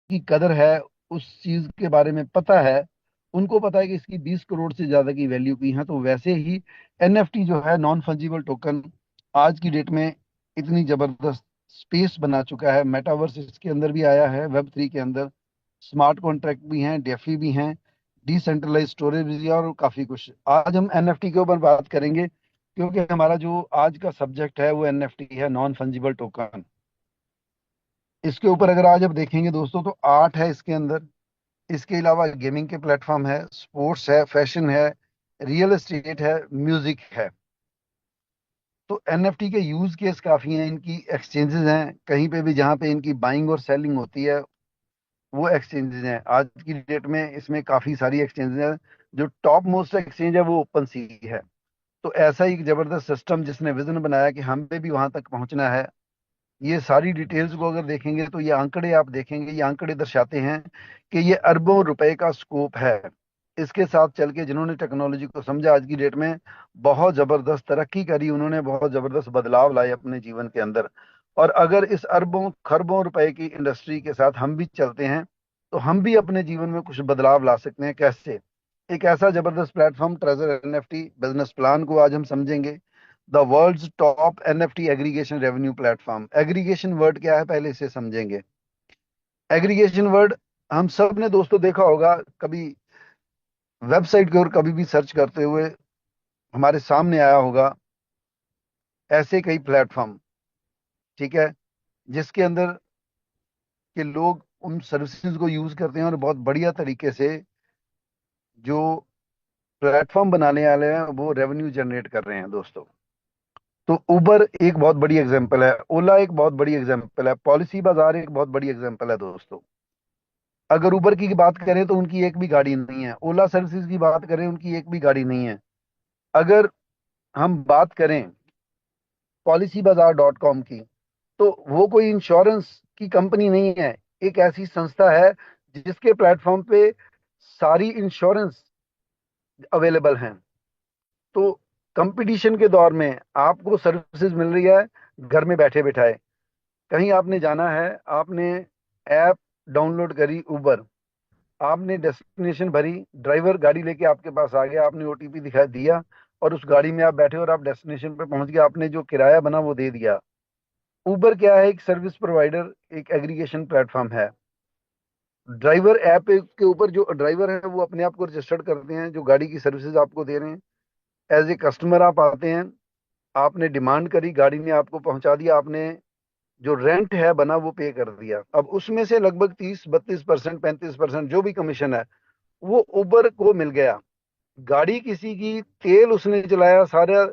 की कदर है, उस चीज के बारे में पता है, उनको पता है कि इसकी 20 करोड़ से ज्यादा की वैल्यू की है। तो वैसे ही एनएफटी जो है, नॉन फंजिबल टोकन, आज की डेट में इतनी जबरदस्त स्पेस बना चुका है। मेटावर्स इसके अंदर भी आया है, वेब 3 के अंदर स्मार्ट कॉन्ट्रैक्ट भी हैं, डेफी भी हैं, डिसेंट्रलाइज स्टोरेज भी है, और काफी कुछ। आज हम एनएफटी के ऊपर बात करेंगे, क्योंकि हमारा जो आज का सब्जेक्ट है वो एनएफटी है, नॉन फंजिबल टोकन। इसके ऊपर अगर आज आप देखेंगे दोस्तों, तो आर्ट है इसके अंदर, इसके अलावा गेमिंग के प्लेटफॉर्म है, स्पोर्ट्स है, फैशन है, रियल एस्टेट है, म्यूजिक है। तो एनएफटी के यूज केस काफी हैं, इनकी एक्सचेंजेस हैं, कहीं पे भी जहाँ पे इनकी बाइंग और सेलिंग होती है वो एक्सचेंजेस हैं। आज की डेट में इसमें काफी सारी एक्सचेंजेस हैं। जो टॉप मोस्ट एक्सचेंज है वो ओपन सी है। तो ऐसा ही एक जबरदस्त सिस्टम जिसने विजन बनाया कि हमें भी वहां तक पहुंचना है। ये सारी डिटेल्स को अगर देखेंगे तो ये आंकड़े आप देखेंगे, ये आंकड़े दर्शाते हैं कि ये अरबों रुपए का स्कोप है। इसके साथ चल के जिन्होंने टेक्नोलॉजी को समझा, आज की डेट में बहुत जबरदस्त तरक्की करी, उन्होंने बहुत जबरदस्त बदलाव लाए अपने जीवन के अंदर। और अगर इस अरबों खरबों रुपए की इंडस्ट्री के साथ हम भी चलते हैं, तो हम भी अपने जीवन में कुछ बदलाव ला सकते हैं। कैसे? एक ऐसा जबरदस्त platform treasure NFT business plan को आज हम समझेंगे। The world's top NFT aggregation revenue platform. Aggregation word क्या है, पहले इसे समझेंगे। एग्रीगेशन वर्ड हम सब ने दोस्तों देखा होगा, कभी वेबसाइट के और कभी भी सर्च करते हुए हमारे सामने आया होगा ऐसे कई प्लेटफॉर्म, ठीक है, जिसके अंदर के लोग उन सर्विसेज को यूज करते हैं और बहुत बढ़िया तरीके से जो प्लेटफॉर्म बनाने वाले हैं वो रेवेन्यू जनरेट कर रहे हैं दोस्तों। तो उबर एक बहुत बड़ी एग्जांपल है, ओला एक बहुत बड़ी एग्जांपल है, पॉलिसी बाजार एक बहुत बड़ी एग्जांपल है दोस्तों। अगर उबर की बात करें तो उनकी एक भी गाड़ी नहीं है, ओला सर्विसेज की बात करें उनकी एक भी गाड़ी नहीं है। अगर हम बात करें पॉलिसी बाजार डॉट कॉम की, तो वो कोई इंश्योरेंस की कंपनी नहीं है, एक ऐसी संस्था है जिसके प्लेटफॉर्म पे सारी इंश्योरेंस अवेलेबल हैं। तो कंपटीशन के दौर में आपको सर्विसेज मिल रही है घर में बैठे बैठाए। कहीं आपने जाना है, आपने ऐप डाउनलोड करी उबर, आपने डेस्टिनेशन भरी, ड्राइवर गाड़ी लेके आपके पास आ गया, आपने ओटीपी दिखा दिया और उस गाड़ी में आप बैठे और आप डेस्टिनेशन पे पहुंच गए, आपने जो किराया बना वो दे दिया। उबर क्या है? एक सर्विस प्रोवाइडर, एक एग्रीगेशन प्लेटफॉर्म है। ड्राइवर ऐप के ऊपर जो ड्राइवर है वो अपने आप को रजिस्टर्ड करते हैं, जो गाड़ी की सर्विसेज आपको दे रहे हैं। एज ए कस्टमर आप आते हैं, आपने डिमांड करी, गाड़ी ने आपको पहुंचा दिया, आपने जो रेंट है बना वो पे कर दिया। अब उसमें से लगभग 30-32%, 35% जो भी कमीशन है वो उबर को मिल गया। गाड़ी किसी की, तेल उसने चलाया, सारा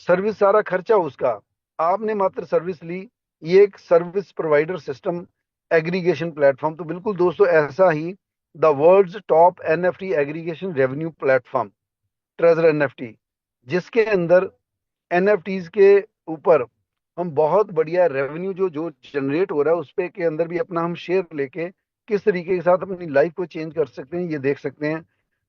सर्विस, सारा खर्चा उसका, आपने मात्र सर्विस ली। ये एक service provider system, aggregation platform. तो बिल्कुल दोस्तों ऐसा ही the world's top NFT aggregation revenue platform treasure NFT, जिसके अंदर एनएफटीज के ऊपर हम बहुत बढ़िया रेवेन्यू जो जो जनरेट हो रहा है उस पे के अंदर भी अपना हम शेयर लेके किस तरीके के साथ अपनी लाइफ को चेंज कर सकते हैं, ये देख सकते हैं।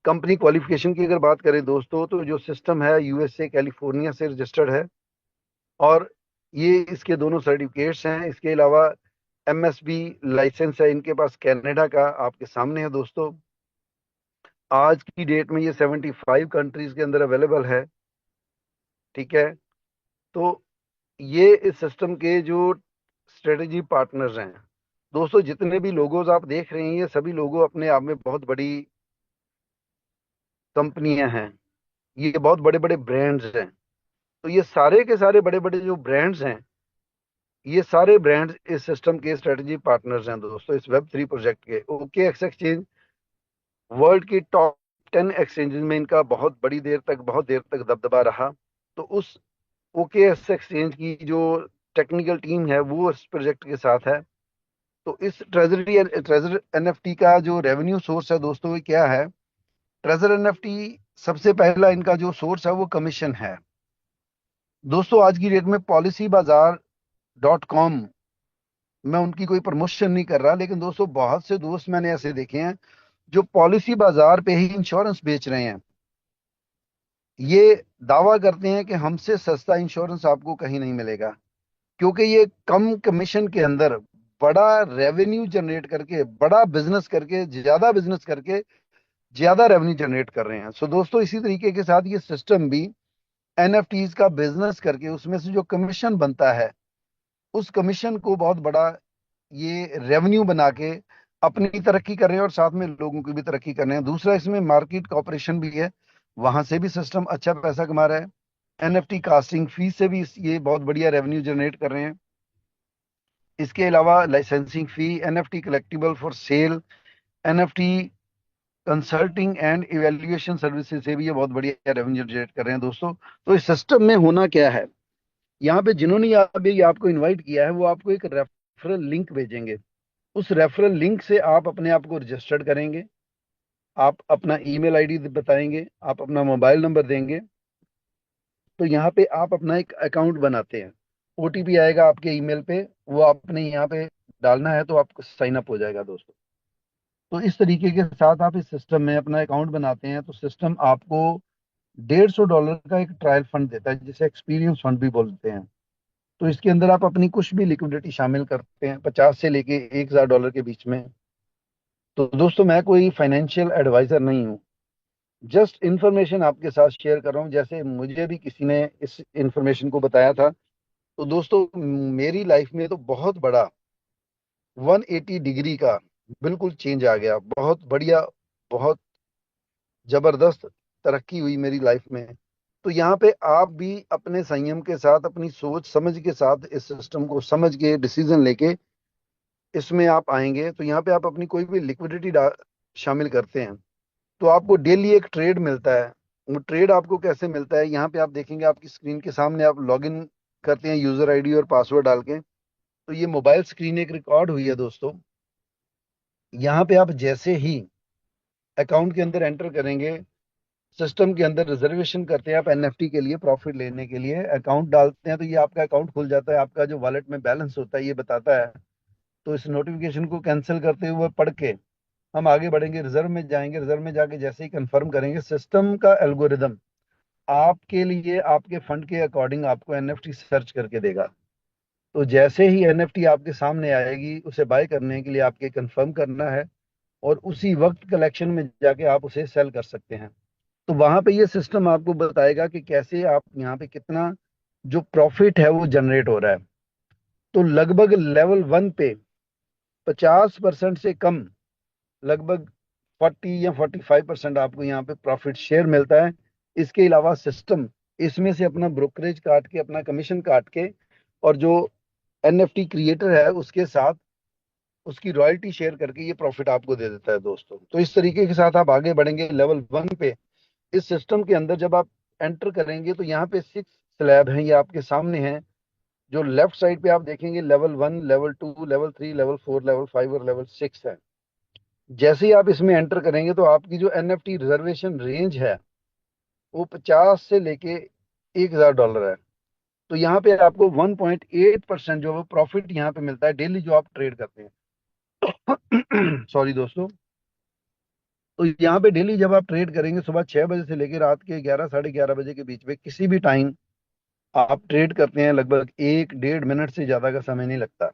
कंपनी क्वालिफिकेशन की अगर बात करें दोस्तों, तो जो सिस्टम है यूएसए कैलिफोर्निया से रजिस्टर्ड है, और ये इसके दोनों सर्टिफिकेट्स हैं। इसके अलावा एमएसबी लाइसेंस है इनके पास कनाडा का, आपके सामने है दोस्तों। आज की डेट में ये 75 कंट्रीज के अंदर अवेलेबल है, ठीक है। तो ये इस सिस्टम के जो स्ट्रेटेजी पार्टनर्स हैं दोस्तों, जितने भी लोगोज आप देख रहे हैं ये सभी लोगो अपने आप में बहुत बड़ी कंपनियां हैं, ये बहुत बड़े बड़े ब्रांड्स हैं। तो ये सारे के सारे बड़े बड़े जो ब्रांड्स हैं, ये सारे ब्रांड्स इस सिस्टम के स्ट्रेटेजी पार्टनर्स हैं दोस्तों, इस वेब 3 प्रोजेक्ट के। ओके एक्स एक्सचेंज वर्ल्ड की टॉप 10 एक्सचेंजेस में इनका बहुत देर तक दबदबा रहा। तो उस ओके एक्स एक्सचेंज की जो टेक्निकल टीम है वो इस प्रोजेक्ट के साथ है। तो इस ट्रेजर एनएफटी का जो रेवेन्यू सोर्स है दोस्तों, ये क्या है? ट्रेजर एनएफटी सबसे पहला इनका जो सोर्स है वो कमीशन है दोस्तों। आज की डेट में पॉलिसी बाजार डॉट कॉम, मैं उनकी कोई प्रमोशन नहीं कर रहा, लेकिन दोस्तों बहुत से दोस्त मैंने ऐसे देखे हैं जो पॉलिसी बाजार पे ही इंश्योरेंस बेच रहे हैं। ये दावा करते हैं कि हमसे सस्ता इंश्योरेंस आपको कहीं नहीं मिलेगा, क्योंकि ये कम कमीशन के अंदर बड़ा रेवेन्यू जनरेट करके, बड़ा बिजनेस करके, ज्यादा बिजनेस करके ज्यादा रेवेन्यू जनरेट कर रहे हैं। सो दोस्तों, इसी तरीके के साथ ये सिस्टम भी एनएफटीज का बिजनेस करके उसमें से जो कमीशन बनता है, उस कमीशन को बहुत बड़ा ये रेवेन्यू बना के अपनी तरक्की कर रहे हैं और साथ में लोगों की भी तरक्की कर रहे हैं। दूसरा, इसमें मार्केट कॉपरेशन भी है, वहां से भी सिस्टम अच्छा पैसा कमा रहा है। एनएफटी कास्टिंग फीस से भी ये बहुत बढ़िया रेवेन्यू जनरेट कर रहे हैं। इसके अलावा licensing fee, NFT collectible for sale, NFT consulting and evaluation services से भी ये बहुत बढ़िया रेवेन्यू जनरेट कर रहे हैं दोस्तों। तो इस सिस्टम में होना क्या है, यहाँ पे जिन्होंने अभी आपको इनवाइट किया है वो आपको एक रेफरल लिंक भेजेंगे। उस रेफरल लिंक से आप अपने आप को रजिस्टर्ड करेंगे, आप अपना ईमेल आईडी बताएंगे, आप अपना मोबाइल नंबर देंगे, तो यहाँ पे आप अपना एक अकाउंट बनाते हैं। ओटीपी आएगा आपके ईमेल पे, वो आपने यहाँ पे डालना है, तो आपको साइन अप हो जाएगा दोस्तों। तो इस तरीके के साथ आप इस सिस्टम में अपना अकाउंट बनाते हैं, तो सिस्टम आपको $150 का एक ट्रायल फंड देता है, जिसे एक्सपीरियंस फंड भी बोलते हैं। तो इसके अंदर आप अपनी कुछ भी लिक्विडिटी शामिल करते हैं, 50 से लेके $1,000 के बीच में। तो दोस्तों, मैं कोई फाइनेंशियल एडवाइजर नहीं हूँ, जस्ट इंफॉर्मेशन आपके साथ शेयर कर रहा हूँ, जैसे मुझे भी किसी ने इस इंफॉर्मेशन को बताया था। तो दोस्तों, मेरी लाइफ में तो बहुत बड़ा 180 डिग्री का बिल्कुल चेंज आ गया, बहुत बढ़िया, बहुत जबरदस्त तरक्की हुई मेरी लाइफ में। तो यहाँ पे आप भी अपने संयम के साथ, अपनी सोच समझ के साथ इस सिस्टम को समझ के डिसीजन लेके इसमें आप आएंगे, तो यहाँ पे आप अपनी कोई भी लिक्विडिटी शामिल करते हैं, तो आपको डेली एक ट्रेड मिलता है। वो ट्रेड आपको कैसे मिलता है, यहाँ पे आप देखेंगे, आपकी स्क्रीन के सामने आप लॉगिन करते हैं यूजर आईडी और पासवर्ड डाल के, तो ये मोबाइल स्क्रीन एक रिकॉर्ड हुई है दोस्तों। यहाँ पे आप जैसे ही अकाउंट के अंदर एंटर करेंगे, सिस्टम के अंदर रिजर्वेशन करते हैं आप एनएफटी के लिए, प्रॉफिट लेने के लिए अकाउंट डालते हैं, तो ये आपका अकाउंट खुल जाता है, आपका जो वॉलेट में बैलेंस होता है ये बताता है। तो इस नोटिफिकेशन को कैंसिल करते हुए पढ़ के हम आगे बढ़ेंगे, रिजर्व में जाएंगे। रिजर्व में जाके जैसे ही कंफर्म करेंगे, सिस्टम का एल्गोरिदम आपके लिए आपके फंड के अकॉर्डिंग आपको एनएफटी सर्च करके देगा। तो जैसे ही एनएफटी आपके सामने आएगी, उसे बाय करने के लिए आपके कंफर्म करना है, और उसी वक्त कलेक्शन में जाके आप उसे सेल कर सकते हैं। तो वहां पे ये सिस्टम आपको बताएगा कि कैसे आप यहाँ पे कितना जो प्रॉफिट है वो जनरेट हो रहा है। तो लगभग लेवल 1 पे 50% से कम, लगभग 40 या 45% आपको यहाँ पे प्रॉफिट शेयर मिलता है। इसके अलावा सिस्टम इसमें से अपना ब्रोकरेज काट के, अपना कमीशन काट के, और जो एनएफटी क्रिएटर है उसके साथ उसकी रॉयल्टी शेयर करके ये प्रॉफिट आपको दे देता है दोस्तों। तो इस तरीके के साथ आप आगे बढ़ेंगे लेवल 1 पे। इस सिस्टम के अंदर जब आप एंटर करेंगे, तो यहाँ पे 6 स्लैब हैं, ये आपके सामने हैं। जो लेफ्ट साइड पे आप देखेंगे, level 1, level 2, level 3, level 4, level 5 और लेवल 6 है। जैसे ही आप इसमें एंटर करेंगे, तो आपकी जो एनएफटी रिजर्वेशन रेंज है वो 50 से लेके $1,000 है। तो यहाँ पे आपको 1.8% जो है प्रॉफिट यहाँ पे मिलता है डेली, जो आप ट्रेड करते हैं। सॉरी दोस्तों। तो यहाँ पे डेली जब आप ट्रेड करेंगे, सुबह 6 बजे से लेकर रात के 11, साढ़े 11 बजे के बीच में किसी भी टाइम आप ट्रेड करते हैं, लगभग 1 डेढ़ मिनट से ज्यादा का समय नहीं लगता।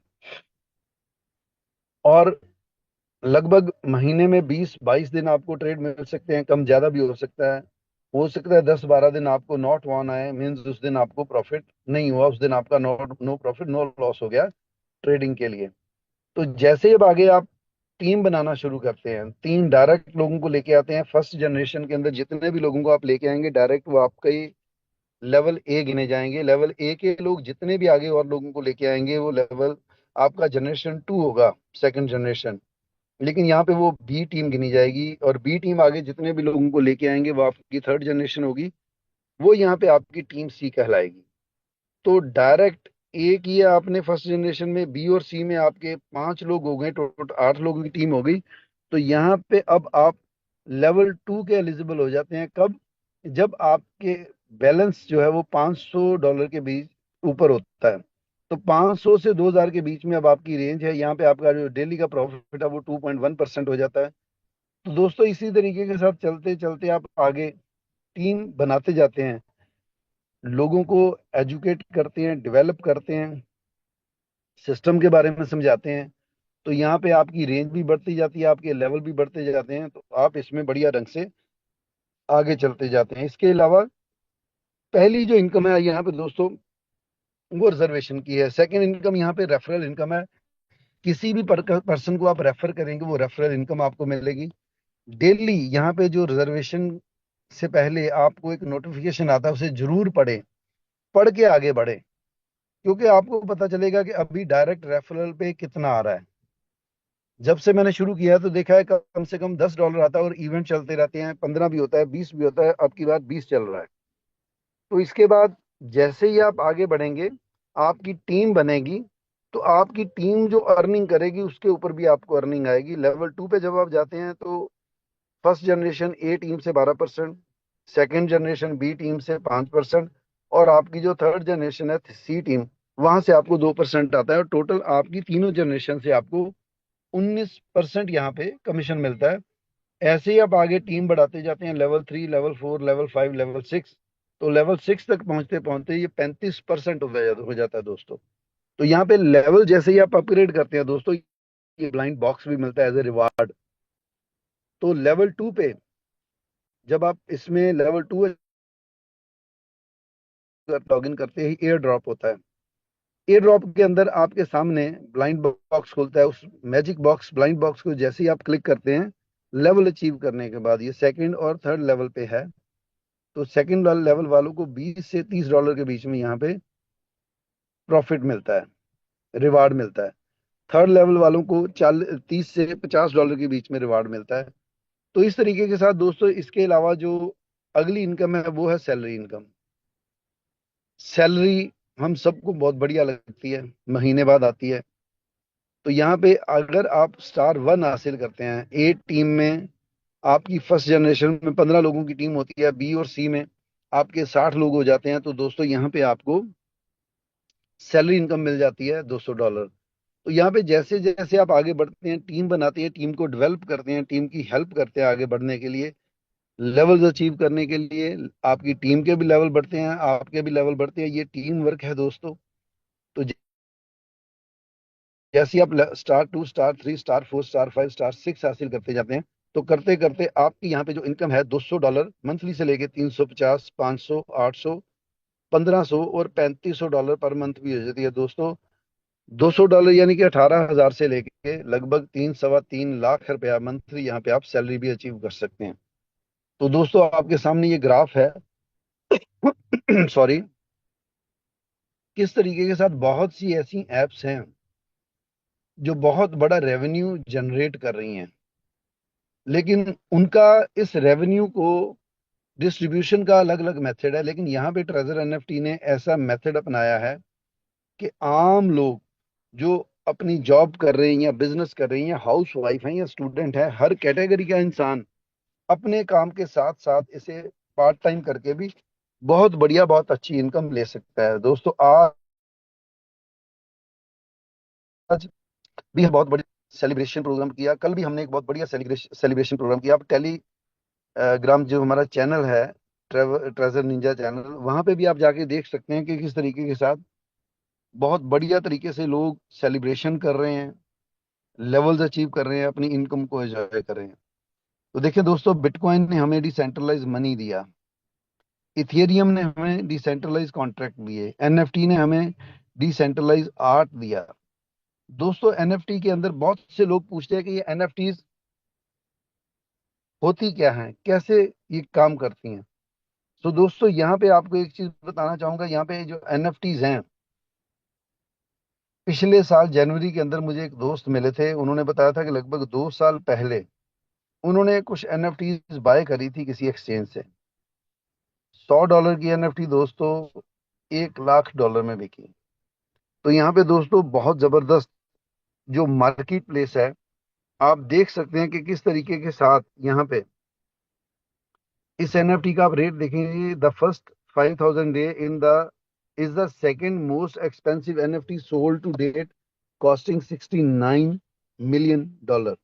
और लगभग महीने में 20 22 दिन आपको ट्रेड मिल सकते हैं, कम ज्यादा भी हो सकता है 10 12 दिन आपको नॉट वन आए, मीन्स उस दिन आपको प्रॉफिट नहीं हुआ, उस दिन आपका नो प्रॉफिट नो लॉस हो गया ट्रेडिंग के लिए। तो जैसे अब आगे आप टीम बनाना शुरू करते हैं, 3 डायरेक्ट लोगों को लेके आते हैं। फर्स्ट जनरेशन के अंदर जितने भी लोगों को आप लेके आएंगे डायरेक्ट, वो आपका ही लेवल ए गिने जाएंगे। लेवल ए के लोग जितने भी आगे और लोगों को लेके आएंगे, वो लेवल आपका जनरेशन 2 होगा, सेकंड जनरेशन। लेकिन यहाँ पे वो बी टीम गिनी जाएगी, और बी टीम आगे जितने भी लोगों को लेके आएंगे वो आपकी थर्ड जनरेशन होगी, वो यहाँ पे आपकी टीम सी कहलाएगी। तो डायरेक्ट ए किया आपने फर्स्ट जनरेशन में, बी और सी में आपके 5 लोग हो गए, टोटल 8 लोगों की टीम हो गई। तो यहाँ पे अब आप लेवल 2 के एलिजिबल हो जाते हैं। कब? जब आपके बैलेंस जो है वो $500 के बीच ऊपर होता है। तो 500 से 2,000 के बीच में अब आपकी रेंज है, यहाँ पे आपका जो डेली का प्रॉफिट है वो 2.1% हो जाता है। तो दोस्तों, इसी तरीके के साथ चलते चलते आप आगे टीम बनाते जाते हैं, लोगों को एजुकेट करते हैं, डेवलप करते हैं, सिस्टम के बारे में समझाते हैं, तो यहाँ पे आपकी रेंज भी बढ़ती जाती है, आपके लेवल भी बढ़ते जाते हैं, तो आप इसमें बढ़िया ढंग से आगे चलते जाते हैं। इसके अलावा पहली जो इनकम है यहाँ पे दोस्तों, वो रिजर्वेशन की है। सेकंड इनकम यहाँ पे रेफरल इनकम है। किसी भी पर्सन को आप रेफर करेंगे, वो रेफरल इनकम आपको मिलेगी डेली। यहाँ पे जो रिजर्वेशन से पहले आपको एक नोटिफिकेशन आता है, उसे जरूर पढ़े, पढ़ के आगे बढ़े, क्योंकि आपको पता चलेगा कि अभी डायरेक्ट रेफरल पे कितना आ रहा है। जब से मैंने शुरू किया है तो देखा है कम से कम $10 आता है, और इवेंट चलते रहते हैं, 15 भी होता है, 20 भी होता है, अब की बार 20 चल रहा है। तो इसके बाद जैसे ही आप आगे बढ़ेंगे, आपकी टीम बनेगी, तो आपकी टीम जो अर्निंग करेगी उसके ऊपर भी आपको अर्निंग आएगी। लेवल 2 पे जब आप जाते हैं तो फर्स्ट जनरेशन ए टीम से 12%, सेकेंड जनरेशन बी टीम से 5%, और आपकी जो थर्ड जनरेशन है सी टीम, वहां से आपको 2% आता है, और टोटल आपकी तीनों जनरेशन से आपको 19% यहाँ पे कमीशन मिलता है। ऐसे ही आप आगे टीम बढ़ाते जाते हैं, लेवल 3, लेवल 4, लेवल 5, लेवल 6। तो लेवल 6 तक पहुंचते पहुंचते ये 35% हो जाता है दोस्तों। तो यहाँ पे लेवल जैसे ही आप अपग्रेड करते हैं दोस्तों, ये ब्लाइंड बॉक्स भी मिलता है एज ए रिवार्ड। तो लेवल 2 पे जब आप इसमें लेवल 2 लॉग इन करते ही एयर ड्रॉप होता है। एयर ड्रॉप के अंदर आपके सामने ब्लाइंड बॉक्स खुलता है। उस मैजिक बॉक्स, ब्लाइंड बॉक्स को जैसे ही आप क्लिक करते हैं, लेवल अचीव करने के बाद, ये सेकंड और थर्ड लेवल पे है, तो सेकंड लेवल वालों को $20 से $30 के बीच में यहाँ पे प्रॉफिट मिलता है, रिवार्ड मिलता है। थर्ड लेवल वालों को 30 से $50 के बीच में रिवार्ड मिलता है। तो इस तरीके के साथ दोस्तों, इसके अलावा जो अगली इनकम है वो है सैलरी इनकम। सैलरी हम सबको बहुत बढ़िया लगती है, महीने बाद आती है। तो यहाँ पे अगर आप स्टार 1 हासिल करते हैं, ए टीम में आपकी फर्स्ट जनरेशन में 15 लोगों की टीम होती है, बी और सी में आपके 60 लोग हो जाते हैं, तो दोस्तों यहाँ पे आपको सैलरी इनकम मिल जाती है $200। तो यहाँ पे जैसे जैसे आप आगे बढ़ते हैं, टीम बनाते हैं, टीम को डेवलप करते हैं, टीम की हेल्प करते हैं आगे बढ़ने के लिए, लेवल्स अचीव करने के लिए, आपकी टीम के भी लेवल बढ़ते हैं, आपके भी लेवल बढ़ते हैं। ये टीम वर्क है दोस्तों। तो जैसे ही आप star 2, star 3, star 4, star 5, star 6 हासिल करते जाते हैं, तो करते करते आपकी यहाँ पे जो इनकम है $200 मंथली से लेके 350, 500, 800, 1500 और $3500 पर मंथ भी हो जाती है दोस्तों। $200 यानी कि 18,000 से लेके लगभग 3 सवा 3 लाख रुपया मंथली यहाँ पे आप सैलरी भी अचीव कर सकते हैं। तो दोस्तों आपके सामने ये ग्राफ है सॉरी, किस तरीके के साथ बहुत सी ऐसी एप्स हैं जो बहुत बड़ा रेवेन्यू जनरेट कर रही हैं, लेकिन उनका इस रेवेन्यू को डिस्ट्रीब्यूशन का अलग अलग मेथड है। लेकिन यहाँ पे ट्रेजर एनएफटी ने ऐसा मेथड अपनाया है कि आम लोग जो अपनी जॉब कर रहे हैं या बिजनेस कर रहे हैं या हाउस वाइफ हैं या स्टूडेंट है, हर कैटेगरी का इंसान अपने काम के साथ साथ इसे पार्ट टाइम करके भी बहुत बढ़िया, बहुत अच्छी इनकम ले सकता है दोस्तों। आज भी हम बहुत बड़ी सेलिब्रेशन प्रोग्राम किया, कल भी हमने एक बहुत बढ़िया सेलिब्रेशन प्रोग्राम किया। आप टेलीग्राम जो हमारा चैनल है, ट्रेजर निंजा चैनल, वहां पे भी आप जाके देख सकते हैं कि किस तरीके के साथ बहुत बढ़िया तरीके से लोग सेलिब्रेशन कर रहे हैं, लेवल्स अचीव कर रहे हैं, अपनी इनकम को एंजॉय कर रहे हैं। तो देखिए दोस्तों, बिटकॉइन ने हमें डिसेंट्रलाइज मनी दिया, इथेरियम ने हमें डिसेंट्रलाइज कॉन्ट्रैक्ट दिए, एनएफटी ने हमें डिसेंट्रलाइज आर्ट दिया। दोस्तों एनएफटी के अंदर बहुत से लोग पूछते हैं कि ये एनएफटी होती क्या हैं, कैसे ये काम करती हैं। तो दोस्तों यहाँ पे आपको एक चीज बताना चाहूंगा, यहाँ पे जो एनएफटीज हैं, पिछले साल जनवरी के अंदर मुझे एक दोस्त मिले थे, उन्होंने बताया था कि लगभग 2 साल पहले उन्होंने कुछ एनएफटीज बाय करी थी किसी एक्सचेंज से। $100 की एनएफटी दोस्तों $1 लाख में बिकी। तो यहाँ पे दोस्तों बहुत जबरदस्त जो मार्केट प्लेस है, आप देख सकते हैं कि किस तरीके के साथ यहाँ पे इस एनएफटी का आप रेट देखेंगे। The first 5,000 day in the is the second most expensive NFT sold to date, costing $69 million.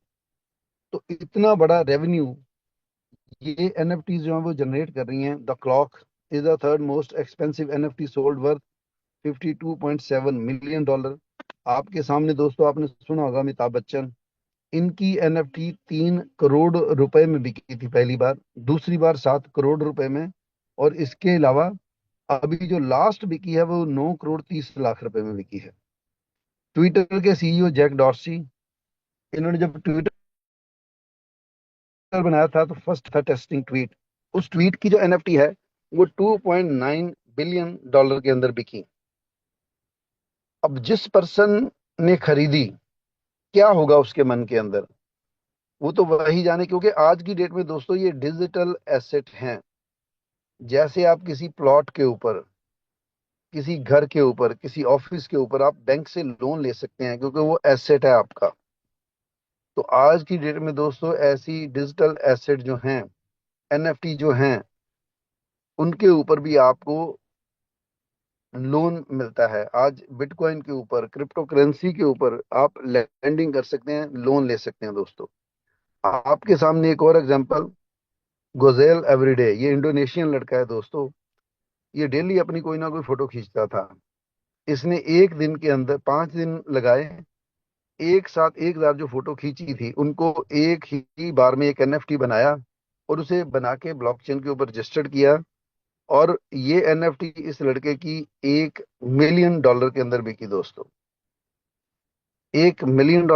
तो इतना बड़ा रेवेन्यू ये एनएफटी जो है वो जनरेट कर रही हैं। The clock is the third most expensive NFT sold, worth $52.7 million. आपके सामने दोस्तों, आपने सुना होगा अमिताभ बच्चन, इनकी एनएफटी 3 करोड़ रुपए में बिकी थी पहली बार, दूसरी बार 7 करोड़ रुपए में, और इसके अलावा अभी जो लास्ट बिकी है वो 9 करोड़ 30 लाख रुपए में बिकी है। ट्विटर के सीईओ जैक डॉर्सी, इन्होंने जब ट्विटर बनाया था तो फर्स्ट था टेस्टिंग ट्वीट, उस ट्वीट की जो एनएफटी है वो $2.9 बिलियन के अंदर बिकी। अब जिस पर्सन ने खरीदी, क्या होगा उसके मन के अंदर, वो तो वही जाने, क्योंकि आज की डेट में दोस्तों ये डिजिटल एसेट हैं। जैसे आप किसी प्लॉट के ऊपर, किसी घर के ऊपर, किसी ऑफिस के ऊपर आप बैंक से लोन ले सकते हैं क्योंकि वो एसेट है आपका। तो आज की डेट में दोस्तों ऐसी डिजिटल एसेट जो हैं, एनएफटी जो हैं, उनके ऊपर भी आपको लोन मिलता है। आज बिटकॉइन के ऊपर, क्रिप्टो करेंसी के ऊपर आप लैंडिंग कर सकते हैं, लोन ले सकते हैं दोस्तों। आपके सामने एक और एग्जांपल, गोजेल एवरीडे, ये इंडोनेशियन लड़का है दोस्तों। ये डेली अपनी कोई ना कोई फोटो खींचता था। इसने एक दिन के अंदर 5 दिन लगाए, एक साथ 1,000 जो फोटो खींची थी उनको एक ही बार में एक एनएफटी बनाया, और उसे बना के ब्लॉकचेन के ऊपर रजिस्टर्ड किया। और ये एनएफटी इस लड़के की $1 मिलियन के अंदर बिकी दोस्तों। $1 मिलियन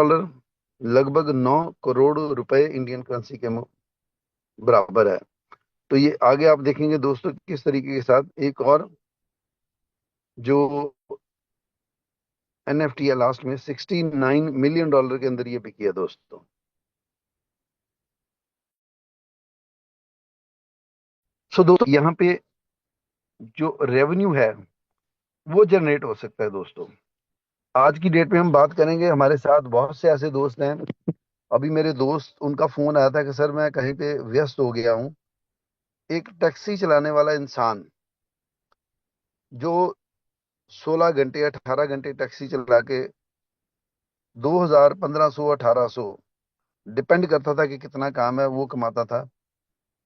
लगभग 9 करोड़ रुपए इंडियन करेंसी के बराबर है। तो ये आगे आप देखेंगे दोस्तों किस तरीके के साथ एक और जो एनएफटी है लास्ट में $69 मिलियन के अंदर ये बिकी है दोस्तों। सो दोस्तों यहाँ पे जो रेवेन्यू है वो जनरेट हो सकता है दोस्तों। आज की डेट में हम बात करेंगे, हमारे साथ बहुत से ऐसे दोस्त हैं। अभी मेरे दोस्त, उनका फोन आया था कि सर मैं कहीं पे व्यस्त हो गया हूँ। एक टैक्सी चलाने वाला इंसान जो 16 घंटे 18 घंटे टैक्सी चला के 2,000 1,500 1,800, डिपेंड करता था कि कितना काम है, वो कमाता था।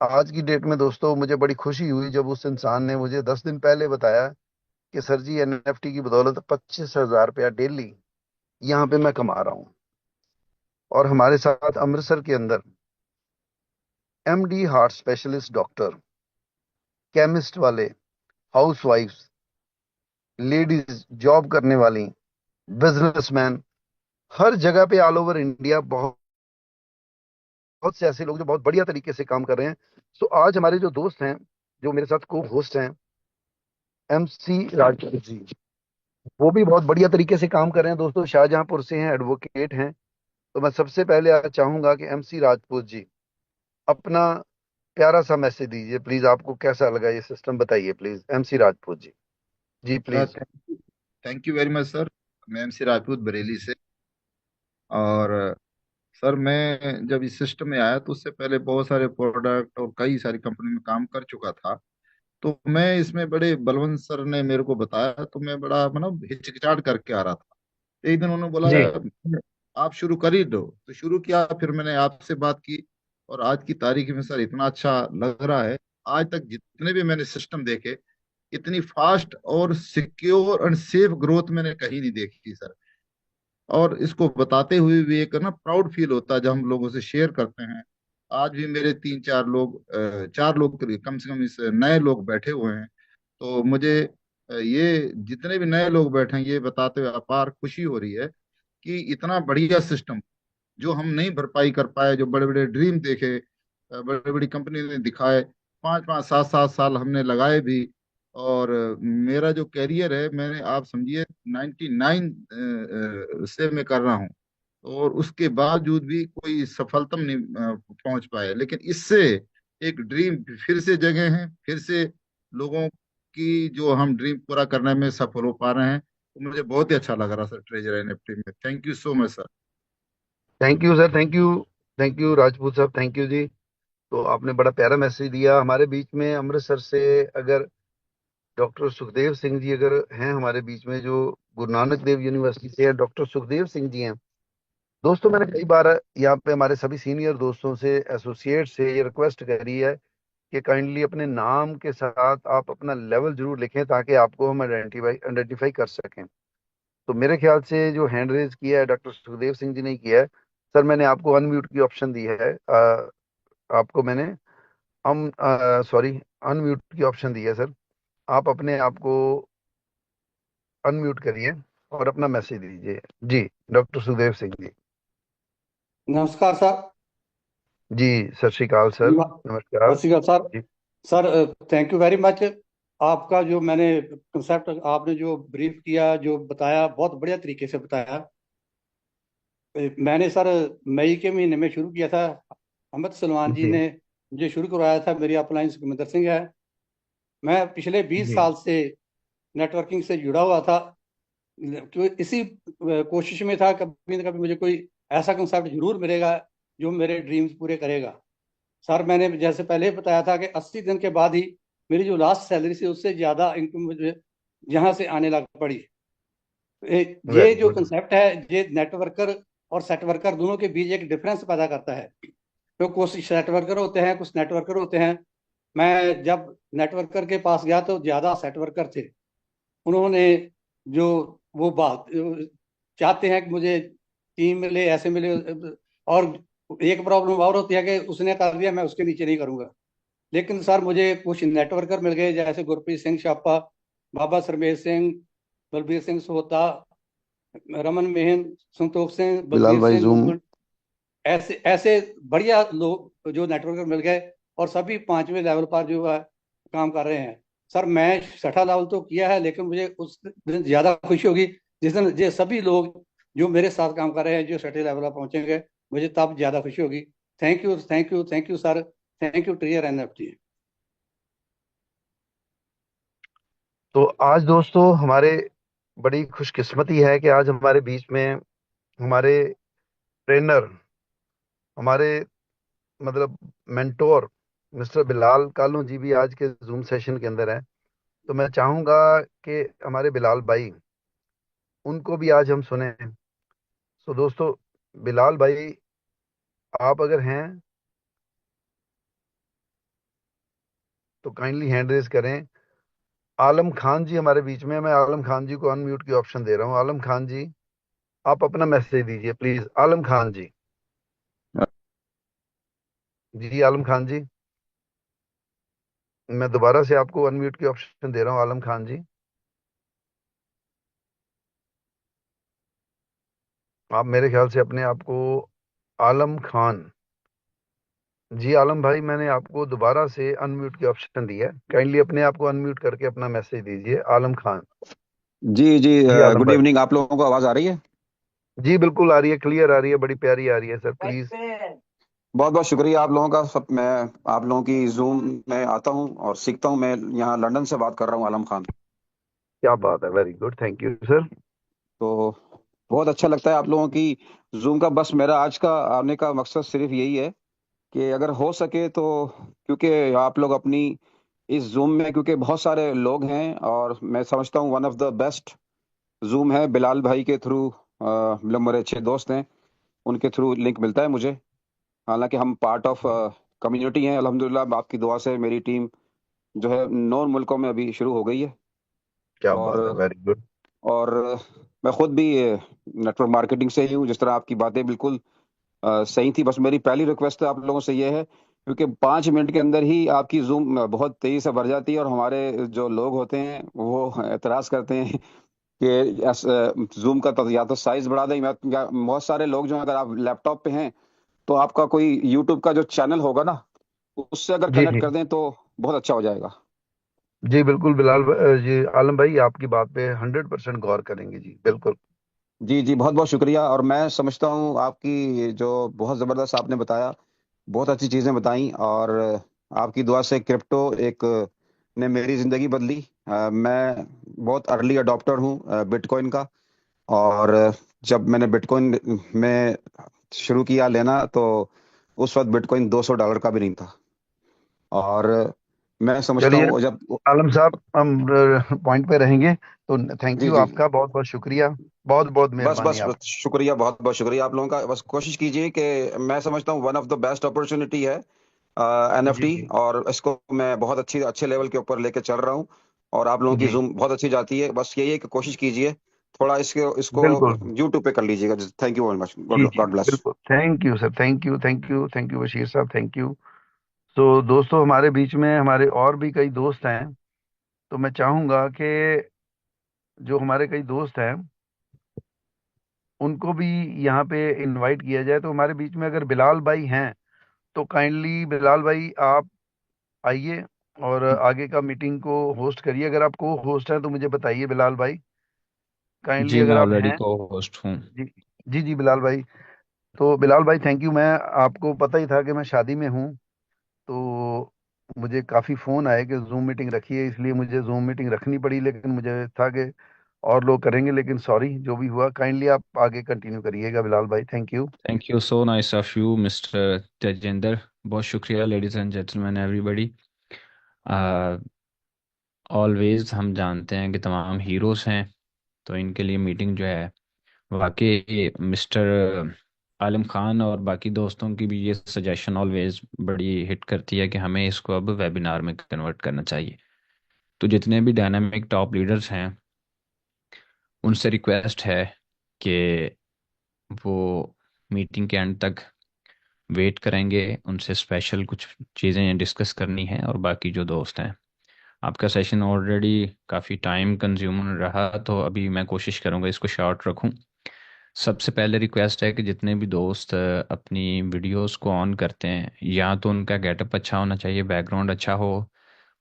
आज की डेट में दोस्तों मुझे बड़ी खुशी हुई जब उस इंसान ने मुझे 10 दिन पहले बताया कि सर जी एनएफटी की बदौलत 25,000 रुपया डेली यहाँ पे मैं कमा रहा हूँ। और हमारे साथ अमृतसर के अंदर MD heart specialist doctor, chemist वाले, हाउस वाइफ्स, लेडीज जॉब करने वाली, बिजनेसमैन, हर जगह पे ऑल ओवर इंडिया बहुत बहुत से ऐसे लोग जो बहुत बढ़िया तरीके से काम कर रहे हैं। सो आज हमारे जो दोस्त हैं, जो मेरे साथ को होस्ट हैं, एमसी राजपूत जी, वो भी बहुत बढ़िया तरीके से काम कर रहे हैं दोस्तों, शाहजहांपुर से हैं, एडवोकेट हैं। तो मैं सबसे पहले आज चाहूंगा कि एमसी राजपूत जी अपना प्यारा सा मैसेज दीजिए प्लीज। आपको कैसा लगा ये सिस्टम, बताइए प्लीज एमसी राजपूत जी। जी please. Thank you very much sir. मैं एमसी राजपूत बरेली से। और सर मैं जब इस सिस्टम में आया तो उससे पहले बहुत सारे प्रोडक्ट और कई सारी कंपनी में काम कर चुका था। तो मैं इसमें बड़े बलवंत सर ने मेरे को बताया तो मैं बड़ा मतलब हिचकिचाहट करके आ रहा था। एक दिन उन्होंने बोला जी। आप शुरू कर ही दो, तो शुरू किया। फिर मैंने आपसे बात की और आज की तारीख में सर इतना अच्छा लग रहा है। आज तक जितने भी मैंने सिस्टम देखे, इतनी फास्ट और सिक्योर एंड सेफ ग्रोथ मैंने कहीं नहीं देखी सर। और इसको बताते हुए भी एक ना प्राउड फील होता है जब हम लोगों से शेयर करते हैं। आज भी मेरे 3 4 लोग, 4 लोग कम से कम इस नए लोग बैठे हुए हैं। तो मुझे ये जितने भी नए लोग बैठे हैं ये बताते हुए अपार खुशी हो रही है कि इतना बढ़िया सिस्टम जो हम नहीं भरपाई कर पाए, जो बड़े बड़े ड्रीम देखे, बड़ी बड़ी कंपनी ने दिखाए, 5 5 7 7 साल हमने लगाए भी। और मेरा जो कैरियर है, मैंने आप समझिए 99 से मैं कर रहा हूँ। और उसके बावजूद भी कोई सफलता में नहीं पहुंच पाए। लेकिन इससे एक ड्रीम फिर से जगे हैं, फिर से लोगों की जो हम ड्रीम पूरा करने में सफल हो पा रहे हैं। तो मुझे बहुत ही अच्छा लग रहा सर ट्रेजर एनएफटी में। Thank you so much sir. Thank you sir, thank you. Thank you Rajput साहब, थैंक यू जी। तो आपने बड़ा प्यारा मैसेज दिया। हमारे बीच में अमृतसर से अगर डॉक्टर सुखदेव सिंह जी अगर हैं हमारे बीच में, जो गुरु नानक देव यूनिवर्सिटी से है, डॉक्टर सुखदेव सिंह जी हैं दोस्तों। मैंने कई बार यहाँ पे हमारे सभी सीनियर दोस्तों से, एसोसिएट से ये रिक्वेस्ट करी है कि काइंडली अपने नाम के साथ आप अपना लेवल जरूर लिखें, ताकि आपको हम आइडेंटिफाई आइडेंटिफाई कर सकें। तो मेरे ख्याल से जो हैंड रेज किया है डॉक्टर सुखदेव सिंह जी ने किया है। सर मैंने आपको अनम्यूट की ऑप्शन दी है, आपको मैंने हम सॉरी अनम्यूट की ऑप्शन दी है सर। आप अपने आप को अनम्यूट करिए और अपना मैसेज दीजिए। जी, डॉक्टर सुखदेव सिंह जी। नमस्कार सर। जी, सत श्री अकाल सर। नमस्कार। सत श्री अकाल सर। जी sir thank you very much. आपका जो मैंने कंसेप्ट आपने जो ब्रीफ किया, जो बताया, बहुत बढ़िया तरीके से बताया। मैंने सर मई के महीने में शुरू किया था। अहमद सलमान जी जी ने मुझे शुरू करवाया था। मेरी अपलाइन सुखविंदर सिंह है। मैं पिछले 20 साल से नेटवर्किंग से जुड़ा हुआ था। तो इसी कोशिश में था, कभी ना कभी मुझे कोई ऐसा कंसेप्ट जरूर मिलेगा जो मेरे ड्रीम्स पूरे करेगा। सर मैंने जैसे पहले ही बताया था कि 80 दिन के बाद ही मेरी जो लास्ट सैलरी थी उससे ज़्यादा इनकम मुझे यहाँ से आने लग पड़ी। ये वेरी जो गुड। कंसेप्ट है, ये नेटवर्कर और सेट वर्कर दोनों के बीच एक डिफरेंस पैदा करता है। तो कुछ सेट वर्कर होते हैं, कुछ नेटवर्कर होते हैं। मैं जब नेटवर्कर के पास गया तो ज़्यादा सेट वर्कर थे। उन्होंने जो वो बात चाहते हैं कि मुझे टीम मिले, ऐसे मिले। और एक प्रॉब्लम और होती है कि उसने कर दिया, मैं उसके नीचे नहीं करूंगा। लेकिन सर मुझे कुछ नेटवर्कर मिल गए, जैसे गुरप्रीत सिंह छापा, बाबा सरमेश सिंह, बलबीर सिंह सोहता, रमन मेहन, संतोष सिंह, बिलाल बलबीर भाई सिंह जूम। बुलबुल। ऐसे ऐसे बढ़िया लोग जो नेटवर्कर मिल गए, और सभी 5वें लेवल पर जो है काम कर रहे हैं। सर मैं 6ठा लेवल तो किया है, लेकिन मुझे उस दिन ज्यादा खुशी होगी जिस दिन ये सभी लोग जो मेरे साथ काम कर रहे हैं जो 6ठे लेवल पर पहुंचेंगे, मुझे तब ज्यादा खुशी होगी। Thank you, thank you, thank you sir. Thank you trier NFT. तो आज दोस्तों हमारे बड़ी खुशकिस्मती है कि आज हमारे बीच में हमारे ट्रेनर, हमारे मतलब मेंटोर मिस्टर बिलाल कालू जी भी आज के जूम सेशन के अंदर हैं। तो मैं चाहूंगा कि हमारे बिलाल भाई, उनको भी आज हम सुने। तो दोस्तों, बिलाल भाई आप अगर हैं तो काइंडली हैंड रेज करें। आलम खान जी हमारे बीच में हैं। मैं आलम खान जी को अनम्यूट की ऑप्शन दे रहा हूँ। आलम खान जी, आप अपना मैसेज दीजिए प्लीज। आलम खान जी। जी आलम खान जी, मैं दोबारा से आपको अनम्यूट की ऑप्शन दे रहा हूँ। आलम खान जी, आप मेरे ख्याल से अपने आप को आलम खान। जी आलम भाई, मैंने आपको दोबारा से अनम्यूट की ऑप्शन दी है। काइंडली अपने आप को अनम्यूट करके अपना मैसेज दीजिए आलम खान। जी जी। जी आलम गुड भाई। इवनिंग। आप लोगों को आवाज आ रही है? जी बिल्कुल आ रही है, क्लियर आ रही है, बड़ी प्यारी आ रही है सर, प्लीज। बहुत बहुत शुक्रिया आप लोगों का। सब मैं आप लोगों की जूम में आता हूं और सीखता हूं। मैं यहाँ लंदन से बात कर रहा हूं, आलम खान। क्या बात है, very good, thank you sir. तो बहुत अच्छा लगता है आप लोगों की जूम का। बस मेरा आज का आने का मकसद सिर्फ यही है कि अगर हो सके तो, क्योंकि आप लोग अपनी इस जूम में, क्योंकि बहुत सारे लोग हैं और मैं समझता हूँ one of the best zoom है बिलाल भाई के थ्रू। मतलब मेरे अच्छे दोस्त हैं, उनके थ्रू लिंक मिलता है मुझे। हालांकि हम पार्ट ऑफ कम्युनिटी हैं अल्हम्दुलिल्लाह। आपकी दुआ से मेरी टीम जो है 9 मुल्कों में अभी शुरू हो गई है। क्या बात है, और वेरी गुड। और मैं खुद भी नेटवर्क मार्केटिंग से ही हूँ। जिस तरह आपकी बातें बिल्कुल सही थी। बस मेरी पहली रिक्वेस्ट आप लोगों से ये है, क्योंकि 5 मिनट के अंदर ही आपकी जूम बहुत तेजी से भर जाती है और हमारे जो लोग होते हैं वो एतराज करते हैं कि जूम का तो या तो साइज बढ़ा दें, या बहुत सारे लोग जो हैं, अगर आप लैपटॉप पे हैं तो आपका कोई यूट्यूब का जो चैनल होगा ना, उससे अगर जी कनेक्ट जी। कर दें तो बहुत अच्छा हो जाएगा। जी बिल्कुल जी आलम भाई, आपकी बात पे 100% गौर करेंगे जी, बिल्कुल। जी जी, बहुत बहुत शुक्रिया। और मैं समझता हूँ आपकी जो बहुत ज़बरदस्त आपने बताया, बहुत अच्छी चीज़ें बताई। और आपकी दुआ से क्रिप्टो एक ने मेरी ज़िंदगी बदली। मैं बहुत अर्ली अडॉप्टर हूँ बिटकॉइन का। और जब मैंने बिटकॉइन में शुरू किया लेना, तो उस वक्त बिटकॉइन $200 का भी नहीं था। और मैं समझता चलिए हूँ जब। आलम साहब, हम पॉइंट पे रहेंगे। तो थैंक जी यू जी। आपका, बहुत बहुत शुक्रिया। बहुत बहुत बस मेहरबानी बस आप। बस शुक्रिया, बहुत बहुत शुक्रिया आप लोगों का। बस कोशिश कीजिए कि, मैं समझता हूँ one of the best opportunity है जी एनएफटी, जी और इसको मैं बहुत अच्छे लेवल के ऊपर लेके चल रहा हूँ। और आप लोगों की जी। जूम बहुत अच्छी जाती है, बस यही है कि कोशिश कीजिए थोड़ा इसको इसको बिल्कुल। यूट्यूब पे कर लीजिएगा। थैंक यू वेरी मच, जी गॉड जी गॉड ब्लेस। बिल्कुल, thank you sir, thank you thank you thank you Bashir साहब, थैंक यू। तो दोस्तों, हमारे बीच में हमारे और भी कई दोस्त हैं, तो मैं चाहूंगा कि जो हमारे कई दोस्त हैं उनको भी यहाँ पे इनवाइट किया जाए। तो हमारे बीच में अगर बिलाल भाई हैं, तो काइंडली बिलाल भाई आप आइए और आगे का मीटिंग को होस्ट करिए। अगर आप को होस्ट हैं तो मुझे बताइए बिलाल भाई, काइंडली जी मैं अगर आप ऑलरेडी हैं। को होस्ट हूँ। जी जी जी बिलाल भाई। तो बिलाल भाई थैंक यू। मैं आपको पता ही था कि मैं शादी में हूँ, तो मुझे काफ़ी फ़ोन आए कि जूम मीटिंग रखिए, इसलिए मुझे जूम मीटिंग रखनी पड़ी। लेकिन मुझे था कि और लोग करेंगे, लेकिन सॉरी जो भी हुआ। काइंडली आप आगे कंटिन्यू करिएगा बिलाल भाई, thank you. Thank you so nice of you mister Tejinder. बहुत शुक्रिया ladies and gentleman everybody. Always हम जानते हैं कि तमाम हीरोज़ हैं, तो इनके लिए मीटिंग जो है वाकई मिस्टर आलम खान और बाकी दोस्तों की भी ये सजेशन ऑलवेज बड़ी हिट करती है कि हमें इसको अब वेबिनार में कन्वर्ट करना चाहिए। तो जितने भी डायनामिक टॉप लीडर्स हैं उनसे रिक्वेस्ट है कि वो मीटिंग के एंड तक वेट करेंगे, उनसे स्पेशल कुछ चीज़ें डिस्कस करनी है। और बाकी जो दोस्त हैं, आपका सेशन ऑलरेडी काफ़ी टाइम कंज्यूम रहा, तो अभी मैं कोशिश करूँगा इसको शॉर्ट रखूँ। सबसे पहले रिक्वेस्ट है कि जितने भी दोस्त अपनी वीडियोस को ऑन करते हैं, या तो उनका गेटअप अच्छा होना चाहिए, बैकग्राउंड अच्छा हो,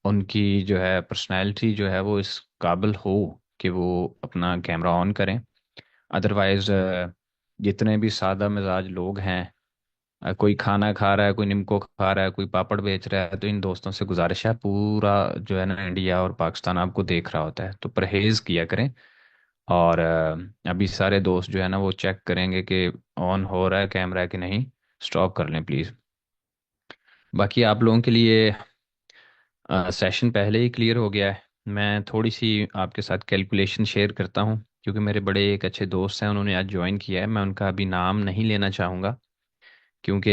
उनकी जो है पर्सनैलिटी जो है वो इस काबिल हो कि वो अपना कैमरा ऑन करें। अदरवाइज जितने भी सादा मिजाज लोग हैं, कोई खाना खा रहा है, कोई निमको खा रहा है, कोई पापड़ बेच रहा है, तो इन दोस्तों से गुजारिश है, पूरा जो है ना इंडिया और पाकिस्तान आपको देख रहा होता है, तो परहेज किया करें। और अभी सारे दोस्त जो है ना वो चेक करेंगे कि ऑन हो रहा है कैमरा कि नहीं। स्टॉप कर लें प्लीज़। बाकी आप लोगों के लिए सेशन पहले ही क्लियर हो गया है। मैं थोड़ी सी आपके साथ कैलकुलेशन शेयर करता हूँ, क्योंकि मेरे बड़े एक अच्छे दोस्त हैं, उन्होंने आज ज्वाइन किया है। मैं उनका अभी नाम नहीं लेना चाहूँगा, क्योंकि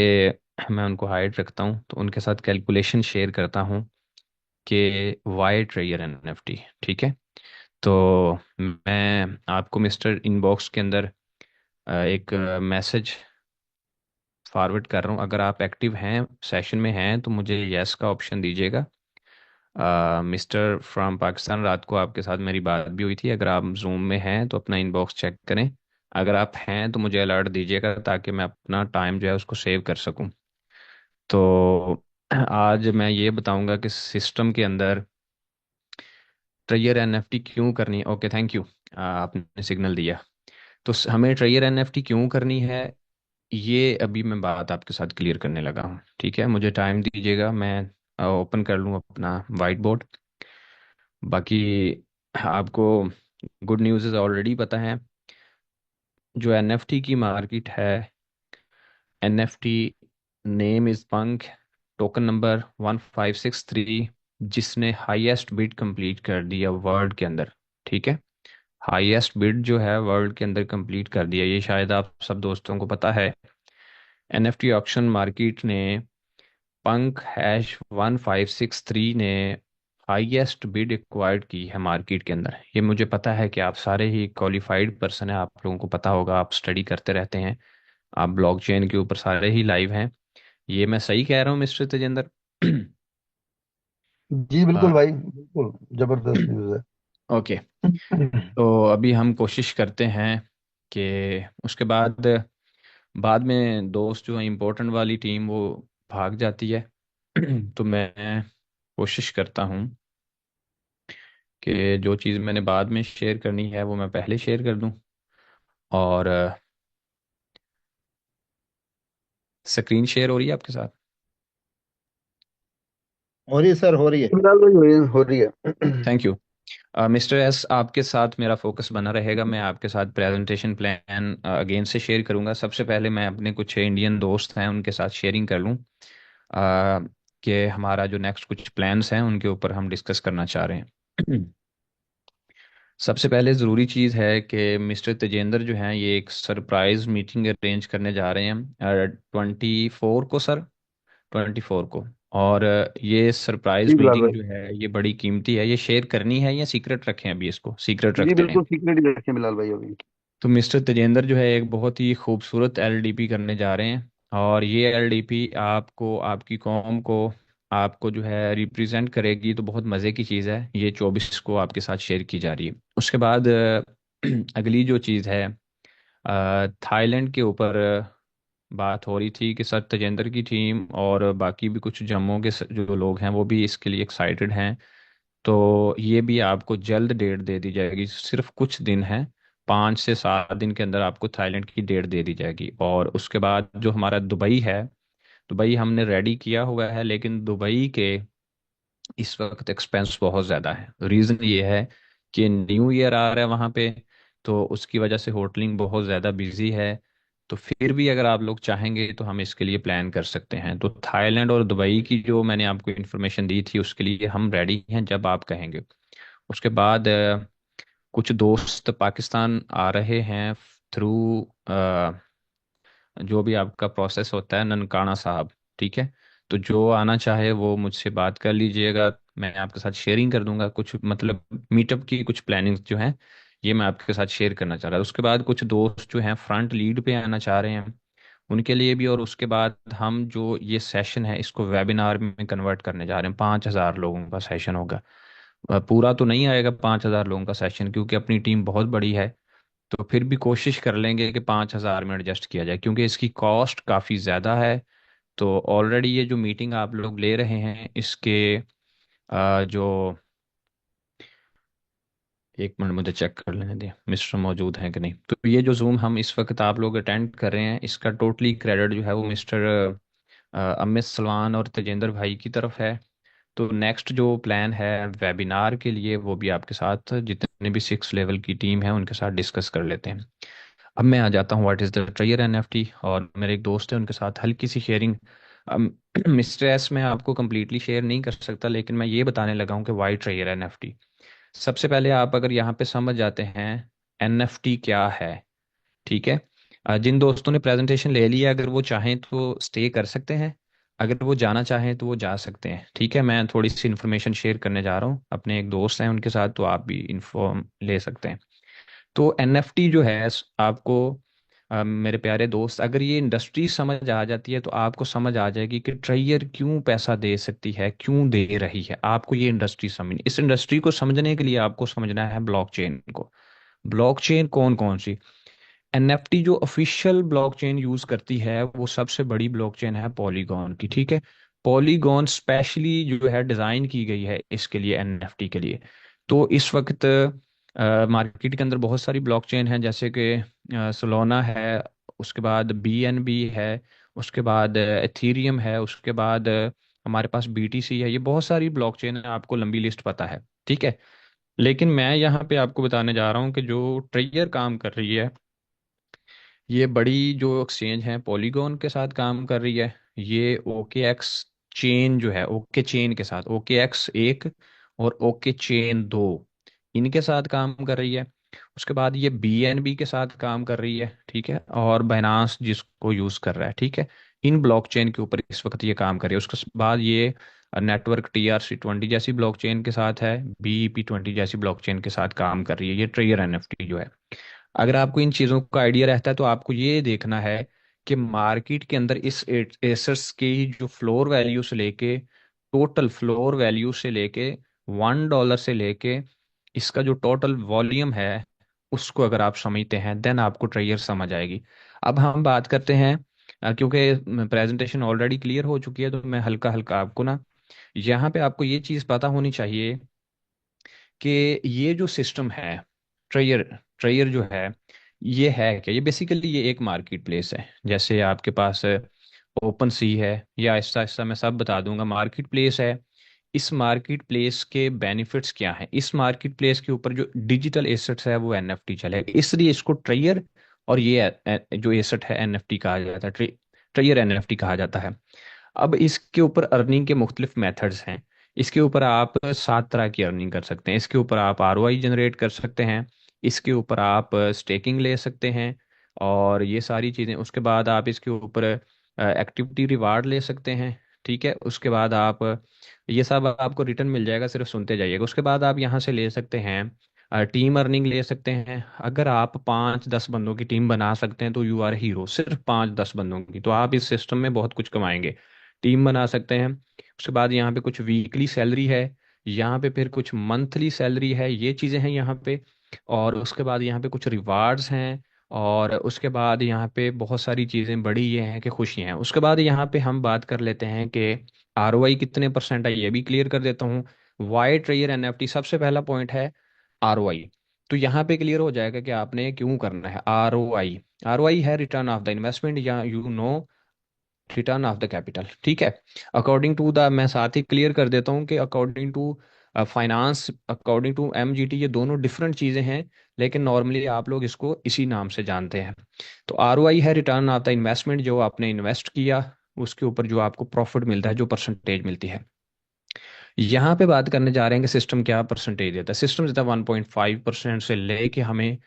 मैं उनको हाइड रखता हूँ। तो उनके साथ कैलकुलेशन शेयर करता हूँ कि वाई ट्रेयर एनएफटी, ठीक है। तो मैं आपको मिस्टर इनबॉक्स के अंदर एक मैसेज फॉरवर्ड कर रहा हूँ। अगर आप एक्टिव हैं, सेशन में हैं, तो मुझे यस का ऑप्शन दीजिएगा। मिस्टर फ्रॉम पाकिस्तान, रात को आपके साथ मेरी बात भी हुई थी। अगर आप जूम में हैं तो अपना इनबॉक्स चेक करें। अगर आप हैं तो मुझे अलर्ट दीजिएगा, ताकि मैं अपना टाइम जो है उसको सेव कर सकूं। तो आज मैं ये बताऊंगा कि सिस्टम के अंदर ट्रेयर एनएफटी क्यों करनी है। ओके, थैंक यू, आपने सिग्नल दिया। तो हमें ट्रेयर एनएफटी क्यों करनी है, ये अभी मैं बात आपके साथ क्लियर करने लगा हूँ। ठीक है, मुझे टाइम दीजिएगा, मैं ओपन कर लूँ अपना वाइट बोर्ड। बाकी आपको गुड न्यूज़ ऑलरेडी पता है। जो एनएफटी की मार्केट है, एनएफटी नेम इज पंख, टोकन नंबर 1563, जिसने हाईएस्ट बिड कंप्लीट कर दिया वर्ल्ड के अंदर। ठीक है, हाईएस्ट बिड जो है वर्ल्ड के अंदर कंप्लीट कर दिया, ये शायद आप सब दोस्तों को पता है। एनएफटी ऑक्शन मार्केट ने पंख #1563 ने हाईएस्ट बिड एक्वायर्ड की है मार्केट के अंदर। ये मुझे पता है कि आप सारे ही क्वालिफाइड पर्सन हैं, आप लोगों को पता होगा, आप स्टडी करते रहते हैं, आप ब्लॉकचेन के ऊपर सारे ही लाइव हैं। ये मैं सही कह रहा हूँ मिस्टर तेजेंद्र? जी बिल्कुल हाँ। भाई, बिल्कुल जबरदस्त न्यूज़ ओके, है। तो अभी हम कोशिश करते हैं कि उसके बाद बाद में दोस्त जो है इम्पोर्टेंट वाली टीम वो भाग जाती है। तो मैं कोशिश करता हूँ कि जो चीज़ मैंने बाद में शेयर करनी है वो मैं पहले शेयर कर दूं। और स्क्रीन शेयर हो रही है आपके साथ? हो रही है सर, हो रही है। फिलहाल वही हो रही है। Thank you. मिस्टर एस, आपके साथ मेरा फोकस बना रहेगा। मैं आपके साथ प्रेजेंटेशन प्लान अगेन से शेयर करूंगा। सबसे पहले मैं अपने कुछ इंडियन दोस्त हैं उनके साथ शेयरिंग कर लूँ कि हमारा जो नेक्स्ट कुछ प्लान्स हैं उनके ऊपर हम डिस्कस करना चाह रहे हैं। सबसे पहले ज़रूरी चीज़ है कि मिस्टर तेजेंद्र जो हैं ये एक सरप्राइज मीटिंग अरेंज करने जा रहे हैं 24 को सर, 24 को। और ये जी सरप्राइज बिलाल मीटिंग भाई। जो है ये बड़ी कीमती है, ये शेयर करनी है या सीक्रेट रखें? अभी इसको सीक्रेट जी रखते हैं। बिल्कुल सीक्रेट ही रखें बिलाल भाई अभी। तो मिस्टर तेजेंद्र जो है एक बहुत ही खूबसूरत एलडीपी करने जा रहे हैं, और ये एलडीपी आपको, आपकी कौम को, आपको जो है रिप्रेजेंट करेगी। तो बहुत मज़े की चीज़ है, ये 24 को आपके साथ शेयर की जा रही है। उसके बाद अगली जो चीज़ है, थाईलैंड के ऊपर बात हो रही थी कि सर तेजेंद्र की टीम और बाकी भी कुछ जम्मू के जो लोग हैं वो भी इसके लिए एक्साइटेड हैं। तो ये भी आपको जल्द डेट दे दी जाएगी, सिर्फ कुछ दिन है, 5 से 7 दिन के अंदर आपको थाईलैंड की डेट दे दी जाएगी। और उसके बाद जो हमारा दुबई है, दुबई हमने रेडी किया हुआ है, लेकिन दुबई के इस वक्त एक्सपेंस बहुत ज़्यादा है। रीज़न ये है कि न्यू ईयर आ रहा है वहाँ पे, तो उसकी वजह से होटलिंग बहुत ज़्यादा बिजी है। तो फिर भी अगर आप लोग चाहेंगे तो हम इसके लिए प्लान कर सकते हैं। तो थाईलैंड और दुबई की जो मैंने आपको इन्फॉर्मेशन दी थी उसके लिए हम रेडी हैं जब आप कहेंगे। उसके बाद कुछ दोस्त पाकिस्तान आ रहे हैं थ्रू जो भी आपका प्रोसेस होता है, ननकाना साहब, ठीक है। तो जो आना चाहे वो मुझसे बात कर लीजिएगा, मैं आपके साथ शेयरिंग कर दूंगा कुछ, मतलब मीटअप की कुछ प्लानिंग्स जो हैं ये मैं आपके साथ शेयर करना चाह रहा था। उसके बाद कुछ दोस्त जो हैं फ्रंट लीड पे आना चाह रहे हैं, उनके लिए भी। और उसके बाद हम जो ये सेशन है इसको वेबिनार में कन्वर्ट करने जा रहे हैं। 5,000 लोगों का सेशन होगा। पूरा तो नहीं आएगा 5,000 लोगों का सेशन, क्योंकि अपनी टीम बहुत बड़ी है। तो फिर भी कोशिश कर लेंगे कि 5,000 में एडजस्ट किया जाए, क्योंकि इसकी कॉस्ट काफ़ी ज़्यादा है। तो ऑलरेडी ये जो मीटिंग आप लोग ले रहे हैं इसके जो, एक मिनट मुझे चेक कर लेने दें मिस्टर मौजूद हैं कि नहीं। तो ये जो जूम हम इस वक्त आप लोग अटेंड कर रहे हैं इसका टोटली क्रेडिट जो है वो मिस्टर अमित सलमान और तेजेंद्र भाई की तरफ है। तो नेक्स्ट जो प्लान है वेबिनार के लिए वो भी आपके साथ जितने भी 6 लेवल की टीम है उनके साथ डिस्कस कर लेते हैं। अब मैं आ जाता हूँ व्हाट इज़ द ट्रेयर एनएफटी, और मेरे एक दोस्त है उनके साथ हल्की सी शेयरिंग। मिस्टर एस मैं आपको कम्प्लीटली शेयर नहीं कर सकता, लेकिन मैं ये बताने लगा हूँ कि वाई ट्रेयर एनएफटी। सबसे पहले आप अगर यहाँ पे समझ जाते हैं एनएफटी क्या है, ठीक है। जिन दोस्तों ने प्रेजेंटेशन ले लिया अगर वो चाहें तो स्टे कर सकते हैं, अगर वो जाना चाहें तो वो जा सकते हैं, ठीक है। मैं थोड़ी सी इन्फॉर्मेशन शेयर करने जा रहा हूँ अपने एक दोस्त हैं उनके साथ, तो आप भी इन्फॉर्म ले सकते हैं। तो एनएफटी जो है आपको मेरे प्यारे दोस्त, अगर ये इंडस्ट्री समझ आ जाती है तो आपको समझ आ जाएगी कि ट्रेयर क्यों पैसा दे सकती है, क्यों दे रही है। आपको ये इंडस्ट्री समझनी, इस इंडस्ट्री को समझने के लिए आपको समझना है ब्लॉकचेन को। ब्लॉकचेन कौन कौन सी, एनएफटी जो ऑफिशियल ब्लॉकचेन यूज करती है वो सबसे बड़ी ब्लॉकचेन है पॉलीगॉन की, ठीक है। पॉलीगॉन स्पेशली जो है डिजाइन की गई है इसके लिए, एनएफटी के लिए। तो इस वक्त मार्केट के अंदर बहुत सारी ब्लॉकचेन है, जैसे कि सोलोना है, उसके बाद बीएनबी है, उसके बाद एथीरियम है, उसके बाद हमारे पास बीटीसी है। ये बहुत सारी ब्लॉकचेन है, आपको लंबी लिस्ट पता है, ठीक है। लेकिन मैं यहाँ पे आपको बताने जा रहा हूँ कि जो ट्रेयर काम कर रही है, ये बड़ी जो एक्सचेंज है पॉलीगॉन के साथ काम कर रही है। ये ओके एक्स चेन जो है, ओके चेन के साथ, ओके एक्स एक और ओके चेन दो, इनके साथ काम कर रही है। उसके बाद ये बीएनबी के साथ काम कर रही है, ठीक है। और बाइनांस जिसको यूज कर रहा है, ठीक है। इन ब्लॉकचेन के ऊपर इस वक्त ये काम कर रही है। उसके बाद ये नेटवर्क TRC20 जैसी ब्लॉकचेन के साथ है, BEP20 जैसी ब्लॉकचेन के साथ काम कर रही है ये ट्रेयर एनएफटी जो है। अगर आपको इन चीज़ों का आइडिया रहता है तो आपको ये देखना है कि मार्केट के अंदर इस एसेट्स की जो फ्लोर वैल्यू से लेके, टोटल फ्लोर वैल्यू से लेके, $1 से लेके इसका जो टोटल वॉल्यूम है उसको अगर आप समझते हैं देन आपको ट्रेयर समझ आएगी। अब हम बात करते हैं, क्योंकि प्रेजेंटेशन ऑलरेडी क्लियर हो चुकी है तो मैं हल्का हल्का आपको ना, यहाँ पे आपको ये चीज़ पता होनी चाहिए कि ये जो सिस्टम है ट्रेयर, ट्रेयर जो है ये है क्या। ये बेसिकली ये एक मार्केट प्लेस है, जैसे आपके पास ओपन सी है, या ऐसा ऐसा मैं सब बता दूंगा। मार्केट प्लेस है, इस मार्केट प्लेस के बेनिफिट्स क्या हैं, इस मार्केट प्लेस के ऊपर जो डिजिटल एसेट्स है वो एनएफटी चलेगा, इसलिए इसको ट्रेयर और ये जो एसेट है एनएफटी कहा जाता है, ट्रेयर एनएफटी कहा जाता है। अब इसके ऊपर अर्निंग के मुख्तलिफ मेथड्स हैं। इसके ऊपर आप 7 तरह की अर्निंग कर सकते हैं। इसके ऊपर आप आरओआई जनरेट कर सकते हैं, इसके ऊपर आप स्टेकिंग ले सकते हैं, और ये सारी चीज़ें। उसके बाद आप इसके ऊपर एक्टिविटी रिवार्ड ले सकते हैं, ठीक है। उसके बाद आप ये सब आपको रिटर्न मिल जाएगा, सिर्फ सुनते जाइएगा। उसके बाद आप यहाँ से ले सकते हैं टीम अर्निंग ले सकते हैं। अगर आप 5-10 बंदों की टीम बना सकते हैं तो यू आर हीरो। सिर्फ 5-10 बंदों की, तो आप इस सिस्टम में बहुत कुछ कमाएंगे। टीम बना सकते हैं। उसके बाद यहाँ पे कुछ वीकली सैलरी है, यहाँ पे फिर कुछ मंथली सैलरी है, ये चीज़ें हैं यहाँ पे। और उसके बाद यहाँ पे कुछ रिवार्ड्स हैं। और उसके बाद यहाँ पे बहुत सारी चीज़ें बड़ी ये हैं कि खुशियाँ हैं। उसके बाद यहाँ पे हम बात कर लेते हैं कि आरओआई कितने परसेंट है, ये भी क्लियर कर देता हूँ। वाइट रेयर एनएफटी सबसे पहला पॉइंट है आरओआई। तो यहाँ पे क्लियर हो जाएगा कि आपने क्यों करना है आरओआई। आरओआई है रिटर्न ऑफ द इन्वेस्टमेंट, या you know return of the capital, ठीक है। अकॉर्डिंग टू द, मैं साथ ही क्लियर कर देता हूँ कि according to finance, according to MGT, ये दोनों डिफरेंट चीज़ें हैं, लेकिन नॉर्मली आप लोग इसको इसी नाम से जानते हैं। तो आरओआई है रिटर्न ऑफ द इन्वेस्टमेंट, जो आपने इन्वेस्ट किया उसके ऊपर जो आपको प्रॉफिट मिलता है, जो परसेंटेज मिलती है। यहाँ पे बात करने जा रहे हैं कि सिस्टम क्या परसेंटेज देता है। सिस्टम देता है 1.5% से लेके हमें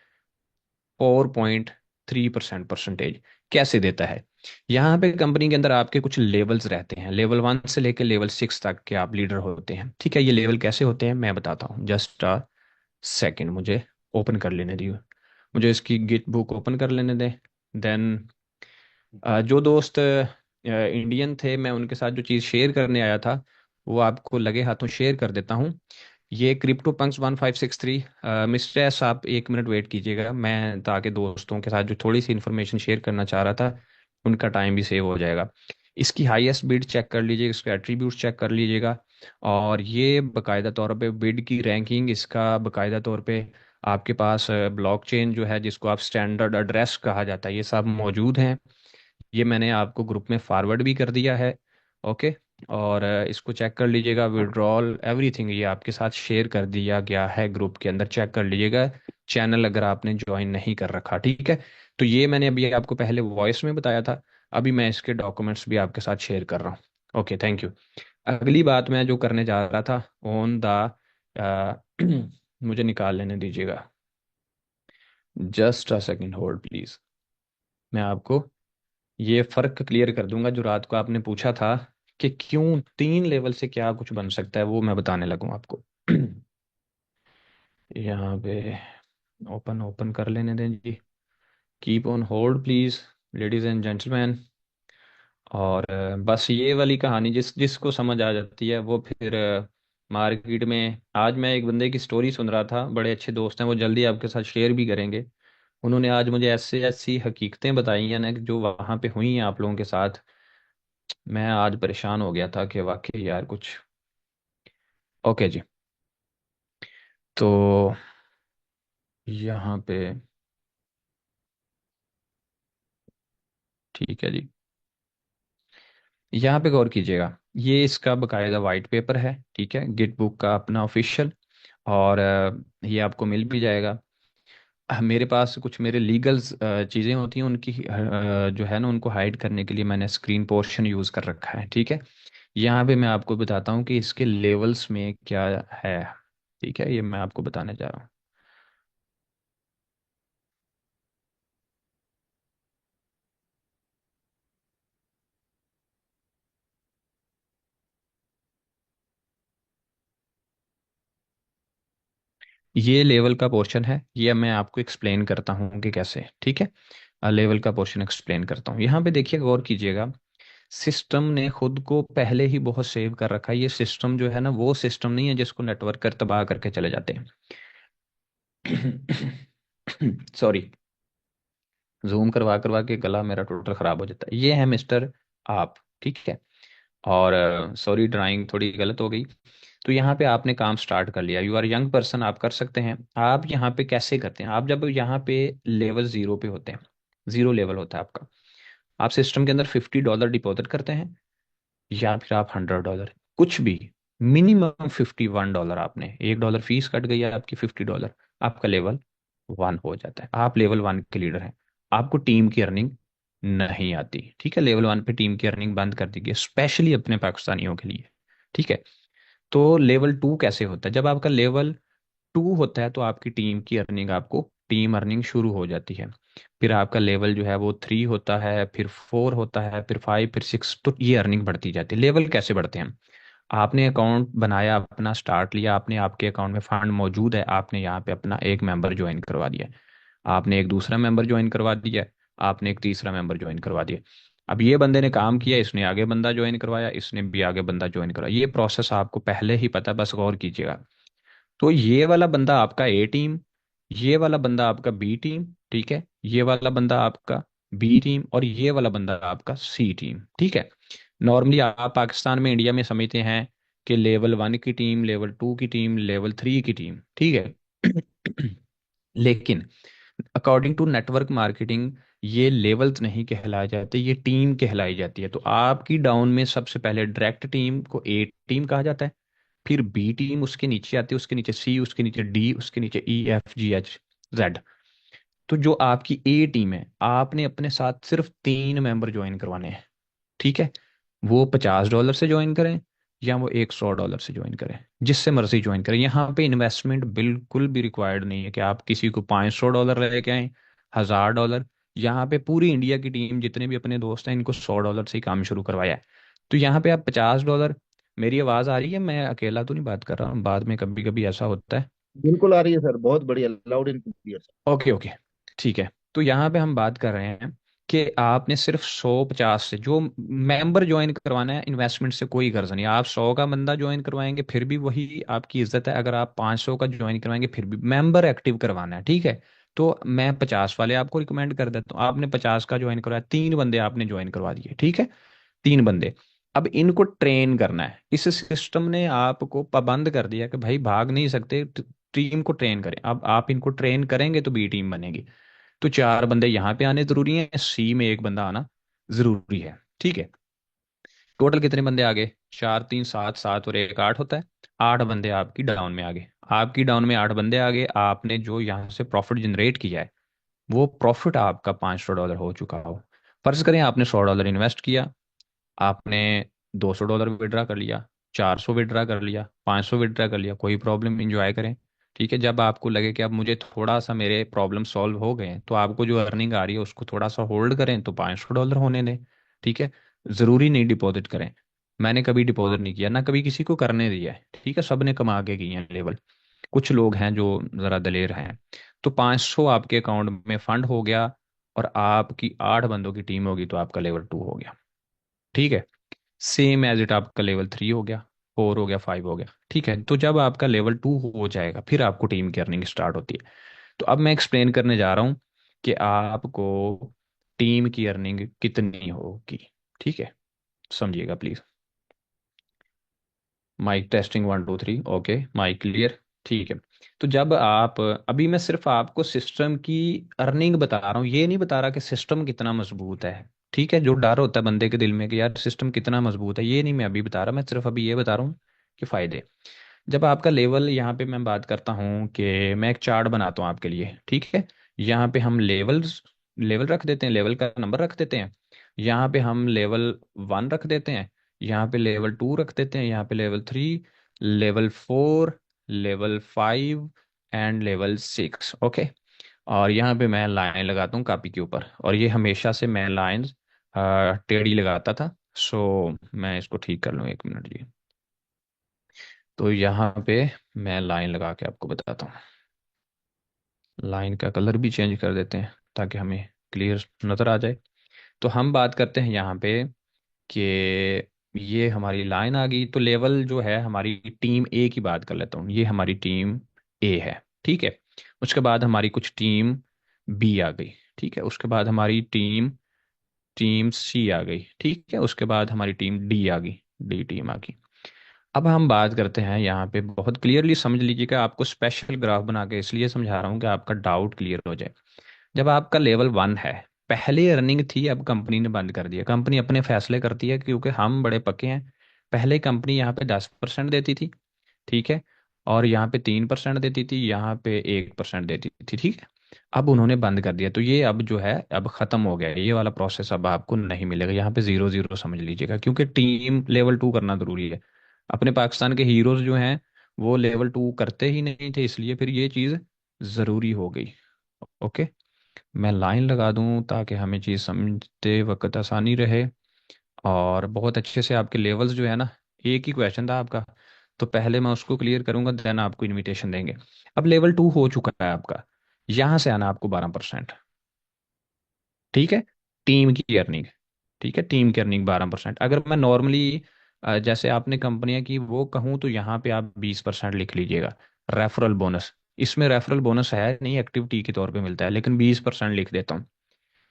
4.3% परसेंटेज। कैसे देता है? यहाँ पे कंपनी के अंदर आपके कुछ लेवल्स रहते हैं, लेवल 1 से लेकर लेवल 6 तक के आप लीडर होते हैं, ठीक है। ये लेवल कैसे होते हैं मैं बताता हूँ, जस्ट अ सेकेंड, मुझे ओपन कर लेने दियो। मुझे इसकी गिट बुक ओपन कर लेने दें। देन जो दोस्त इंडियन थे, मैं उनके साथ जो चीज़ शेयर करने आया था वो आपको लगे हाथों शेयर कर देता हूँ। ये क्रिप्टो पंक्स 1563। मिस्टर एस, आप 1 मिनट वेट कीजिएगा, मैं ताकि दोस्तों के साथ जो थोड़ी सी इन्फॉर्मेशन शेयर करना चाह रहा था उनका टाइम भी सेव हो जाएगा। इसकी हाईएस्ट बिड चेक कर लीजिएगा, इसके एट्रीब्यूट्स चेक कर लीजिएगा। और ये बाकायदा तौर पे बिड की रैंकिंग, इसका बाकायदा तौर पे आपके पास ब्लॉकचेन जो है जिसको आप स्टैंडर्ड एड्रेस कहा जाता है, ये सब मौजूद हैं। ये मैंने आपको ग्रुप में फॉरवर्ड भी कर दिया है। ओके। और इसको चेक कर लीजिएगा, विड्रॉल एवरीथिंग ये आपके साथ शेयर कर दिया गया है ग्रुप के अंदर, चेक कर लीजिएगा। चैनल अगर आपने ज्वाइन नहीं कर रखा, ठीक है। तो ये मैंने अभी आपको पहले वॉइस में बताया था, अभी मैं इसके डॉक्यूमेंट्स भी आपके साथ शेयर कर रहा हूँ। Okay, thank you. अगली बात मैं जो करने जा रहा था ऑन द मुझे निकाल लेने दीजिएगा, just a second, hold please. मैं आपको ये फर्क क्लियर कर दूंगा जो रात को आपने पूछा था कि क्यों 3 लेवल से क्या कुछ बन सकता है, वो मैं बताने लगूँ आपको। यहाँ पे ओपन ओपन कर लेने दें जी। Keep on hold please, ladies and gentleman. और बस ये वाली कहानी जिसको समझ आ जाती है वो फिर मार्केट में, आज मैं एक बंदे की स्टोरी सुन रहा था, बड़े अच्छे दोस्त हैं वो, जल्दी आपके साथ शेयर भी करेंगे। उन्होंने आज मुझे ऐसे ऐसी हकीकतें बताई हैं ना कि जो वहाँ पे हुई हैं आप लोगों के साथ, मैं आज परेशान हो गया था कि वाकई यार कुछ। ओके जी। तो यहाँ पे ठीक है जी, यहाँ पे गौर कीजिएगा, ये इसका बकायदा वाइट पेपर है, ठीक है, गिट बुक का अपना ऑफिशियल। और ये आपको मिल भी जाएगा। मेरे पास कुछ मेरे लीगल चीज़ें होती हैं, उनकी जो है ना उनको हाइड करने के लिए मैंने स्क्रीन पोर्शन यूज़ कर रखा है, ठीक है। यहाँ पे मैं आपको बताता हूँ कि इसके लेवल्स में क्या है, ठीक है, ये मैं आपको बताने जा रहा हूँ। ये लेवल का पोर्शन है, ये मैं आपको एक्सप्लेन करता हूँ कि कैसे, ठीक है। लेवल का पोर्शन एक्सप्लेन करता हूँ। यहाँ पे देखिए, गौर कीजिएगा, सिस्टम ने खुद को पहले ही बहुत सेव कर रखा है। ये सिस्टम जो है ना वो सिस्टम नहीं है जिसको नेटवर्क कर तबाह करके चले जाते हैं। सॉरी, जूम करवा करवा के गला मेरा टोटल खराब हो जाता है। ये है मिस्टर आप, ठीक है। और सॉरी, ड्राइंग थोड़ी गलत हो गई। तो यहाँ पे आपने काम स्टार्ट कर लिया, यू आर यंग पर्सन, आप कर सकते हैं। आप यहाँ पे कैसे करते हैं, आप जब यहाँ पे लेवल 0 पे होते हैं, 0 लेवल होता है आपका, आप सिस्टम के अंदर $50 डिपॉजिट करते हैं, या फिर आप $100, कुछ भी, मिनिमम $51, आपने $1 फीस कट गई है आपकी, $50, आपका लेवल 1 हो जाता है, आप लेवल 1 के लीडर हैं। आपको टीम की अर्निंग नहीं आती, ठीक है। लेवल 1 पे टीम की अर्निंग बंद कर दी गई, स्पेशली अपने पाकिस्तानियों के लिए, ठीक है। तो लेवल 2 कैसे होता है, जब आपका लेवल 2 होता है तो आपकी टीम की अर्निंग आपको टीम अर्निंग शुरू हो जाती है। फिर आपका लेवल जो है वो 3 होता है, फिर 4 होता है, फिर 5, फिर 6, तो ये अर्निंग बढ़ती जाती है। लेवल कैसे बढ़ते हैं? आपने अकाउंट बनाया, अपना स्टार्ट लिया, आपने आपके अकाउंट में फंड मौजूद है, आपने यहाँ पे अपना एक मेंबर ज्वाइन करवा दिया, आपने एक दूसरा मेंबर ज्वाइन करवा दिया, आपने एक तीसरा मेंबर ज्वाइन करवा दिया। अब ये बंदे ने काम किया, इसने आगे बंदा ज्वाइन करवाया, इसने भी आगे बंदा ज्वाइन करवाया। ये प्रोसेस आपको पहले ही पता है, बस गौर कीजिएगा। तो ये वाला बंदा आपका ए टीम, ये वाला बंदा आपका बी टीम, ठीक है, ये वाला बंदा आपका बी टीम, और ये वाला बंदा आपका सी टीम, ठीक है। नॉर्मली आप पाकिस्तान में, इंडिया में समझते हैं कि लेवल 1 की टीम, लेवल 2 की टीम, लेवल 3 की टीम, ठीक है। लेकिन अकॉर्डिंग टू नेटवर्क मार्केटिंग ये लेवल्स नहीं कहलाए जाते, ये टीम कहलाई जाती है। तो आपकी डाउन में सबसे पहले डायरेक्ट टीम को ए टीम कहा जाता है, फिर बी टीम उसके नीचे आती है, उसके नीचे सी, उसके नीचे डी, उसके नीचे ई, एफ, जी, एच, जेड। तो जो आपकी ए टीम है, आपने अपने साथ सिर्फ 3 मेंबर ज्वाइन करवाने हैं, ठीक है। वो $50 से ज्वाइन करें या वो $100 से ज्वाइन करें, जिससे मर्जी ज्वाइन करें। यहाँ पे इन्वेस्टमेंट बिल्कुल भी रिक्वायर्ड नहीं है कि आप किसी को $500 लेके आए, $1000। यहाँ पे पूरी इंडिया की टीम, जितने भी अपने दोस्त हैं, इनको $100 से ही काम शुरू करवाया है। तो यहाँ पे आप $50। मेरी आवाज़ आ रही है? मैं अकेला तो नहीं बात कर रहा हूँ, बाद में कभी कभी ऐसा होता है। बिल्कुल आ रही है सर, बहुत बढ़िया, loud and clear sir. Okay okay, ठीक है। तो यहाँ पे हम बात कर रहे हैं कि आपने सिर्फ 150 से जो मेंबर ज्वाइन करवाना है, इन्वेस्टमेंट से कोई गर्ज नहीं। आप 100 का बंदा ज्वाइन करवाएंगे फिर भी वही आपकी इज्जत है, अगर आप 500 का ज्वाइन करवाएंगे फिर भी मेंबर एक्टिव करवाना है, ठीक है। तो मैं 50 वाले आपको रिकमेंड कर देता हूँ। आपने 50 का ज्वाइन करवाया, 3 बंदे आपने ज्वाइन करवा दिए, ठीक है, 3 बंदे। अब इनको ट्रेन करना है। इस सिस्टम ने आपको पाबंद कर दिया कि भाई भाग नहीं सकते, टीम को ट्रेन करें। अब आप इनको ट्रेन करेंगे तो बी टीम बनेगी। तो 4 बंदे यहाँ पे आने जरूरी हैं, सी में एक बंदा आना जरूरी है, ठीक है। टोटल कितने बंदे आ गए? 4, 3, 7, 7 और 1 8 होता है। 8 बंदे आपकी डाउन में आ गए। आपकी डाउन में 8 बंदे आ गए। आपने जो यहाँ से प्रॉफिट जनरेट किया है, वो प्रॉफिट आपका $500 हो चुका हो। फर्ज करें आपने $100 इन्वेस्ट किया, आपने $200 विड्रा कर लिया, 400 विड्रा कर लिया, 500 विड्रा कर लिया, कोई प्रॉब्लम, इंजॉय करें, ठीक है। जब आपको लगे कि अब मुझे थोड़ा सा मेरे प्रॉब्लम सॉल्व हो गए हैं, तो आपको जो अर्निंग आ रही है उसको थोड़ा सा होल्ड करें, तो $500 होने दें, ठीक है। ज़रूरी नहीं डिपॉजिट करें। मैंने कभी डिपॉजिट नहीं किया, ना कभी किसी को करने दिया है, ठीक है। सब ने कमा के किए हैं लेवल। कुछ लोग हैं जो ज़रा दलेर हैं। तो 500 आपके अकाउंट में फंड हो गया, और आपकी 8 बंदों की टीम होगी, तो आपका लेवल 2 हो गया, ठीक है। सेम एज इट आपका लेवल 3 हो गया, 4 हो गया, 5 हो गया, ठीक है। तो जब आपका लेवल 2 हो जाएगा, फिर आपको टीम की अर्निंग स्टार्ट होती है। तो अब मैं एक्सप्लेन करने जा रहा हूँ कि आपको टीम की अर्निंग कितनी होगी, ठीक है। समझिएगा please. Mic testing 1 2 3, okay, mic clear, ठीक है। तो जब आप, अभी मैं सिर्फ आपको सिस्टम की अर्निंग बता रहा हूँ, ये नहीं बता रहा कि सिस्टम कितना मजबूत है, ठीक है। जो डर होता है बंदे के दिल में कि यार सिस्टम कितना मजबूत है, ये नहीं मैं अभी बता रहा, मैं सिर्फ अभी ये बता रहा हूँ कि फायदे। जब आपका लेवल, यहाँ पे मैं बात करता हूँ कि मैं एक चार्ट बनाता हूँ आपके लिए, ठीक है। यहाँ पे हम लेवल्स, लेवल रख देते हैं, लेवल का नंबर रख देते हैं। यहाँ पे हम लेवल 1 रख देते हैं, यहाँ पे लेवल 2 रख देते हैं, यहाँ पे level 3, level 4, level 5 and level 6, okay. और यहाँ पे मैं लाइन लगाता हूँ कॉपी के ऊपर, और ये हमेशा से मैं लाइंस टेढ़ी लगाता था। सो मैं इसको ठीक कर लूँ, 1 मिनट जी। तो यहाँ पे मैं लाइन लगा के आपको बताता हूँ। लाइन का कलर भी चेंज कर देते हैं ताकि हमें क्लियर नज़र आ जाए। तो हम बात करते हैं यहाँ पे कि ये हमारी लाइन आ गई। तो लेवल जो है, हमारी टीम ए की बात कर लेता हूँ, ये हमारी टीम ए है, ठीक है। उसके बाद हमारी कुछ टीम बी आ गई, ठीक है। उसके बाद हमारी टीम टीम सी आ गई, ठीक है। उसके बाद हमारी टीम डी आ गई, डी टीम आ गई। अब हम बात करते हैं यहाँ पे, बहुत क्लियरली समझ लीजिएगा, आपको स्पेशल ग्राफ बना के इसलिए समझा रहा हूँ कि आपका डाउट क्लियर हो जाए। जब आपका लेवल 1 है, पहले अर्निंग थी, अब कंपनी ने बंद कर दिया। कंपनी अपने फैसले करती है, क्योंकि हम बड़े पक्के हैं। पहले कंपनी यहाँ पे 10% देती थी, ठीक है, और यहाँ पे 3% देती थी, यहाँ पे 1% देती थी, ठीक है। अब उन्होंने बंद कर दिया, तो ये अब जो है अब खत्म हो गया है। ये वाला प्रोसेस अब आपको नहीं मिलेगा। यहाँ पे 0 0 समझ लीजिएगा, क्योंकि टीम लेवल 2 करना जरूरी है। अपने पाकिस्तान के हीरोज जो हैं वो लेवल 2 करते ही नहीं थे, इसलिए फिर ये चीज़ ज़रूरी हो गई। ओके, मैं लाइन लगा दूं ताकि हमें चीज़ समझते वक्त आसानी रहे। और बहुत अच्छे से आपके लेवल्स जो है ना, एक ही क्वेश्चन था आपका, तो पहले मैं उसको क्लियर करूंगा, देन आपको इनविटेशन देंगे। अब लेवल 2 हो चुका है आपका, यहाँ से आना आपको 12%। ठीक है, टीम की अर्निंग। ठीक है, टीम की अर्निंग 12%। अगर मैं नॉर्मली जैसे आपने कंपनियां की वो कहूँ, तो यहाँ पे आप 20% लिख लीजिएगा। रेफरल बोनस, इसमें रेफरल बोनस है नहीं, एक्टिविटी के तौर पे मिलता है, लेकिन 20% लिख देता हूँ।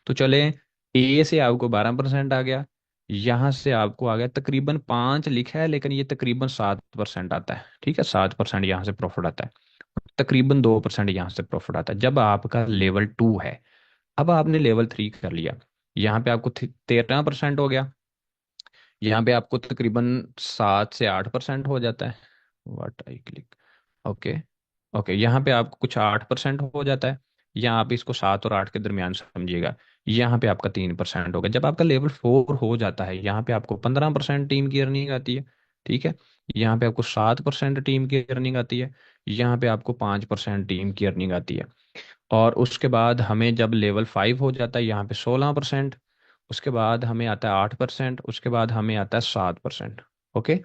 तो चले, ए से आपको 12% आ गया, यहाँ से आपको आ गया तकरीबन 5 लिखा है, लेकिन ये तकरीबन 7% आता है। ठीक है, 7% यहाँ से प्रॉफिट आता है, तकरीबन 2% यहाँ से प्रॉफिट आता है जब आपका लेवल 2 है। अब आपने लेवल 3 कर लिया, यहाँ पे आपको 13% हो गया, यहाँ पे आपको तकरीबन 7 से 8% हो जाता है। What I click, okay. Okay, यहाँ पे आपको कुछ 8% हो जाता है, या आप इसको 7 और 8 के दरमियान समझिएगा। यहाँ पे आपका 3% होगा। जब आपका लेवल 4 हो जाता है, यहाँ पे आपको 15% टीम की अर्निंग आती है। ठीक है, यहाँ पे आपको 7% टीम की अर्निंग आती है, यहाँ पे आपको 5% टीम की अर्निंग आती है। और उसके बाद हमें जब लेवल 5 हो जाता है, यहाँ पे 16%। उसके बाद हमें आता है 8%, उसके बाद हमें आता है 7%। ओके,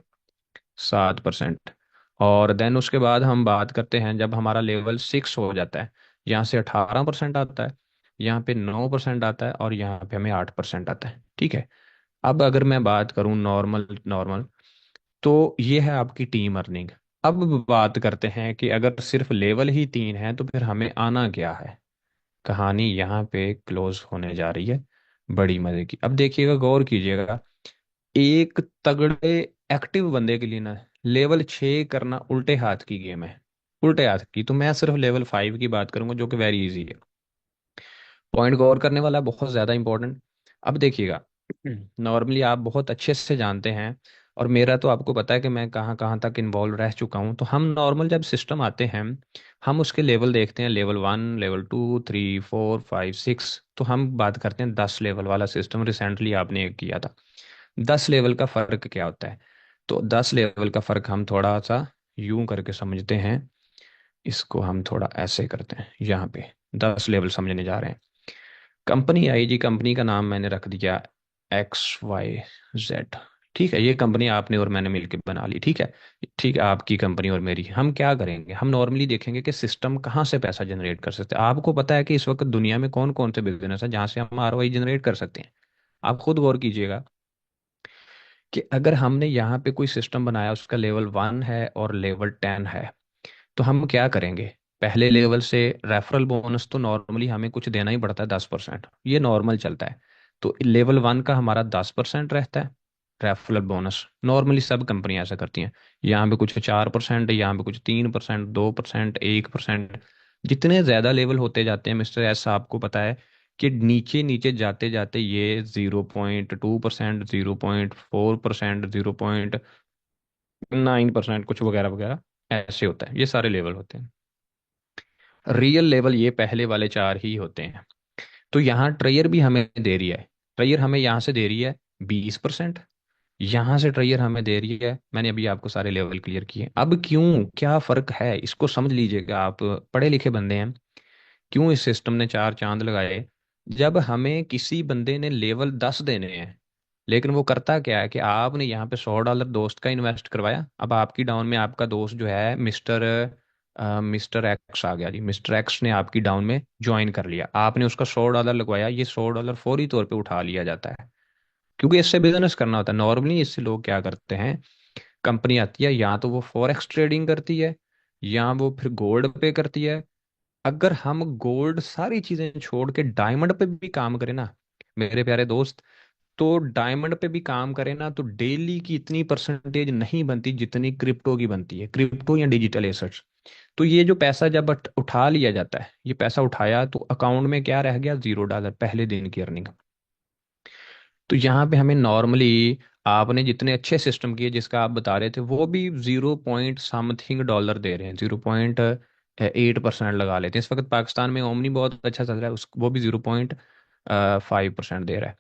7%। और देन उसके बाद हम बात करते हैं जब हमारा लेवल 6 हो जाता है, यहाँ से 18% आता है, यहाँ पे 9% आता है, और यहाँ पे हमें 8% आता है। ठीक है, अब अगर मैं बात करूँ नॉर्मल नॉर्मल, तो ये है आपकी टीम अर्निंग। अब बात करते हैं कि अगर सिर्फ लेवल ही 3 है तो फिर हमें आना क्या है। कहानी यहाँ पे क्लोज होने जा रही है, बड़ी मजे की। अब देखिएगा, गौर कीजिएगा, एक तगड़े एक्टिव बंदे के लिए ना लेवल 6 करना उल्टे हाथ की गेम है। उल्टे हाथ की, तो मैं सिर्फ लेवल 5 की बात करूंगा जो कि वेरी इजी है। पॉइंट गौर करने वाला है, बहुत ज़्यादा इंपॉर्टेंट। अब देखिएगा, नॉर्मली आप बहुत अच्छे से जानते हैं, और मेरा तो आपको पता है कि मैं कहाँ कहाँ तक इन्वॉल्व रह चुका हूँ। तो हम नॉर्मल जब सिस्टम आते हैं, हम उसके लेवल देखते हैं, लेवल 1, लेवल 2, 3, 4, 5, 6। तो हम बात करते हैं 10 लेवल वाला सिस्टम, रिसेंटली आपने एक किया था। 10 लेवल का फ़र्क क्या होता है? तो 10 लेवल का फ़र्क हम थोड़ा सा यूं करके समझते हैं, इसको हम थोड़ा ऐसे करते हैं। यहाँ पे 10 लेवल समझने जा रहे हैं। कंपनी आई जी, कंपनी का नाम मैंने रख दिया XYZ। ठीक है, ये कंपनी आपने और मैंने मिलकर बना ली। ठीक है, ठीक है, आपकी कंपनी और मेरी। हम क्या करेंगे, हम नॉर्मली देखेंगे कि सिस्टम कहाँ से पैसा जनरेट कर सकते हैं। आपको पता है कि इस वक्त दुनिया में कौन कौन से बिजनेस है जहाँ से हम ROI जनरेट कर सकते हैं। आप खुद गौर कीजिएगा कि अगर हमने यहाँ पे कोई सिस्टम बनाया, उसका लेवल 1 है और लेवल 10 है, तो हम क्या करेंगे। पहले लेवल से रेफरल बोनस तो नॉर्मली हमें कुछ देना ही पड़ता है, 10%, ये नॉर्मल चलता है। तो लेवल 1 का हमारा 10% रहता है रेफरल बोनस। नॉर्मली सब कंपनियां ऐसा करती हैं। यहाँ पे कुछ 4%, यहाँ पे कुछ 3%, 2%, 1%। जितने ज़्यादा लेवल होते जाते हैं मिस्टर एस, आपको पता है कि नीचे नीचे जाते जाते ये 0.2%, 0.4%, 0.9% कुछ वगैरह वगैरह ऐसे होता है। ये सारे लेवल होते हैं। रियल लेवल ये पहले वाले 4 ही होते हैं। तो यहाँ ट्रेयर भी हमें दे रही है। ट्रेयर हमें यहाँ से दे रही है 20%, यहाँ से ट्रेयर हमें दे रही है। मैंने अभी आपको सारे लेवल क्लियर किए। अब क्यों, क्या फर्क है, इसको समझ लीजिएगा, आप पढ़े लिखे बंदे हैं। क्यों इस सिस्टम ने 4 चांद लगाए? जब हमें किसी बंदे ने लेवल 10 देने हैं, लेकिन वो करता क्या है कि आपने यहाँ पे $100 दोस्त का इन्वेस्ट करवाया। अब आपकी डाउन में आपका दोस्त जो है मिस्टर मिस्टर एक्स आ गया जी, मिस्टर एक्स ने आपकी डाउन में ज्वाइन कर लिया, आपने उसका $100 लगवाया, ये $100 फौरी तौर पे उठा लिया जाता है, क्योंकि इससे बिजनेस करना होता है। नॉर्मली इससे लोग क्या करते हैं, कंपनी आती है, या तो वो फॉरेक्स ट्रेडिंग करती है, या वो फिर गोल्ड पे करती है। अगर हम गोल्ड सारी चीजें छोड़ के डायमंड पे भी काम करें ना मेरे प्यारे दोस्त, तो डायमंड पे भी काम करें ना, तो डेली की इतनी परसेंटेज नहीं बनती जितनी क्रिप्टो की बनती है, क्रिप्टो या डिजिटल एसेट्स। तो ये जो पैसा जब उठा लिया जाता है, ये पैसा उठाया तो अकाउंट में क्या रह गया, $0 पहले दिन की अर्निंग। तो यहाँ पे हमें नॉर्मली, आपने जितने अच्छे सिस्टम किए जिसका आप बता रहे थे, वो भी 0 पॉइंट समथिंग डॉलर दे रहे हैं, 0.8% लगा लेते हैं। इस वक्त पाकिस्तान में ओमनी बहुत अच्छा चल रहा है, उस वो भी 0.5% दे रहा है।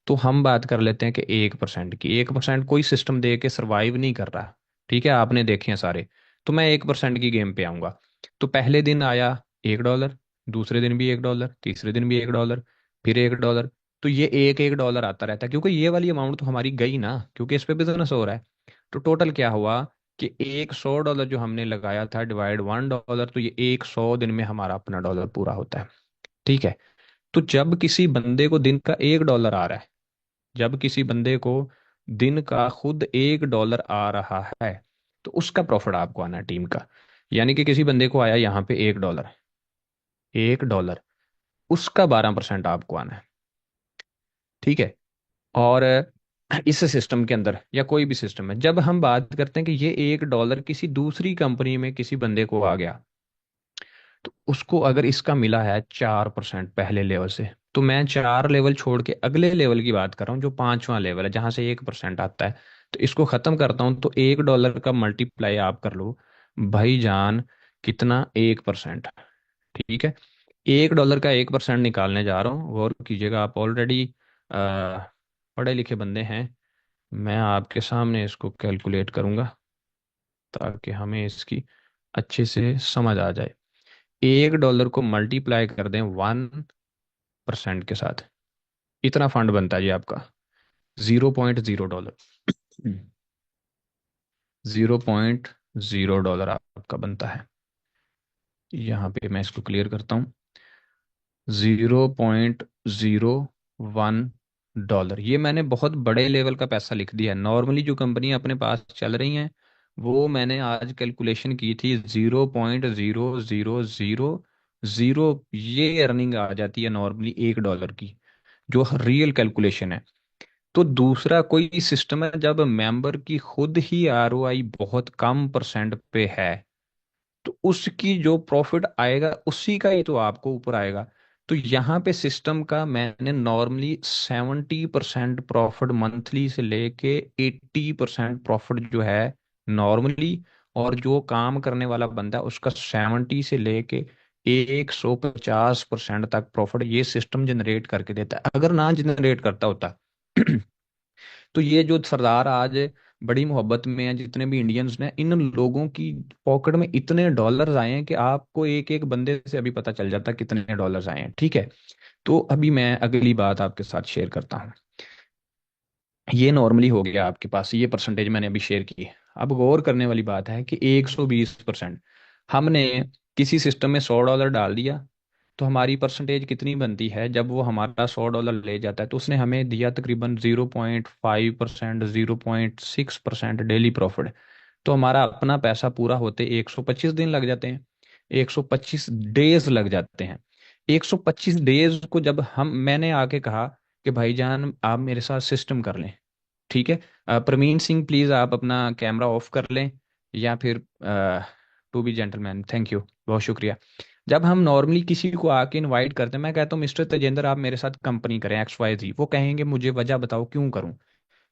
तो हम बात कर लेते हैं कि 1% की, 1% कोई सिस्टम दे के सर्वाइव नहीं कर रहा। ठीक है, आपने देखे हैं सारे। तो मैं 1% की गेम पे आऊंगा। तो पहले दिन आया $1, दूसरे दिन भी $1, तीसरे दिन भी $1, फिर $1। तो ये एक एक डॉलर आता रहता है, क्योंकि ये वाली अमाउंट तो हमारी गई ना, क्योंकि इस पे बिजनेस हो रहा है। तो टोटल क्या हुआ कि एक $100 जो हमने लगाया था डिवाइड $1, तो ये 100 दिन में हमारा अपना डॉलर पूरा होता है। ठीक है। तो जब किसी बंदे को दिन का $1 आ रहा है, जब किसी बंदे को दिन का खुद $1 आ रहा है, तो उसका प्रॉफिट आपको आना है टीम का। यानी कि किसी बंदे को आया यहाँ पे $1, $1, उसका 12% आपको आना है। ठीक है। और इस सिस्टम के अंदर या कोई भी सिस्टम है, जब हम बात करते हैं कि ये $1 किसी दूसरी कंपनी में किसी बंदे को आ गया, तो उसको अगर इसका मिला है 4% पहले लेवल से, तो मैं 4 लेवल छोड़ के अगले लेवल की बात कर रहा हूँ जो 5वां लेवल है, जहां से 1% आता है। तो इसको खत्म करता हूँ, तो $1 का मल्टीप्लाई आप कर लो भाई जान, कितना? 1%। ठीक है। $1 का 1% निकालने जा रहा हूँ, गौर कीजिएगा। आप ऑलरेडी पढ़े लिखे बंदे हैं। मैं आपके सामने इसको कैलकुलेट करूंगा ताकि हमें इसकी अच्छे से समझ आ जाए। $1 को मल्टीप्लाई कर दें 1% के साथ, इतना फंड बनता है जी आपका। $0.0, $0.0 आपका बनता है। यहाँ पे मैं इसको क्लियर करता हूँ। $0.01, ये मैंने बहुत बड़े लेवल का पैसा लिख दिया है। नॉर्मली जो कंपनियां अपने पास चल रही हैं, वो मैंने आज कैलकुलेशन की थी, 0.0000, ये अर्निंग आ जाती है नॉर्मली $1 की, जो रियल कैलकुलेशन है। तो दूसरा कोई सिस्टम है जब मेंबर की खुद ही ROI बहुत कम परसेंट पे है, तो उसकी जो प्रॉफिट आएगा उसी का ही तो आपको ऊपर आएगा। तो यहाँ पे सिस्टम का मैंने नॉर्मली 70% प्रॉफिट मंथली से लेके 80% प्रॉफिट जो है नॉर्मली, और जो काम करने वाला बंदा उसका 70 से लेके 150% तक प्रॉफिट ये सिस्टम जनरेट करके देता है। अगर ना जनरेट करता होता तो ये जो सरदार आज बड़ी मोहब्बत में है, जितने भी इंडियंस ने, इन लोगों की पॉकेट में इतने डॉलर्स आए हैं कि आपको एक एक बंदे से अभी पता चल जाता कितने डॉलर्स आए हैं। ठीक है। तो अभी मैं अगली बात आपके साथ शेयर करता हूँ। ये नॉर्मली हो गया आपके पास, ये परसेंटेज मैंने अभी शेयर की। अब गौर करने वाली बात है कि 120% हमने किसी सिस्टम में $100 डाल दिया, तो हमारी परसेंटेज कितनी बनती है? जब वो हमारा $100 ले जाता है, तो उसने हमें दिया तकरीबन 0.5%, 0.6% डेली प्रॉफिट। तो हमारा अपना पैसा पूरा होते 125 दिन लग जाते हैं, 125 डेज लग जाते हैं। 125 डेज को जब हम मैंने आके कहा कि भाईजान आप मेरे साथ सिस्टम कर लें। ठीक है। प्रवीण सिंह प्लीज आप अपना कैमरा ऑफ कर लें, या फिर to be gentleman, thank you, बहुत शुक्रिया। जब हम नॉर्मली किसी को आके इनवाइट करते हैं, मैं कहता हूँ मिस्टर तेजेंद्र आप मेरे साथ कंपनी करें XYZ, वो कहेंगे मुझे वजह बताओ क्यों करूं।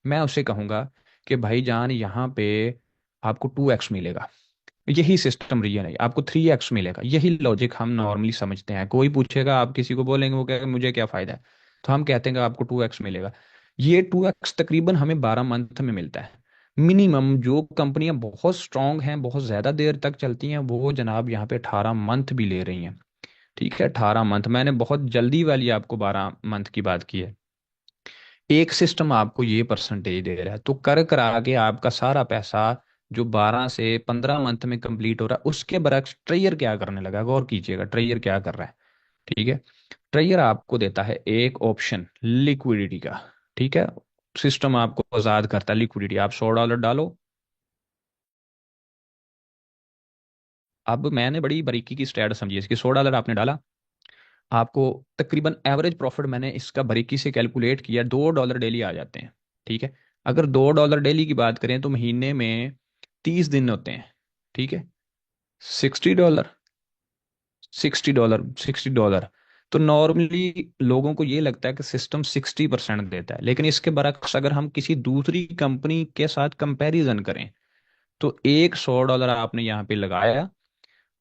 मैं उसे कहूंगा कि भाईजान यहाँ पे आपको 2x मिलेगा, यही सिस्टम रियल है, आपको 3x मिलेगा। यही लॉजिक हम नॉर्मली समझते हैं। कोई पूछेगा, आप किसी को बोलेंगे, वो कहेगा मुझे क्या फायदा है, तो हम कहते हैं कि आपको 2x मिलेगा। ये 2x तकरीबन हमें 12 मंथ में मिलता है मिनिमम। जो कंपनियां बहुत स्ट्रांग हैं, बहुत ज्यादा देर तक चलती हैं, वो जनाब यहाँ पे 18 मंथ भी ले रही हैं। ठीक है, 18 मंथ। मैंने बहुत जल्दी वाली आपको 12 मंथ की बात की है। एक सिस्टम आपको ये परसेंटेज दे रहा है, तो कर करा के आपका सारा पैसा जो 12 से 15 मंथ में कंप्लीट हो रहा है, उसके बरक्स ट्रेयर क्या करने लगा, गौर कीजिएगा ट्रेयर क्या कर रहा है। ठीक है। ट्रेयर आपको देता है एक ऑप्शन लिक्विडिटी का। ठीक है। सिस्टम आपको आजाद करता है लिक्विडिटी। आप $100 डालो। अब मैंने बड़ी बारीकी की स्ट्रेट समझी है इसकी। $100 आपने डाला, आपको तकरीबन एवरेज प्रॉफिट मैंने इसका बारीकी से कैलकुलेट किया, $2 डेली आ जाते हैं। ठीक है। अगर $2 डेली की बात करें तो महीने में 30 दिन होते हैं। ठीक है। $60, $60, $60। तो नॉर्मली लोगों को ये लगता है कि सिस्टम 60% देता है, लेकिन इसके बरक्स अगर हम किसी दूसरी कंपनी के साथ कंपैरिजन करें, तो एक $100 आपने यहाँ पे लगाया,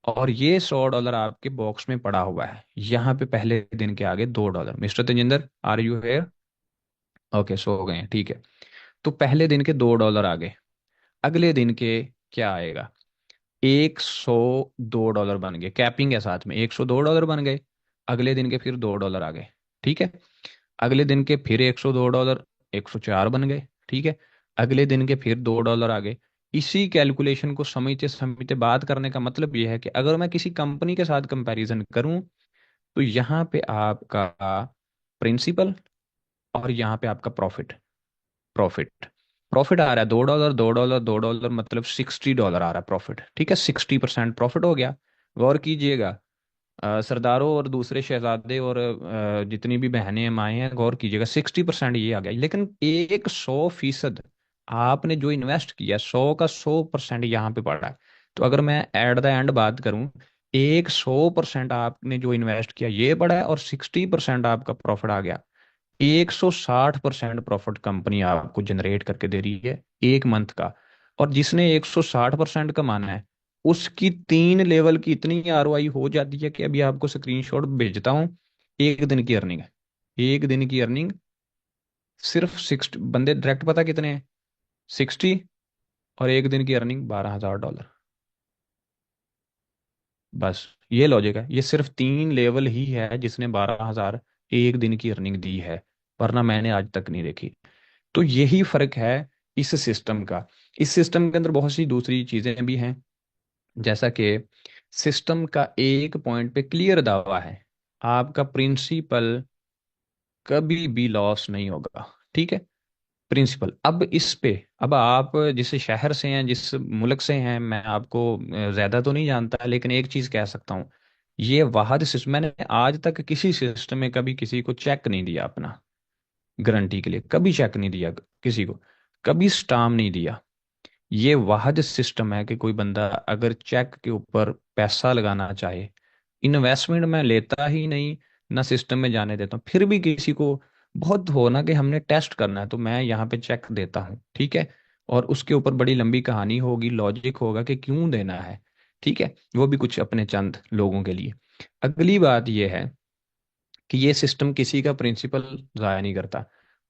और ये $100 आपके बॉक्स में पड़ा हुआ है यहाँ पे पहले दिन के आगे $2। Mister Tejinder, are you here? Okay, सो गए हैं, ठीक है। तो पहले दिन के $2 आ गए। अगले दिन के क्या आएगा? $102 बन गए, कैपिंग है साथ में, $102 बन गए। अगले दिन के फिर $2 आ गए, ठीक है। अगले दिन के फिर $102, 104 बन गए, ठीक है। अगले दिन के फिर $2 आ गए। इसी कैलकुलेशन को समझते समझते बात करने का मतलब यह है कि अगर मैं किसी कंपनी के साथ कंपैरिजन करूं, तो यहाँ पे आपका प्रिंसिपल और यहाँ पे आपका प्रॉफिट। प्रॉफिट प्रॉफिट आ रहा है $2, $2, $2, मतलब $60 आ रहा है प्रॉफिट, ठीक है। 60% प्रॉफिट हो गया। गौर कीजिएगा, सरदारों और दूसरे शहजादे और जितनी भी बहनें माएँ हैं, गौर कीजिएगा, 60% ये आ गया। लेकिन एक 100% आपने जो इन्वेस्ट किया, 100 का 100% यहाँ पे पड़ रहा है। तो अगर मैं एट द एंड बात करूं, एक 100% आपने जो इन्वेस्ट किया ये पड़ा है, और 60% आपका प्रॉफिट आ गया। 160% प्रॉफिट कंपनी आपको जनरेट करके दे रही है एक मंथ का। और जिसने 160% कमाना है, उसकी 3 लेवल की इतनी आरओआई हो जाती है कि अभी आपको स्क्रीनशॉट भेजता हूँ। एक दिन की अर्निंग है, एक दिन की अर्निंग सिर्फ 60 बंदे डायरेक्ट, पता कितने हैं? 60। और एक दिन की अर्निंग $12,000। बस ये लॉजिक है। ये सिर्फ 3 लेवल ही है जिसने 12,000 एक दिन की अर्निंग दी है, वरना मैंने आज तक नहीं देखी। तो यही फर्क है इस सिस्टम का। इस सिस्टम के अंदर बहुत सी दूसरी चीजें भी हैं, जैसा कि सिस्टम का एक पॉइंट पे क्लियर दावा है, आपका प्रिंसिपल कभी भी लॉस नहीं होगा, ठीक है। प्रिंसिपल, अब इस पे, अब आप जिस शहर से हैं, जिस मुल्क से हैं, मैं आपको ज्यादा तो नहीं जानता, लेकिन एक चीज कह सकता हूँ, ये वाहद सिस्टम, मैंने आज तक किसी सिस्टम में कभी किसी को चेक नहीं दिया अपना, गारंटी के लिए कभी चेक नहीं दिया किसी को, कभी स्टाम नहीं दिया। ये वाहद सिस्टम है कि कोई बंदा अगर चेक के ऊपर पैसा लगाना चाहे, इन्वेस्टमेंट में लेता ही नहीं, ना सिस्टम में जाने देता हूँ। फिर भी किसी को बहुत हो ना कि हमने टेस्ट करना है, तो मैं यहाँ पे चेक देता हूँ, ठीक है। और उसके ऊपर बड़ी लंबी कहानी होगी, लॉजिक होगा कि क्यों देना है, ठीक है। वो भी कुछ अपने चंद लोगों के लिए। अगली बात यह है कि ये सिस्टम किसी का प्रिंसिपल ज़ाया नहीं करता।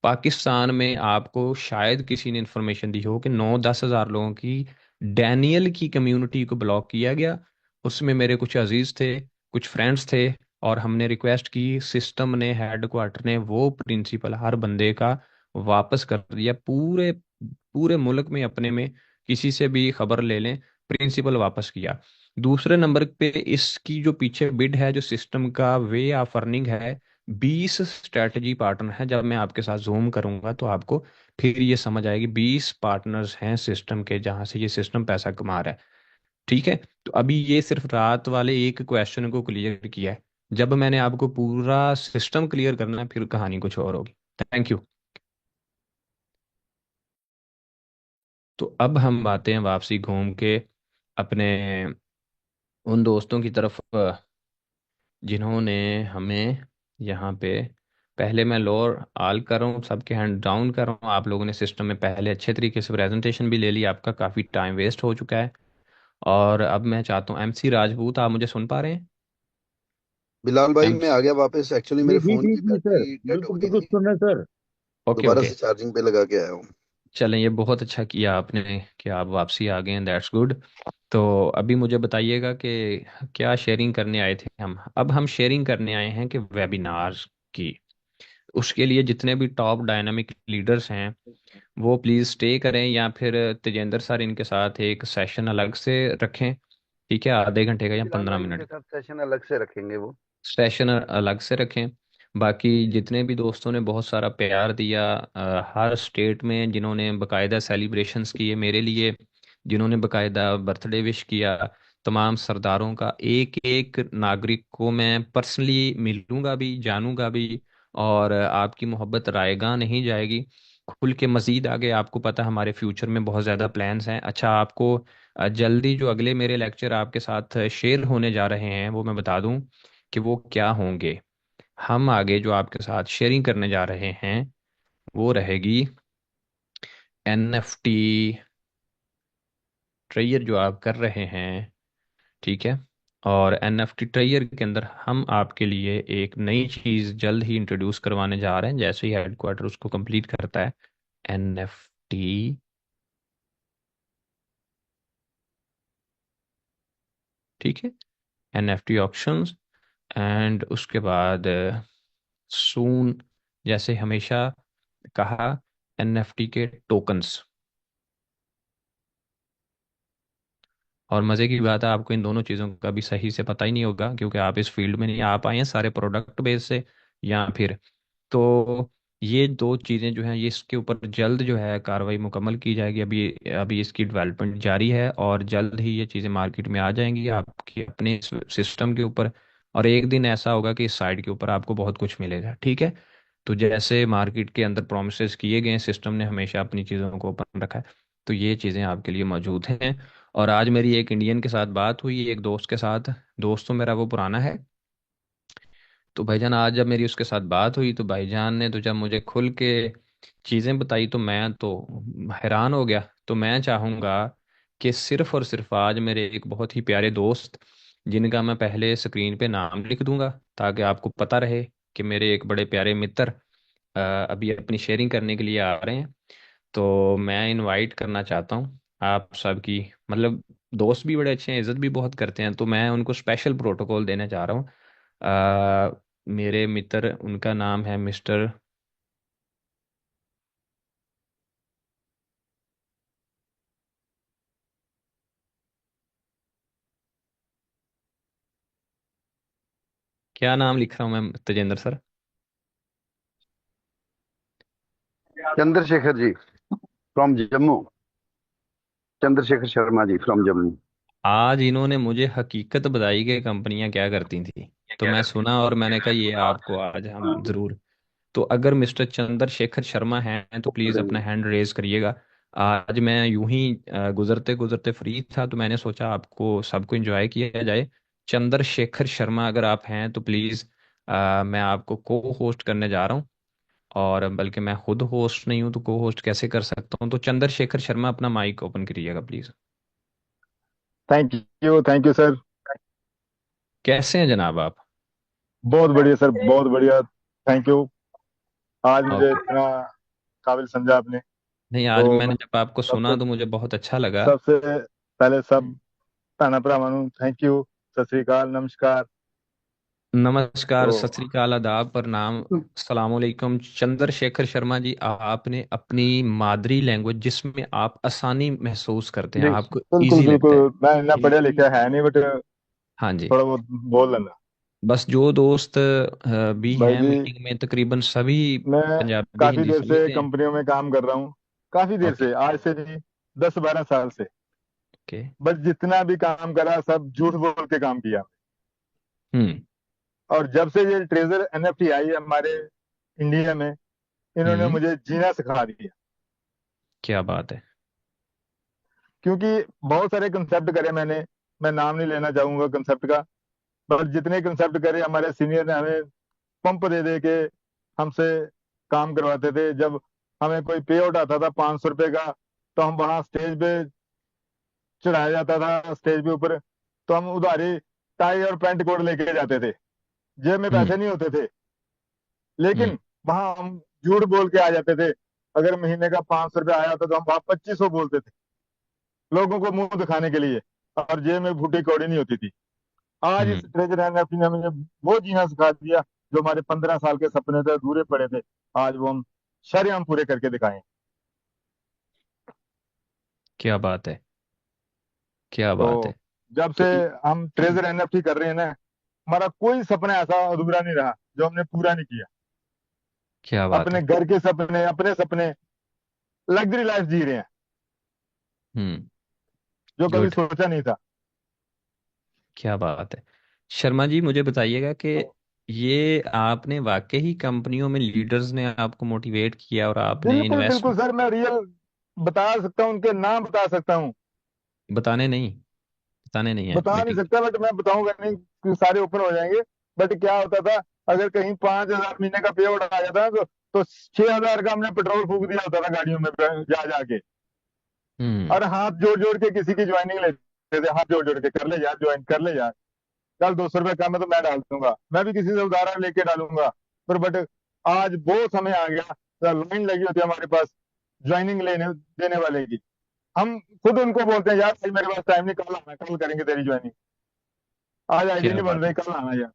पाकिस्तान में आपको शायद किसी ने इंफॉर्मेशन दी हो कि 9-10 हज़ार लोगों की डैनियल की कम्युनिटी को ब्लॉक किया गया। उसमें मेरे कुछ अजीज थे, कुछ फ्रेंड्स थे, और हमने रिक्वेस्ट की, सिस्टम ने, हेड क्वार्टर ने वो प्रिंसिपल हर बंदे का वापस कर दिया। पूरे पूरे मुल्क में अपने में किसी से भी खबर ले लें, प्रिंसिपल वापस किया। दूसरे नंबर पे इसकी जो पीछे बिड है, जो सिस्टम का वे ऑफ अर्निंग है, 20 स्ट्रेटजी पार्टनर है। जब मैं आपके साथ जूम करूंगा तो आपको फिर ये समझ आएगी, 20 पार्टनर्स हैं सिस्टम के जहां से ये सिस्टम पैसा कमा रहा है, ठीक है। तो अभी ये सिर्फ रात वाले एक क्वेश्चन को क्लियर किया है। जब मैंने आपको पूरा सिस्टम क्लियर करना है, फिर कहानी कुछ और होगी। Thank you. तो अब हम आते हैं वापसी घूम के अपने उन दोस्तों की तरफ, जिन्होंने हमें यहाँ पे, पहले मैं लोअर आल कर रहा हूँ, सबके हैंड डाउन कर रहा हूँ। आप लोगों ने सिस्टम में पहले अच्छे तरीके से प्रेजेंटेशन भी ले ली, आपका काफ़ी टाइम वेस्ट हो चुका है। और अब मैं चाहता हूँ, MC राजपूत, आप मुझे सुन पा रहे हैं? बिलाल भाई एम मैं आ गया वापस, एक्चुअली जी मेरे जी फोन जी की जी सर, बैटरी डेड हो बिल्कुल गई बिल्कुल थी, सुन रहे हैं सर। ओके दोबारा ओके। से चार्जिंग पे लगा के आया हूँ। चलें, ये बहुत अच्छा किया आपने कि आप वापसी आ गए हैं, दैट्स गुड। तो अभी मुझे बताइएगा कि क्या शेयरिंग करने आए थे हम। अब हम शेयरिंग करने आए हैं कि वेबिनार्स की। उसके लिए जितने भी टॉप डायनामिक लीडर्स हैं, वो प्लीज़ स्टे करें, या फिर तेजेंद्र सर इनके साथ एक सेशन अलग से रखें, ठीक है, आधे घंटे का या बिलाल पंद्रह भाई इनके मिनट साथ सेशन अलग से रखेंगे वो। सेशन अलग से रखें। बाकी जितने भी दोस्तों ने बहुत सारा प्यार दिया, हर स्टेट में जिन्होंने बकायदा सेलिब्रेशंस किए मेरे लिए, जिन्होंने बकायदा बर्थडे विश किया, तमाम सरदारों का, एक एक नागरिक को मैं पर्सनली मिलूंगा भी, जानूंगा भी। और आपकी मोहब्बत रायगा नहीं जाएगी। खुल के मज़ीद आगे, आपको पता है हमारे फ्यूचर में बहुत ज़्यादा प्लान्स हैं। अच्छा, आपको जल्दी जो अगले मेरे लेक्चर आपके साथ शेयर होने जा रहे हैं, वो मैं बता दूं कि वो क्या होंगे। हम आगे जो आपके साथ शेयरिंग करने जा रहे हैं, वो रहेगी NFT ट्रेयर जो आप कर रहे हैं, ठीक है। और NFT ट्रेयर के अंदर हम आपके लिए एक नई चीज़ जल्द ही इंट्रोड्यूस करवाने जा रहे हैं, जैसे ही हेडक्वार्टर उसको कंप्लीट करता है। NFT ठीक है, एनएफटी ऑप्शंस, एंड उसके बाद सून, जैसे हमेशा कहा, एनएफटी के टोकन्स। और मज़े की बात है, आपको इन दोनों चीज़ों का भी सही से पता ही नहीं होगा, क्योंकि आप इस फील्ड में नहीं आ पाए हैं सारे प्रोडक्ट बेस से, या फिर तो ये दो चीज़ें जो हैं, ये इसके ऊपर जल्द जो है कार्रवाई मुकम्मल की जाएगी। अभी अभी इसकी डेवलपमेंट जारी है, और जल्द ही ये चीज़ें मार्केट में आ जाएंगी आपके अपने सिस्टम के ऊपर। और एक दिन ऐसा होगा कि इस साइड के ऊपर आपको बहुत कुछ मिलेगा, ठीक है। तो जैसे मार्केट के अंदर प्रोमिस किए गए, सिस्टम ने हमेशा अपनी चीज़ों को ओपन रखा है, तो ये चीज़ें आपके लिए मौजूद हैं। और आज मेरी एक इंडियन के साथ बात हुई, एक दोस्त के साथ, दोस्त तो मेरा वो पुराना है। तो भाईजान आज जब मेरी उसके साथ बात हुई, तो भाईजान ने तो जब मुझे खुल के चीज़ें बताई, तो मैं तो हैरान हो गया। तो मैं चाहूँगा कि सिर्फ और सिर्फ आज मेरे एक बहुत ही प्यारे दोस्त, जिनका मैं पहले स्क्रीन पे नाम लिख दूंगा, ताकि आपको पता रहे कि मेरे एक बड़े प्यारे मित्र अभी अपनी शेयरिंग करने के लिए आ रहे हैं। तो मैं इनवाइट करना चाहता हूँ आप सबकी, मतलब दोस्त भी बड़े अच्छे हैं, इज्जत भी बहुत करते हैं, तो मैं उनको स्पेशल प्रोटोकॉल देने जा रहा हूँ। मेरे मित्र, उनका नाम है मिस्टर, क्या नाम लिख रहा हूँ मैं Tejendra sir? Chandrashekhar ji from Jammu. Chandrashekhar Sharma ji from Jammu. आज इन्होंने मुझे हकीकत बताई कि कंपनियां क्या करती थी। तो मैं सुना और मैंने कहा ये आपको आज हम जरूर। तो अगर मिस्टर चंद्रशेखर शर्मा हैं तो प्लीज़ अपना हैंड रेज करिएगा। आज मैं यूं ही गुजरते गुजरते फ्री था, तो मैंने सोचा आपको सबको एंजॉय किया जाए। चंद्रशेखर शर्मा अगर आप हैं तो प्लीज़, मैं आपको को होस्ट करने जा रहा हूँ। और बल्कि मैं खुद होस्ट नहीं हूँ, तो को होस्ट कैसे कर सकता हूँ? तो चंद्रशेखर शर्मा, अपना माइक ओपन करिएगा प्लीज़। Thank you sir. कैसे हैं जनाब आप? बहुत बढ़िया सर, बहुत बढ़िया। Thank you. आज मुझे ओके। इतना काबिल समझा आपने। नहीं, आज तो मैं मैंने जब आपको सुना सबसे तो मुझे बहुत अच्छा लगा। सबसे पहले सब भैन भरावां नू थैंक यू, सत श्री अकाल, नमस्कार। नमस्कार, तो सत श्री अकाल, आदाब, प्रणाम, अस्सलाम वालेकुम। चंद्रशेखर शर्मा जी, आपने अपनी मादरी लैंग्वेज, जिसमें आप आसानी महसूस करते हैं, जी आपको बिल्कुल इजी लगता है। बिल्कुल, मैं इतना पढ़ा लिखा है नहीं, बट हाँ जी। थोड़ा बहुत बोल लेना। बस जो दोस्त भी भाई हैं जी, मीटिंग में, तकरीबन सभी मैं पंजाबी काफी हिंदी देर से समझते हैं। कंपनियों में काम कर रहा हूँ। काफी देर ओके। से, आज से नहीं, 10-12 साल से। ओके। बस जितना भी काम करा सब झूठ बोल के काम किया। हम्म। और जब से ये ट्रेजर एनएफटी आई है हमारे इंडिया में, इन्होंने हम्म। मुझे जीना सिखा दिया। क्या बात है। क्योंकि बहुत सारे कंसेप्ट करे मैंने, मैं नाम नहीं लेना चाहूंगा कंसेप्ट का, पर जितने कंसेप्ट करे हमारे सीनियर ने हमें पंप दे दे के हमसे काम करवाते थे। जब हमें कोई पे आउट आता था 500 रुपए का, तो हम वहां स्टेज पे चढ़ाया जाता था, स्टेज पे ऊपर, तो हम उधारी टाई और पैंट कोट लेके जाते थे। जेब में हम्म। पैसे नहीं होते थे, हम्म। लेकिन वहां हम झूठ बोल के आ जाते थे। अगर महीने का 500 रुपया आया था, तो हम वहां 2500 बोलते थे, लोगों को मुंह दिखाने के लिए, और जेब में फूटी कौड़ी नहीं होती थी। आज इस हम्म। ट्रेजर एनएफटी ने मुझे वो जीना सिखा दिया, जो हमारे 15 साल के सपने थे, अधूरे पड़े थे, आज वो हम शरेआम पूरे करके दिखाएं। क्या बात है। क्या बात तो है। जब से तो हम ट्रेजर एनएफटी कर रहे हैं ना, हमारा कोई सपना ऐसा अधूरा नहीं रहा जो हमने पूरा नहीं किया। क्या बात अपने है। घर के सपने, अपने सपने, लग्जरी लाइफ जी रहे हैं, हम्म। जो कभी गुड। सोचा नहीं था। क्या बात है। शर्मा जी, मुझे बताइएगा कि तो ये आपने वाकई ही कंपनियों में लीडर्स ने आपको मोटिवेट किया और आपने बिल्कुल इन्वेस्ट? बिल्कुल सर, मैं रियल बता सकता हूँ, उनके नाम बता सकता हूँ। बताने नहीं, बताने नहीं है बता नहीं मीटिंग। सकता, बट मैं बताऊंगा नहीं कि सारे ओपन हो जाएंगे। बट क्या होता था, अगर कहीं 5,000 महीने का पे आउट आ जाता ना, तो 6,000 का हमने पेट्रोल फूक दिया होता था गाड़ियों में जा जाके। हम्म। और हाथ जोड़ जोड़ के किसी की ज्वाइनिंग लेते थे, हाथ जोड़ जोड़ के, कर ले यार ज्वाइन, कर ले यार, कल 200 रुपये कम है तो मैं डाल दूंगा, मैं भी किसी से उधार लेके डालूंगा। पर बट आज वो समय आ गया, लाइन लगी होती है हमारे पास ज्वाइनिंग लेने देने वाले की। हम खुद उनको बोलते हैं, यार भाई मेरे पास टाइम नहीं, कल आना, कल करेंगे तेरी ज्वाइनिंग। आज आईडी क्या नहीं बन बात रही, है। कल आना यार।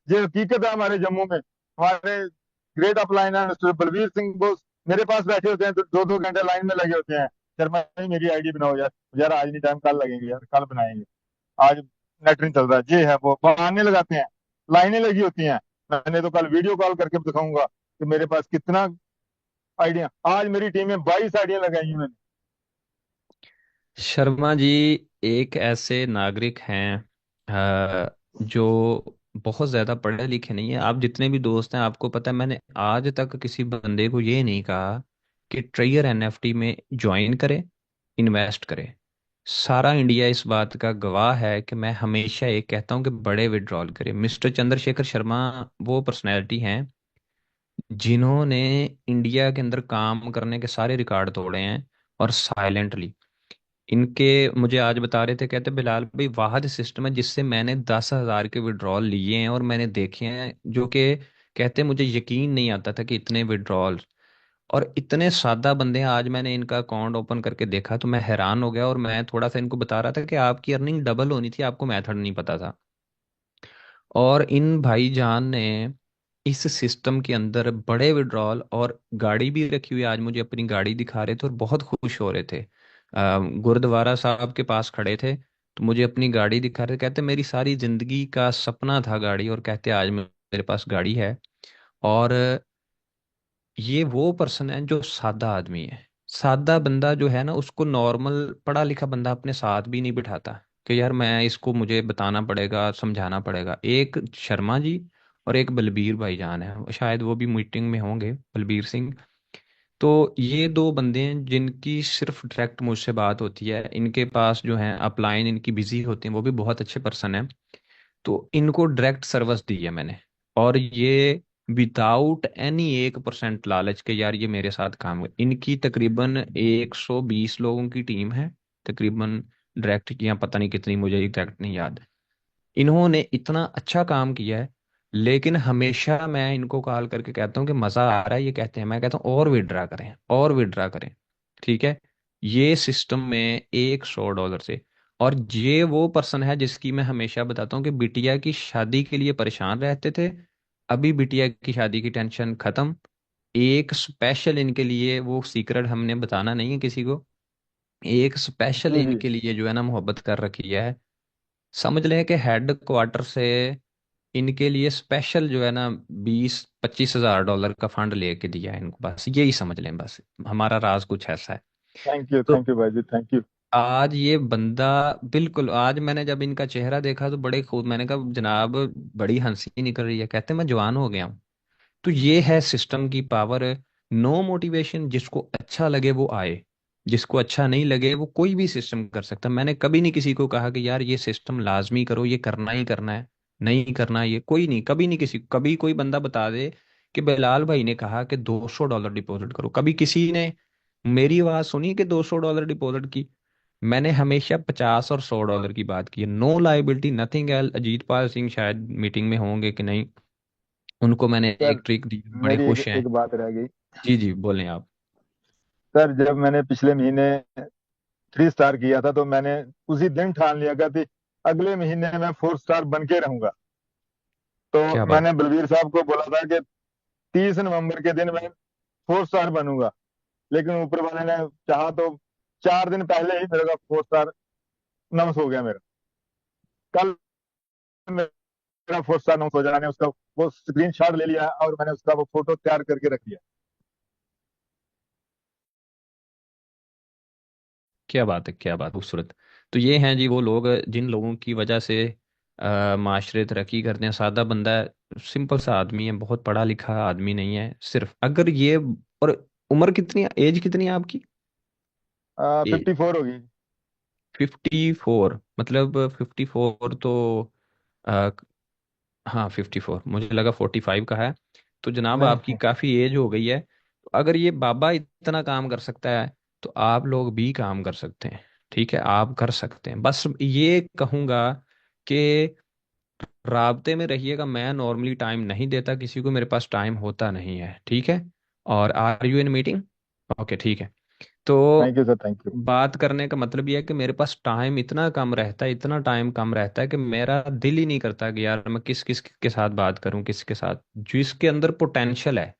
ये हकीकत है हमारे जम्मू में। हमारे ग्रेट अपलाइन है मिस्टर बलवीर सिंह बोस मेरे पास बैठे होते हैं, तो 2-2 घंटे लाइन में लगे होते हैं। शर्मा जी मेरी आईडी बनाओ यार। यार आज नहीं टाइम, कल लगेंगे यार, कल बनाएंगे। आज नेट नहीं चल रहा, ये है वो बहाने लगाते हैं। लाइनें लगी होती हैं। मैंने तो कल वीडियो कॉल करके दिखाऊंगा कि मेरे पास कितना आइडिया। आज मेरी टीम में 22 आइडिया लगाई हैं मैंने। शर्मा जी एक ऐसे नागरिक हैं जो बहुत ज़्यादा पढ़े लिखे नहीं है। आप जितने भी दोस्त हैं आपको पता है, मैंने आज तक किसी बंदे को ये नहीं कहा कि ट्रेयर एनएफटी में ज्वाइन करे, इन्वेस्ट करे। सारा इंडिया इस बात का गवाह है कि मैं हमेशा एक कहता हूँ कि बड़े विड्रॉल करें। मिस्टर चंद्रशेखर शर्मा वो पर्सनैलिटी हैं जिन्होंने इंडिया के अंदर काम करने के सारे रिकॉर्ड तोड़े हैं, और साइलेंटली। इनके मुझे आज बता रहे थे, कहते बिलाल भाई वाहद सिस्टम है जिससे मैंने 10,000 के विड्रॉल लिए हैं और मैंने देखे हैं, जो कि कहते मुझे यकीन नहीं आता था कि इतने विड्रॉल और इतने सादा बंदे हैं। आज मैंने इनका अकाउंट ओपन करके देखा तो मैं हैरान हो गया, और मैं थोड़ा सा इनको बता रहा था कि आपकी अर्निंग डबल होनी थी, आपको मेथड नहीं पता था। और इन भाईजान ने इस सिस्टम के अंदर बड़े विड्रॉल और गाड़ी भी रखी हुई है। आज मुझे अपनी गाड़ी दिखा रहे थे और बहुत खुश हो रहे थे। गुरुद्वारा साहब के पास खड़े थे तो मुझे अपनी गाड़ी दिखा रहे थे, कहते मेरी सारी जिंदगी का सपना था गाड़ी, और कहते आज मेरे पास गाड़ी है। और ये वो पर्सन है जो सादा आदमी है। सादा बंदा जो है ना, उसको नॉर्मल पढ़ा लिखा बंदा अपने साथ भी नहीं बिठाता कि यार मैं इसको, मुझे बताना पड़ेगा, समझाना पड़ेगा। एक शर्मा जी और एक बलबीर भाईजान है, शायद वो भी मीटिंग में होंगे, बलबीर सिंह। तो ये दो बंदे हैं जिनकी सिर्फ डायरेक्ट मुझसे बात होती है। इनके पास जो है अपलाइन इनकी बिजी होती हैं, वो भी बहुत अच्छे पर्सन है। तो इनको डायरेक्ट सर्विस दी है मैंने, और ये विदाउट एनी 1% लालच के यार ये मेरे साथ काम कर। इनकी तकरीबन 120 लोगों की टीम है तकरीबन, डायरेक्ट किया पता नहीं कितनी, मुझे एग्जैक्ट नहीं याद। इन्होंने इतना अच्छा काम किया है। लेकिन हमेशा मैं इनको कॉल करके कहता हूँ कि मजा आ रहा है, ये कहते हैं, मैं कहता हूँ और विड्रा करें और विड्रा करें। ठीक है, ये सिस्टम में $100 से। और ये वो पर्सन है जिसकी मैं हमेशा बताता हूँ कि बिटिया की शादी के लिए परेशान रहते थे, अभी बिटिया की शादी की टेंशन खत्म। एक स्पेशल इनके लिए, वो सीक्रेट हमने बताना नहीं है किसी को, एक स्पेशल जी जी। इनके लिए जो है ना मोहब्बत कर रखी है। समझ लें कि हेड क्वार्टर से इनके लिए स्पेशल जो है ना 20-25 हज़ार डॉलर का फंड लेके दिया है इनको, बस यही समझ लें। बस हमारा राज कुछ ऐसा है। तो थैंक यू भाई जी, थैंक यू। आज ये बंदा, बिल्कुल आज मैंने जब इनका चेहरा देखा तो बड़े खूब, मैंने कहा जनाब बड़ी हंसी निकल रही है, कहते मैं जवान हो गया हूँ। तो ये है सिस्टम की पावर। नो मोटिवेशन, जिसको अच्छा लगे वो आए, जिसको अच्छा नहीं लगे वो कोई भी सिस्टम कर सकता है। मैंने कभी नहीं किसी को कहा कि यार ये सिस्टम लाजमी करो, ये करना ही करना है, नहीं करना ये कोई नहीं, कभी नहीं किसी, कभी कोई बंदा बता दे कि बिलाल भाई ने कहा कि $200 डिपॉजिट करो, कभी किसी ने मेरी आवाज सुनी कि $200 डिपॉजिट की? मैंने हमेशा 50 और $100 की बात की है। No liability, nothing else. Ajit Pal Singh शायद मीटिंग में होंगे कि नहीं, उनको मैंने सर एक ट्रिक दी, बड़े मेरी खुश हैं। एक बात रह गई। जी जी बोलें आप। सर जब मैंने पिछले महीने 3 स्टार किया था, तो मैंने उसी दिन ठान लिया कि अगले महीने मैं 4 स्टार बन के रहूंगा। तो क्या बात। मैंने बलवीर साहब को बोला था कि 30 नवंबर के दिन मैं 4 स्टार बनूंगा। लेकिन ऊपर वाले ने चाहा तो 4 दिन पहले ही मेरा 4 स्टार नमस हो गया मेरा। कल मेरा 4 स्टार नमस हो जाने उसका वो स्क्रीन शॉट ले लिया, और मैंने उसका वो फोटो तैयार करके रख लिया। क्या बात है, क्या बात खूबसूरत। तो ये हैं जी वो लोग जिन लोगों की वजह से माशरे तरक्की करते हैं। सादा बंदा है, सिंपल सा आदमी है, बहुत पढ़ा लिखा आदमी नहीं है। सिर्फ अगर ये, और उम्र कितनी, एज कितनी है आपकी? 54 होगी। 54, मतलब 54 तो आ, हाँ 54, मुझे लगा 45 का है। तो जनाब आपकी नहीं। काफ़ी एज हो गई है। तो अगर ये बाबा इतना काम कर सकता है तो आप लोग भी काम कर सकते हैं। ठीक है, आप कर सकते हैं। बस ये कहूँगा कि राब्ते में रहिएगा। मैं नॉर्मली टाइम नहीं देता किसी को, मेरे पास टाइम होता नहीं है। ठीक है, और are you in meeting? Okay ठीक है। तो thank you sir, thank you. बात करने का मतलब ये है कि मेरे पास टाइम इतना कम रहता है, इतना टाइम कम रहता है कि मेरा दिल ही नहीं करता कि यार मैं किस किस के साथ बात करूं, किसके साथ। जिसके अंदर पोटेंशियल है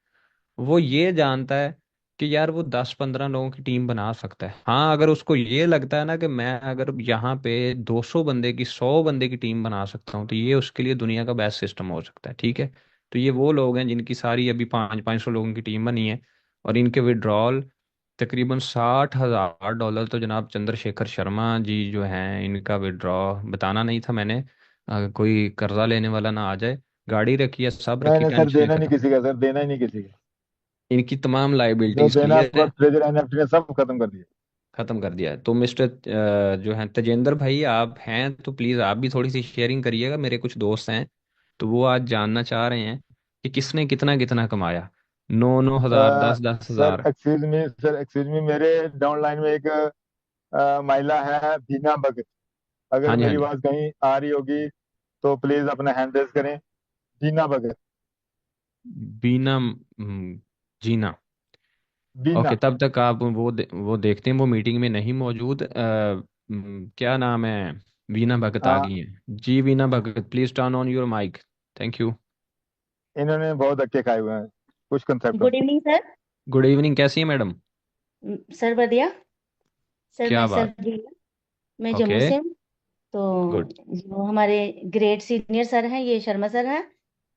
वो ये जानता है कि यार वो 10-15 लोगों की टीम बना सकता है। हाँ, अगर उसको ये लगता है ना कि मैं अगर यहाँ पे 200 बंदे की, 100 बंदे की टीम बना सकता हूँ, तो ये उसके लिए दुनिया का बेस्ट सिस्टम हो सकता है। ठीक है। तो ये वो लोग हैं जिनकी सारी अभी 500 लोगों की टीम बनी है, और इनके विड्रॉल तकरीबन $60,000। तो जनाब चंद्रशेखर शर्मा जी जो हैं, इनका विड्रॉ बताना नहीं था मैंने, कोई कर्जा लेने वाला ना आ जाए। गाड़ी रखी है, सब नहीं रखी, नहीं सर, टेंशन देना नहीं खत्म। किसी का सर, देना ही नहीं किसी का। इनकी तमाम जो लाइबिलिटीज देना क्लियर आपके है। पास ट्रेजर एनएफटी ने सब खत्म कर दिया। खत्म कर दिया है। तो मिस्टर जो है तेजेंद्र भाई, आप हैं तो प्लीज आप भी थोड़ी सी शेयरिंग करिएगा। मेरे कुछ दोस्त हैं तो वो आज जानना चाह रहे हैं कि किसने कितना कितना कमाया। 9-9 हज़ार, 10-10 हज़ार। सर एक्सक्यूज मी, मेरे डाउन लाइन में एक महिला है, बीना भगत। हाँ अगर जी, हाँ मेरी जी। आवाज कहीं आ रही होगी तो प्लीज अपना हैंड रेज करें। बीना भगत। बीना जीना। ओके, बीना। तब तक आप वो देखते हैं, वो मीटिंग में नहीं मौजूद। क्या नाम है? वीना भगत आ गई हैं जी। Veena Bhagat, please turn on your mike. Thank you. इन्होंने बहुत धक्के खाए हुए हैं कुछ कंसेप्टों गुड में। Evening sir. गुड इवनिंग, कैसी है मैडम? सर बढ़िया। सर क्या मैं बात। मैं जम्मू ओके। से हूँ। तो गुड। जो हमारे ग्रेट सीनियर सर हैं, ये शर्मा सर हैं।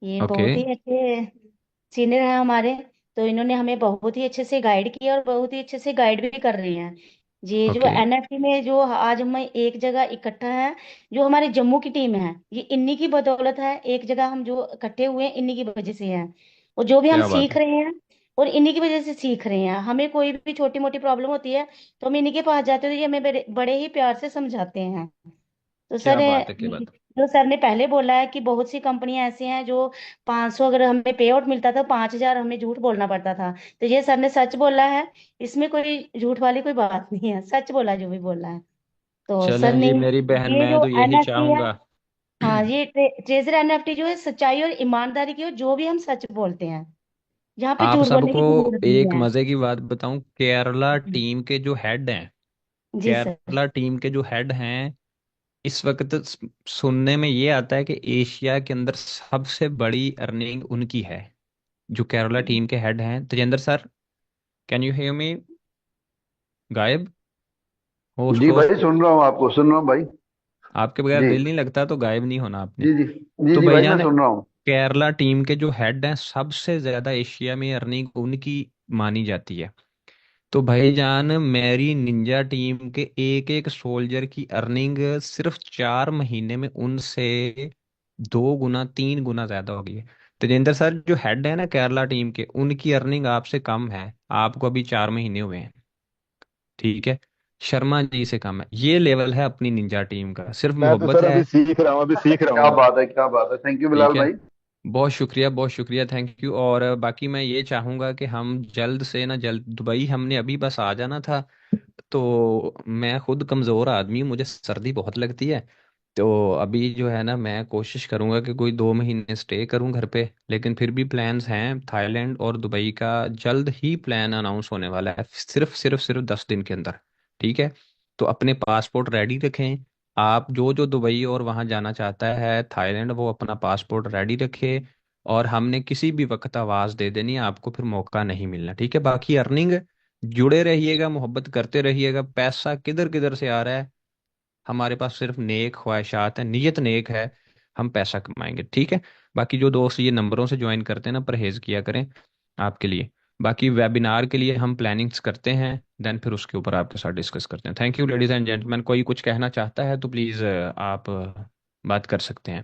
ये ओके। बहुत ही अच्छे सीनियर हैं हमारे। तो इन्होंने हमें बहुत ही अच्छे से गाइड किया और बहुत ही अच्छे से गाइड भी कर रहे हैं। ये जो ओके। एनएफटी में जो आज हम एक जगह इकट्ठा है, जो हमारे जम्मू की टीम है, ये इन्हीं की बदौलत है। एक जगह हम जो इकट्ठे हुए हैं, इन्हीं की वजह से हैं। और जो भी हम क्या बात सीख है। रहे हैं, और इन्हीं की वजह से सीख रहे हैं। हमें कोई भी छोटी मोटी प्रॉब्लम होती है तो हम इन्हीं के पास जाते हैं, तो ये हमें बड़े ही प्यार से समझाते हैं। तो सर, क्या बात है, क्या बात है। जो सर ने पहले बोला है कि बहुत सी कंपनियां ऐसी हैं जो 500 अगर हमें पे आउट मिलता था, 5,000 हमें झूठ बोलना पड़ता था। तो ये सर ने सच बोला है। इसमें कोई झूठ वाली कोई बात नहीं है, सच बोला जो भी बोला है। तो सर चलें ने जी मेरी बहन, ये मैं जो तो यही एनएफटी है, चाहूंगा। हाँ, ये ट्रेजर एनएफटी जो है सच्चाई और ईमानदारी की, और जो भी हम सच बोलते हैं, यहाँ पे आप झूठ बोलने सबको की जरूरत नहीं एक है। मजे की बात बताऊं, केरला टीम के जो हेड हैं, जी सर। केरला टीम के जो हेड हैं, इस वक्त सुनने में ये आता है कि एशिया के अंदर सबसे बड़ी अर्निंग उनकी है। जो केरला टीम के हेड हैं, Tejendra sir, can you hear me? गायब, होस्ट जी भाई, होस्ट। सुन रहा हूँ आपको, सुन रहा हूँ भाई। आपके बगैर जी दिल नहीं लगता, तो गायब नहीं होना आपने। जी जी। जी तो जी भाई, मैं भाईजान, सुन रहा हूँ। केरला टीम के जो हेड हैं, सबसे ज्यादा एशिया में अर्निंग उनकी मानी जाती है। तो भाईजान, मेरी निंजा टीम के एक एक सोल्जर की अर्निंग सिर्फ 4 महीने में उनसे 2 गुना 3 गुना ज्यादा हो गई है। तेजेंद्र सर जो हेड है ना केरला टीम के, उनकी अर्निंग आपसे कम है। आपको अभी 4 महीने हुए हैं। ठीक है। शर्मा जी से कम है। ये लेवल है अपनी निंजा टीम का, सिर्फ मैं तो मोहब्बत सर है। अभी सीख रहा हूँ, अभी सीख रहा हूँ क्या मैं। बात है, क्या बात है, थैंक यू बिलाल ठीक है। भाई। बहुत शुक्रिया, बहुत शुक्रिया, थैंक यू। और बाकी मैं ये चाहूंगा कि हम जल्द से ना जल्द, दुबई हमने अभी बस आ जाना था। तो मैं खुद कमज़ोर आदमी हूँ, मुझे सर्दी बहुत लगती है। तो अभी जो है ना, मैं कोशिश करूंगा कि कोई 2 महीने स्टे करूं घर पे। लेकिन फिर भी प्लान्स हैं थाईलैंड और दुबई का। जल्द ही प्लान अनाउंस होने वाला है, सिर्फ 10 दिन के अंदर। ठीक है। तो अपने पासपोर्ट रेडी रखें। आप जो जो दुबई और वहाँ जाना चाहता है थाईलैंड, वो अपना पासपोर्ट रेडी रखे। और हमने किसी भी वक्त आवाज़ दे देनी है, आपको फिर मौका नहीं मिलना। ठीक है। बाकी अर्निंग, जुड़े रहिएगा, मोहब्बत करते रहिएगा। पैसा किधर किधर से आ रहा है, हमारे पास सिर्फ नेक ख्वाहिशात हैं, नीयत नेक है, हम पैसा कमाएंगे। ठीक है। बाकी जो दोस्त ये नंबरों से ज्वाइन करते हैं ना, परहेज किया करें आपके लिए। बाकी वेबिनार के लिए हम प्लानिंग्स करते हैं, देन फिर उसके ऊपर आपके साथ डिस्कस करते हैं। Thank you ladies and gentleman. कोई कुछ कहना चाहता है तो प्लीज़ आप बात कर सकते हैं।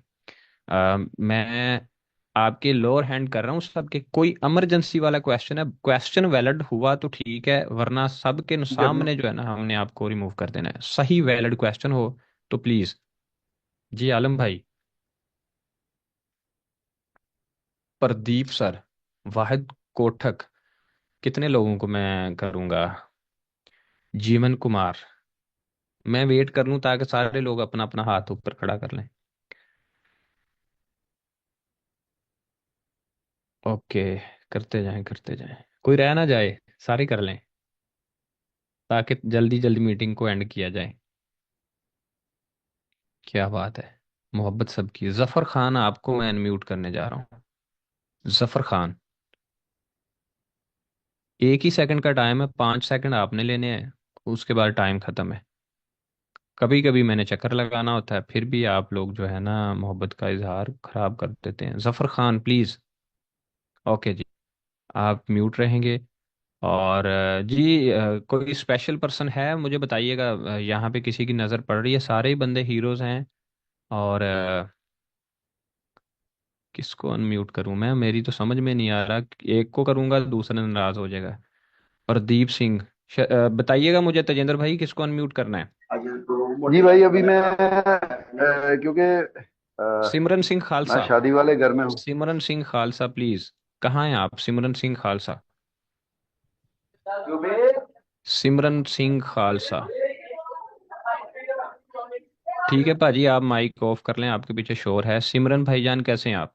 मैं आपके लोअर हैंड कर रहा हूँ सबके। कोई इमरजेंसी वाला क्वेश्चन है, क्वेश्चन वैलिड हुआ तो ठीक है, वरना सबके जब सामने जो है ना, हमने आपको रिमूव कर देना है। सही वैलिड क्वेश्चन हो तो प्लीज। जी आलम भाई। प्रदीप सर। वाहिद कोठक। कितने लोगों को मैं करूंगा? जीवन कुमार। मैं वेट कर लूं ताकि सारे लोग अपना अपना हाथ ऊपर खड़ा कर लें। ओके। करते जाएं, करते जाएं, कोई रह ना जाए, सारे कर लें। ताकि जल्दी जल्दी मीटिंग को एंड किया जाए। क्या बात है, मोहब्बत सबकी। जफर खान, आपको मैं अनम्यूट करने जा रहा हूँ। जफर खान, 1 ही सेकंड का टाइम है, 5 सेकंड आपने लेने हैं, उसके बाद टाइम खत्म है। कभी कभी मैंने चक्कर लगाना होता है, फिर भी आप लोग जो है ना मोहब्बत का इजहार खराब कर देते हैं। जफर खान प्लीज। ओके जी, आप म्यूट रहेंगे। और जी, कोई स्पेशल पर्सन है मुझे बताइएगा, यहाँ पे किसी की नज़र पड़ रही है? सारे ही बंदे हीरोज हैं। और किसको अनम्यूट करूं मैं, मेरी तो समझ में नहीं आ रहा। एक को करूंगा दूसरा नाराज हो जाएगा। प्रदीप सिंह, बताइएगा मुझे तेजेंद्र भाई, किसको अनम्यूट करना है? जी भाई, अभी मैं क्योंकि सिमरन सिंह मैं खालसा। शादी वाले घर में हूँ। सिमरन सिंह खालसा प्लीज। कहाँ हैं आप, सिमरन सिंह खालसा? सिमरन सिंह खालसा। ठीक है भाजी, आप माइक ऑफ कर लें, आपके पीछे शोर है। सिमरन भाईजान कैसे हैं आप?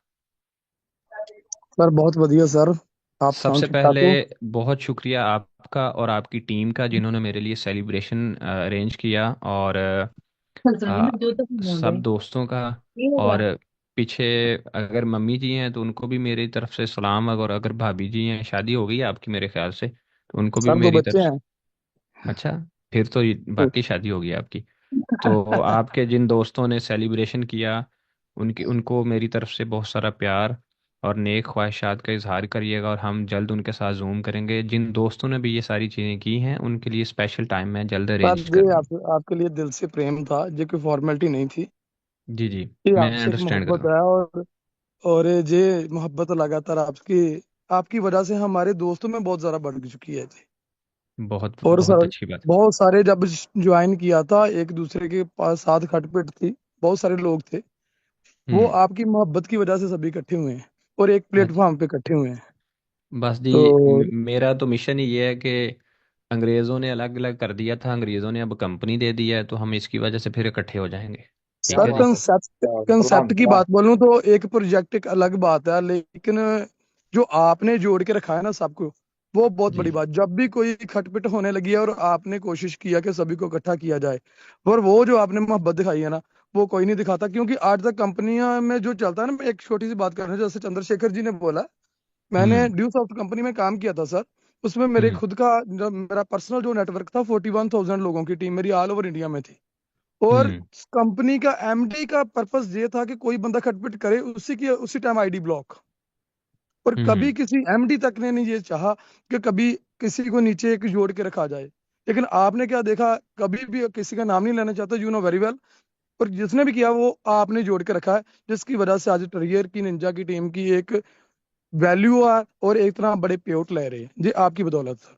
सर बहुत बढ़िया सर। आप सुनाओ, सबसे ठीक ठाक पहले हो? बहुत शुक्रिया आपका और आपकी टीम का, जिन्होंने मेरे लिए सेलिब्रेशन अरेंज किया। और आ, सब दोस्तों का। और पीछे अगर मम्मी जी हैं तो उनको भी मेरी तरफ से सलाम। अगर अगर भाभी जी हैं, शादी हो गई है आपकी मेरे ख्याल से, तो उनको भी सर दो मेरी बच्चे तरफ से। हैं। अच्छा, फिर तो बाकी शादी हो गई है आपकी। तो आपके जिन दोस्तों ने सेलिब्रेशन किया, उनकी उनको मेरी तरफ से बहुत सारा प्यार और नेक ख्वाहिशात का इजहार करिएगा। और हम जल्द उनके साथ जूम करेंगे। जिन दोस्तों ने भी ये सारी चीज़ें की हैं, उनके लिए स्पेशल टाइम मैं जल्द सर अरेंज ये करूँगा। आपके लिए दिल से प्रेम था, ये कोई फॉर्मेलिटी नहीं थी। जी जी, ये मैं आपसे एक अंडरस्टैंड कर रहा मोहब्बत हूँ। है। और ये मोहब्बत लगातार आपकी आपकी वजह से हमारे दोस्तों में बहुत ज्यादा बढ़ चुकी है जी। बहुत और बहुत सर अच्छी बात। बहुत सारे जब ज्वाइन किया था, एक दूसरे के पास साथ खटपट थी, बहुत सारे लोग थे। वो हम्म। आपकी मोहब्बत की वजह से सभी इकट्ठे हुए हैं और एक अच्छा, प्लेटफॉर्म पे इकट्ठे हुए हैं। बस जी, तो मेरा तो मिशन ही ये है कि अंग्रेज़ों ने अलग अलग कर दिया था, अंग्रेज़ों ने अब कंपनी दे दी है, तो हम इसकी वजह से फिर इकट्ठे हो जाएंगे। ठीक सर है जी। कंसेप्ट कंसेप्ट की बात बोलूं तो एक प्रोजेक्ट एक अलग बात है, लेकिन जो आपने जोड़ के रखा है ना सबको, वो बहुत जी बड़ी बात। जब भी कोई खटपट होने लगी है और आपने कोशिश किया कि सभी को इकट्ठा किया जाए, और वो जो आपने मोहब्बत दिखाई है ना, वो कोई नहीं दिखाता। क्योंकि आज तक कंपनियां में जो चलता है ना, मैं एक छोटी सी बात कर रहा हूं, जैसे चंद्रशेखर जी ने बोला, मैंने हम्म ड्यू सॉफ्ट कंपनी में काम किया था सर। उसमें मेरे हम्म खुद का मेरा पर्सनल जो नेटवर्क था, 41,000 लोगों की टीम मेरी ऑल ओवर इंडिया में थी। और हम्म कंपनी का एमडी का पर्पस ये था कि कोई बंदा खटपट करे, उसी टाइम आईडी ब्लॉक। और कभी हम्म किसी एमडी तक ने नहीं ये चाहा कि कभी किसी को नीचे एक जोड़ के रखा जाए। लेकिन आपने क्या देखा, कभी भी किसी का नाम नहीं लेना चाहता, यू नो वेरी वेल। और जिसने भी किया वो आपने जोड़ के रखा है, जिसकी वजह से आज टेरियर की निंजा की टीम की एक वैल्यू है और एक तरह बड़े पेआउट ले रहे हैं जी, आपकी बदौलत सर।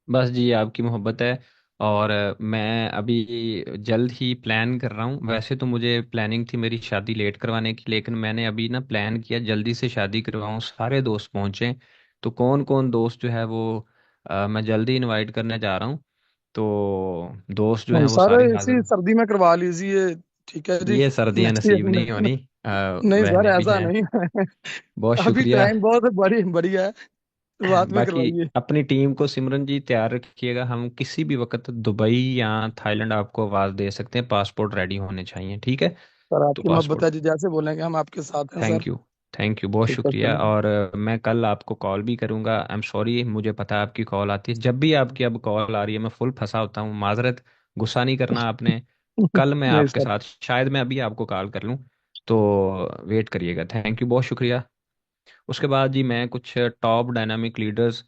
बस जी, आपकी मोहब्बत है। और मैं अभी जल्द ही प्लान कर रहा हूँ। वैसे तो मुझे प्लानिंग थी मेरी शादी लेट करवाने की, लेकिन मैंने अभी ना प्लान किया जल्दी से शादी करवाऊँ, सारे दोस्त पहुँचे। तो कौन कौन दोस्त जो है वो मैं जल्दी इनवाइट करने जा रहा हूँ। तो दोस्त जो हैं वो सर सारे इसी हाजिर। सर्दी में करवा लीजिए, ठीक है जी। ये सर्दियाँ नेक्स्ट नसीब ईयर। नहीं होनी। नहीं सर, बहनें भी ऐसा हैं। नहीं है। बहुत अभी शुक्रिया। टाइम बहुत बड़ी बढ़िया है, शुरुआत में बाकी करवाइए। अपनी टीम को सिमरन जी तैयार रखिएगा। हम किसी भी वक्त दुबई या थाईलैंड आपको आवाज़ दे सकते हैं, पासपोर्ट रेडी होने चाहिए। ठीक है? सर तो आपकी मोहब्बत पासपोर्ट। है जी, जैसे बोलेंगे हम आपके साथ हैं sir. Thank you. Thank you, बहुत ठीक है शुक्रिया। सर। और मैं कल आपको कॉल भी करूंगा। आई एम सॉरी, मुझे पता है आपकी कॉल आती है, जब भी आपकी अब कॉल आ रही है मैं फुल फंसा होता हूँ, माजरत। गुस्सा नहीं करना आपने। कल मैं नहीं आपके सर। साथ, शायद मैं अभी आपको कॉल कर लूँ। तो वेट करिएगा। थैंक यू, बहुत शुक्रिया। उसके बाद जी मैं कुछ टॉप डायनामिक लीडर्स,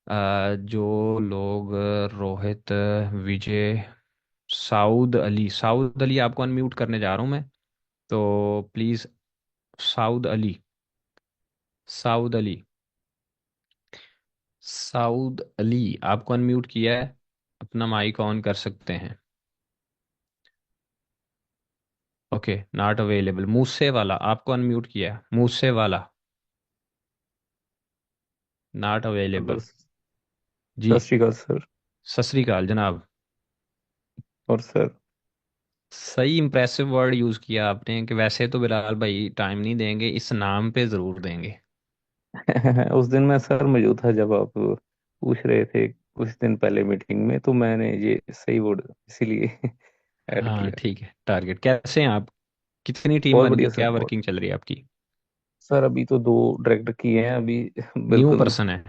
जो लोग रोहित, विजय, साउद अली आपको अनम्यूट करने जा रहा हूँ मैं। तो please, Saud Ali, Saud Ali, Saud Ali आपको अनम्यूट किया है, अपना माइक ऑन कर सकते हैं। Okay, not available. मूसे वाला आपको अनम्यूट किया है, मूसे वाला, नॉट हेलो। अवेलेबल। जी, सत श्री अकाल सर। सत श्री अकाल जनाब। और सर सही इंप्रेसिव वर्ड यूज़ किया आपने कि वैसे तो बिलाल भाई टाइम नहीं देंगे, इस नाम पे ज़रूर देंगे। उस दिन मैं सर मौजूद था जब आप पूछ रहे थे कुछ दिन पहले मीटिंग में, तो मैंने ये सही वर्ड इसीलिए ऐड हाँ किया। ठीक है। टारगेट कैसे हैं आप? कितनी टीम बहुत बन गई? बढ़िया सर, क्या बहुत। वर्किंग चल रही है आपकी? सर अभी तो 2 डायरेक्टर किए हैं अभी। न्यू बिल्कुल। पर्सन है?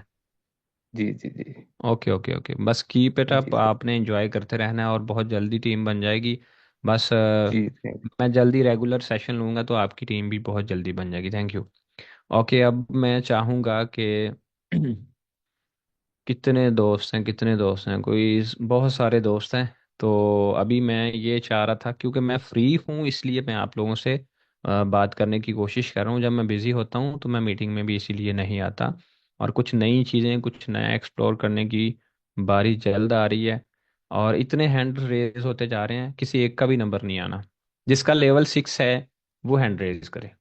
जी जी जी। ओके ओके ओके, बस कीप इट जी अप। सर। आपने एंजॉय करते रहना है और बहुत जल्दी टीम बन जाएगी। बस जी थैंक मैं जल्दी रेगुलर सेशन लूँगा तो आपकी टीम भी बहुत जल्दी बन जाएगी। Thank you. ओके, अब मैं चाहूँगा कि कितने दोस्त हैं, कितने दोस्त हैं? बहुत सारे दोस्त हैं। तो अभी मैं ये चाह रहा था, क्योंकि मैं फ्री हूँ इसलिए मैं आप लोगों से बात करने की कोशिश कर रहा हूँ। जब मैं बिज़ी होता हूँ तो मैं मीटिंग में भी इसीलिए नहीं आता। और कुछ नई चीज़ें, कुछ नया एक्सप्लोर करने की बारी जल्द आ रही है। और इतने हैंड रेज होते जा रहे हैं, किसी एक का भी नंबर नहीं आना। जिसका लेवल 6 है वो हैंड रेज करे।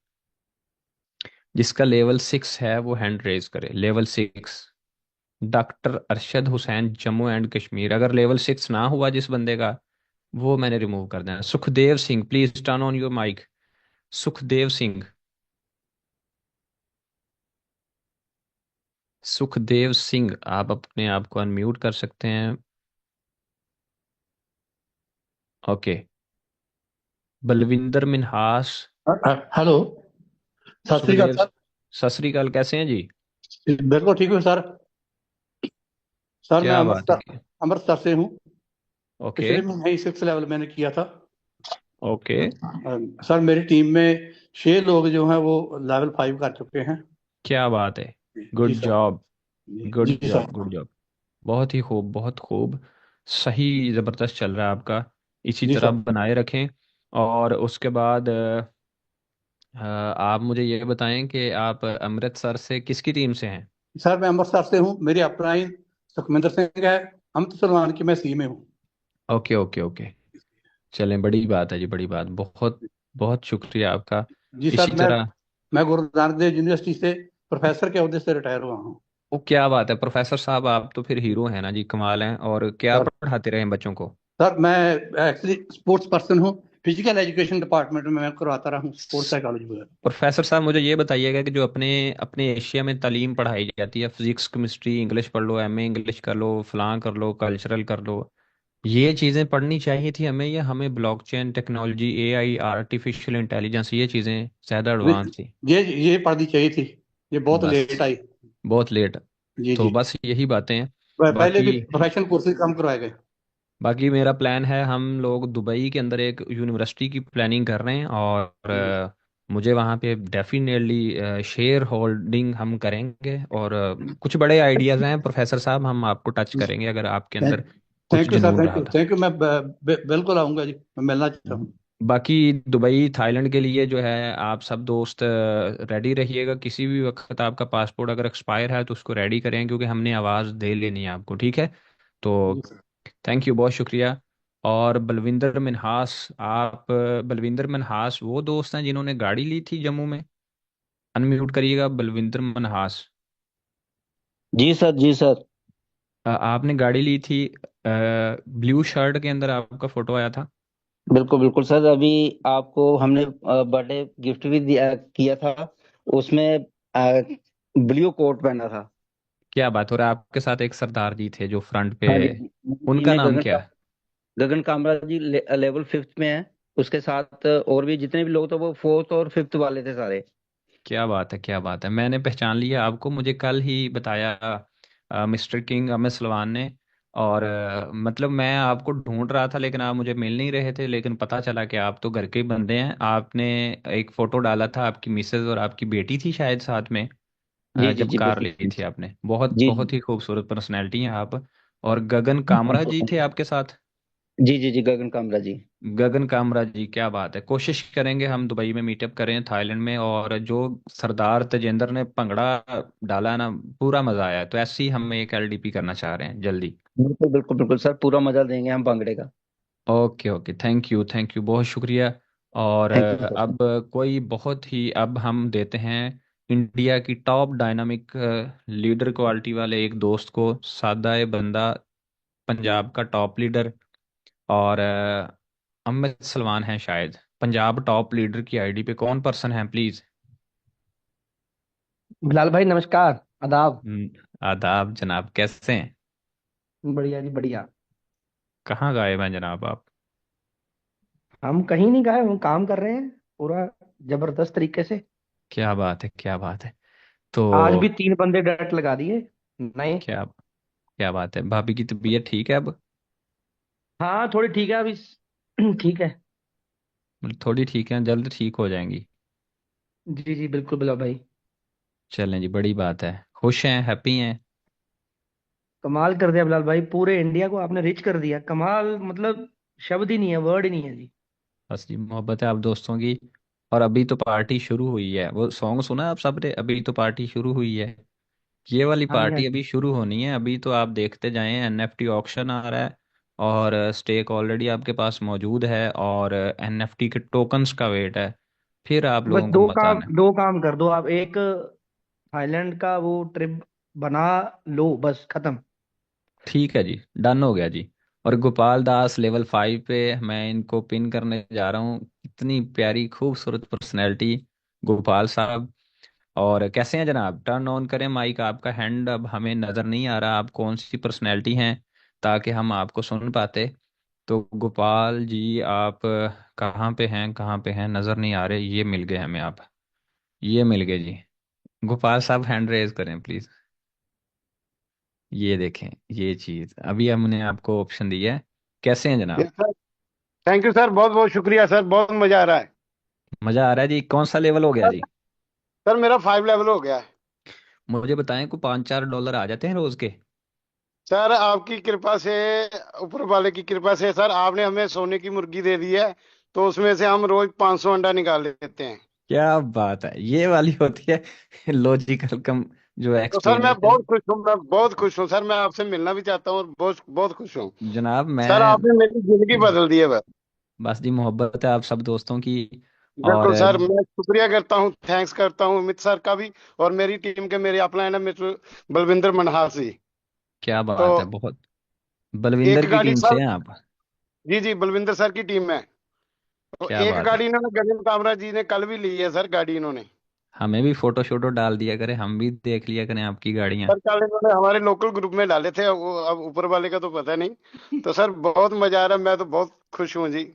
जिसका लेवल 6 है वो हैंड रेज करे। Level 6। Doctor Arshad Hussain, Jammu and Kashmir. अगर लेवल 6 ना हुआ जिस बंदे का, वो मैंने रिमूव कर देना। Sukhdev Singh, please turn on your mic. Sukhdev Singh. Sukhdev Singh, आप अपने आप को अनम्यूट कर सकते हैं। ओके। बलविंदर मिन्हास। हेलो। सत श्री अकाल सुखदेव, सर। सत श्री अकाल, कैसे हैं जी? बिल्कुल ठीक हूँ सर। सर मैं क्या बात है? अमृतसर से हूँ। ओके पिछले महीने ही 6 लेवल मैंने किया था। ओके। सर मेरी टीम में 6 लोग जो हैं वो लेवल 5 कर चुके हैं। क्या बात है! जी गुड सर। जॉब, जी good job, sir. Good job. बहुत ही खूब, बहुत खूब। सही, ज़बरदस्त चल रहा है आपका। इसी जी तरह सर। बनाए रखें। और उसके बाद आप मुझे ये बताएं कि आप अमृतसर से किसकी टीम से हैं? सर मैं अमृतसर से हूँ। मेरी अपलाइन सुखविंदर सिंह है। हम तो सलमान की मैं सी में हूँ। Okay okay okay. चलें, बड़ी बात है जी, बड़ी बात। बहुत बहुत शुक्रिया आपका। जी सर। इसी तरह। मैं गुरु नानक देव यूनिवर्सिटी से प्रोफेसर के ओहदे से रिटायर हुआ हूँ। वो क्या बात है प्रोफेसर साहब, आप तो फिर हीरो हैं ना जी, कमाल हैं। और क्या सर पढ़ाते रहे हैं बच्चों को? सर मैं एक्चुअली स्पोर्ट्स पर्सन हूँ। फिजिकल एजुकेशन डिपार्टमेंट में मैं करवाता रहा हूँ स्पोर्ट्स साइकोलॉजी वगैरह। प्रोफेसर साहब, मुझे ये बताइएगा कि जो अपने अपने एशिया में तालीम पढ़ाई जाती है, फिजिक्स केमिस्ट्री, इंग्लिश पढ़ लो, एमए इंग्लिश कर लो, फलां कर लो, कल्चरल कर लो, ये चीज़ें पढ़नी चाहिए थी हमें, या हमें blockchain technology, AI, artificial intelligence, ये चीज़ें ज़्यादा एडवांस नहीं, थी? ये पढ़नी चाहिए थी। ये बहुत लेट बस, आई। बहुत लेट। जी तो जी। बस यही बातें हैं। पहले बाकी भी प्रोफेशनल कोर्सेज कम करवाए गए। बाकी मेरा प्लान है, हम लोग दुबई के अंदर एक यूनिवर्सिटी की प्लानिंग कर रहे हैं। और मुझे वहाँ पे डेफिनेटली शेयर होल्डिंग हम करेंगे। और कुछ बड़े आइडियाज़ हैं प्रोफेसर साहब, हम आपको टच करेंगे अगर आपके अंदर कुछ थैंक यू सर। जुनून थैंक रहा यू था। Thank you. मैं बिल्कुल आऊंगा जी। मैं मिलना चाहता हूँ। बाकी दुबई, थाईलैंड के लिए जो है, आप सब दोस्त रेडी रहिएगा। किसी भी वक्त आपका पासपोर्ट अगर एक्सपायर है तो उसको रेडी करें, क्योंकि हमने आवाज़ दे लेनी है आपको, ठीक है? तो जी सर। थैंक यू, बहुत शुक्रिया। और बलविंदर मिन्हास, आप बलविंदर मिन्हास वो दोस्त हैं जिन्होंने गाड़ी ली थी जम्मू में? अनम्यूट करिएगा बलविंदर मिन्हास। जी सर, जी सर। आपने गाड़ी ली थी, ब्लू शर्ट के अंदर आपका फोटो आया था। बिल्कुल बिल्कुल सर, अभी आपको हमने बर्थडे गिफ्ट भी दिया किया था। उसमें ब्लू कोट पहना था। क्या बात हो रहा है! आपके साथ एक सरदार जी थे जो फ्रंट पे, हाँ जी। मेरी टीम उनका में नाम क्या? गगन कामरा जी लेवल 5th में है। उसके साथ और भी जितने भी लोग थे वो 4th और 5th वाले थे सारे। क्या बात है, क्या बात है! मैंने पहचान लिया आपको, मुझे कल ही बताया मिस्टर किंग अमित सलमान ने। और मतलब मैं आपको ढूंढ रहा था लेकिन आप मुझे मिल नहीं रहे थे, लेकिन पता चला कि आप तो घर के ही बंदे हैं। आपने एक फोटो डाला था, आपकी मिसेज और आपकी बेटी थी शायद साथ में, जी जी जब जी कार बिल्कुल। ली थी आपने। बहुत जी जी। बहुत ही खूबसूरत पर्सनैलिटी हैं आप। और गगन थैंक कामरा यू जी थैंक थे यू। आपके साथ? जी जी जी, गगन कामरा जी। गगन कामरा जी, क्या बात है! कोशिश करेंगे हम दुबई में मीटअप करें, थाईलैंड में। और जो सरदार तजेंद्र ने भंगड़ा डाला है ना, पूरा मजा आया है। तो ऐसे ही हम एक एलडीपी करना चाह रहे हैं जल्दी। बिल्कुल बिल्कुल बिल्कुल सर, पूरा मजा देंगे हम भांगड़े का। ओके ओके, थैंक यू, बहुत शुक्रिया। और थैंक यू सर। अब कोई बहुत ही, अब हम देते हैं इंडिया की टॉप डायनामिक लीडर क्वालिटी वाले एक दोस्त को, सादा ए बंदा, पंजाब का टॉप लीडर। और अमित सलमान है शायद। पंजाब टॉप लीडर की आईडी पे कौन पर्सन है प्लीज? बिलाल भाई नमस्कार। आदाब। आदाब जनाब, कैसे हैं? बढ़िया जी बढ़िया। कहाँ गायब हैं जनाब आप? हम कहीं नहीं गए, हम काम कर रहे हैं पूरा जबरदस्त तरीके से। क्या बात है, क्या बात है। आज तो भी 3 बंदे डट लगा दिए नए। क्या क्या बात है, भाभी की तबीयत ठीक है अब? हाँ थोड़ी ठीक है अभी। ठीक है। मतलब थोड़ी ठीक है, जल्द ठीक हो जाएंगी? जी जी बिल्कुल बिल्कुल भाई। चलें जी, बड़ी बात है। खुश हैं, हैप्पी हैं? कमाल कर दिया बिलाल भाई, पूरे इंडिया को आपने रिच कर दिया, कमाल मतलब शब्द ही नहीं है, वर्ड ही नहीं है जी। बस जी, मोहब्बत है आप दोस्तों की। और अभी तो पार्टी शुरू हुई है, वो सॉन्ग सुना आप सबने, अभी तो पार्टी शुरू हुई है। ये वाली हाँ जी हाँ पार्टी जी। अभी शुरू होनी है। अभी तो आप देखते जाएं, एनएफटी ऑक्शन आ रहा है और स्टेक ऑलरेडी आपके पास मौजूद है, और एनएफटी के टोकन्स का वेट है। फिर आप बस लोगों को मजा आना है। दो काम कर दो आप, एक थाईलैंड का वो ट्रिप बना लो, बस खत्म। ठीक है जी, डन हो गया जी। और गोपाल दास लेवल 5 पे मैं इनको पिन करने जा रहा हूँ। इतनी प्यारी खूबसूरत पर्सनैलिटी, गोपाल साहब। और कैसे हैं जनाब? टर्न ऑन करें माइक, आपका हैंड अब हमें नज़र नहीं आ रहा, आप कौन सी पर्सनैलिटी हैं, ताकि हम आपको सुन पाते। तो गोपाल जी आप कहाँ पे हैं, कहाँ पे हैं, नज़र नहीं आ रहे। ये मिल गए हमें आप, ये मिल गए जी। गोपाल साहब हैंड रेज करें प्लीज़। ये देखें, ये चीज़ अभी हमने आपको ऑप्शन दिया है। कैसे हैं यस जनाब? सर। थैंक यू सर, बहुत बहुत शुक्रिया सर, बहुत मजा आ रहा है। मज़ा आ रहा है जी। कौन सा लेवल हो गया सर जी? सर मेरा 5 लेवल हो गया है। मुझे बताएं, को $5-4 आ जाते हैं रोज़ के? सर आपकी कृपा से, ऊपर वाले की कृपा से सर, आपने हमें सोने की मुर्गी दे दी है, तो उसमें से हम रोज 500 अंडा निकाल लेते हैं। क्या बात है, ये वाली होती है लॉजिकल कम जो तो सर मैं एक्सप्लेनेशन। बहुत खुश हूँ, मैं बहुत खुश हूँ सर, मैं आपसे मिलना भी चाहता हूँ और बहुत बहुत खुश हूँ। जनाब सर मैं आपने मेरी जिंदगी बदल दी है बस। बस जी, मोहब्बत है आप सब दोस्तों की। और बिल्कुल सर, मैं शुक्रिया करता हूँ, थैंक्स करता हूँ अमित सर का भी, और मेरी टीम के, मेरे अपलाइन है मिस्टर बलविंदर मनहास जी। क्या तो बात है, बहुत। बलविंदर एक की गाड़ी टीम से सर, हैं आप? जी जी बलविंदर सर की टीम में। तो क्या एक बात है। गाड़ी इन्होंने, गगन कामरा जी ने कल भी ली है सर गाड़ी इन्होंने। हमें भी फोटो शोटो डाल दिया करें, हम भी देख लिया करें आपकी गाड़ियाँ। सर कल इन्होंने हमारे लोकल ग्रुप में डाले थे, वो अब ऊपर वाले का तो पता नहीं। तो सर बहुत मजा आ रहा है, मैं तो बहुत खुश हूँ जी।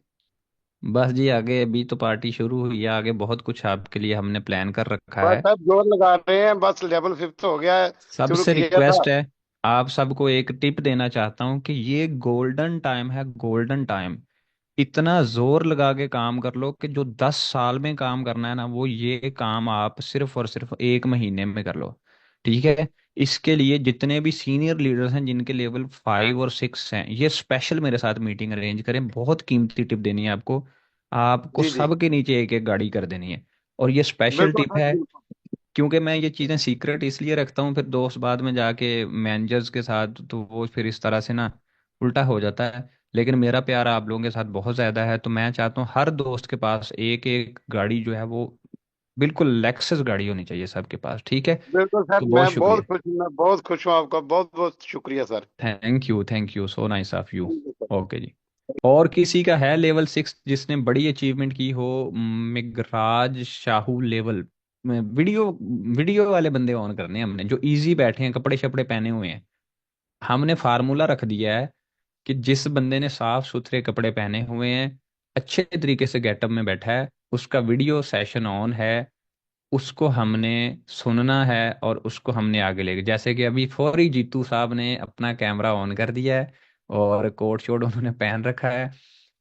बस जी, आगे अभी तो पार्टी शुरू हुई है, आगे बहुत कुछ आपके लिए हमने प्लान कर रखा बस है। सर जोर लगा रहे हैं, बस लेवल 5 हो गया है, शुरू सबसे किया था। रिक्वेस्ट है, आप सबको एक टिप देना चाहता हूँ कि ये गोल्डन टाइम है, गोल्डन टाइम। इतना जोर लगा के काम कर लो कि जो 10 साल में काम करना है ना, वो ये काम आप सिर्फ और सिर्फ 1 महीने में कर लो। ठीक है? इसके लिए जितने भी सीनियर लीडर्स हैं जिनके लेवल 5 और 6 हैं, ये स्पेशल मेरे साथ मीटिंग अरेंज करें। बहुत कीमती टिप देनी है आपको। आपको जी जी सबके नीचे एक एक गाड़ी कर देनी है। और ये स्पेशल बिल्कुल टिप सर है, बिल्कुल। क्योंकि मैं ये चीज़ें सीक्रेट इसलिए रखता हूँ, फिर दोस्त बाद में जाके मैनेजर्स के साथ तो वो फिर इस तरह से ना उल्टा हो जाता है। लेकिन मेरा प्यार आप लोगों के साथ बहुत ज़्यादा है, तो मैं चाहता हूँ हर दोस्त के पास एक एक गाड़ी जो है वो बिल्कुल लेक्सस गाड़ी होनी चाहिए सबके पास। ठीक है? बिल्कुल सर, तो बहुत मैं बहुत शुक्रिया। खुश हूँ, मैं बहुत खुश हूँ, आपका बहुत बहुत शुक्रिया sir. Thank you so nice of you. Thank you, sir. Okay जी। और किसी का है लेवल 6 जिसने बड़ी अचीवमेंट की हो? मिगराज शाहू लेवल में वीडियो, वीडियो वाले बंदे ऑन करने हैं हमने, जो इजी बैठे हैं, कपड़े शपड़े पहने हुए हैं। हमने फार्मूला रख दिया है कि जिस बंदे ने साफ सुथरे कपड़े पहने हुए हैं, अच्छे तरीके से गेटअप में बैठा है, उसका वीडियो सेशन ऑन है, उसको हमने सुनना है और उसको हमने आगे लेके, जैसे कि अभी फौरी जीतू साहब ने अपना कैमरा ऑन कर दिया है और कोट शोट उन्होंने पहन रखा है।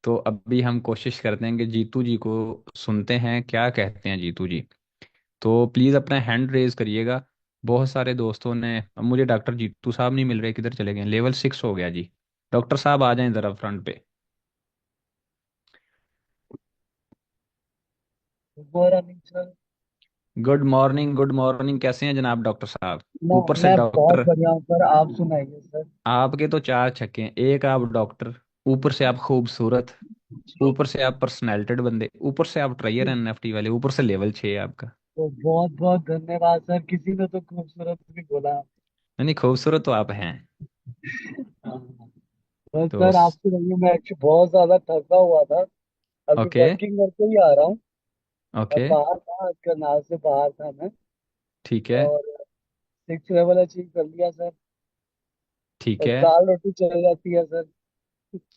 तो अभी हम कोशिश करते हैं कि जीतू जी को सुनते हैं, क्या कहते हैं जीतू जी। तो प्लीज़ अपना हैंड रेज करिएगा। बहुत सारे दोस्तों ने, अब मुझे डॉक्टर जीतू साहब नहीं मिल रहे, किधर चले गए? लेवल 6 हो गया जी। डॉक्टर साहब आ जाएं ज़रा फ्रंट पे। Morning sir. Good morning, good morning. कैसे हैं जनाब डॉक्टर साहब? ऊपर से मैं बहुत डॉक्टर। बढ़िया हूँ सर, आप सुनाइए सर। आपके तो 4 छक्के हैं, एक आप डॉक्टर, ऊपर से आप खूबसूरत, ऊपर से आप पर्सनैलिटेड बंदे, ऊपर से आप ट्रायर एनएफटी वाले, ऊपर से लेवल 6 है आपका। तो बहुत बहुत धन्यवाद सर, किसी ने तो खूबसूरत भी बोला। नहीं नहीं, खूबसूरत तो आप हैं। हाँ, बस तो सर आपसे रहिए, मैं एक्चुअली बहुत ज्यादा थका हुआ था, अभी ओके, वर्किंग करके ही आ रहा हूँ। मैं ओके, बाहर था, करनाल से बाहर था मैं। ठीक है, और 6 लेवल अचीव कर लिया सर। ठीक और है, दाल रोटी चल जाती है सर।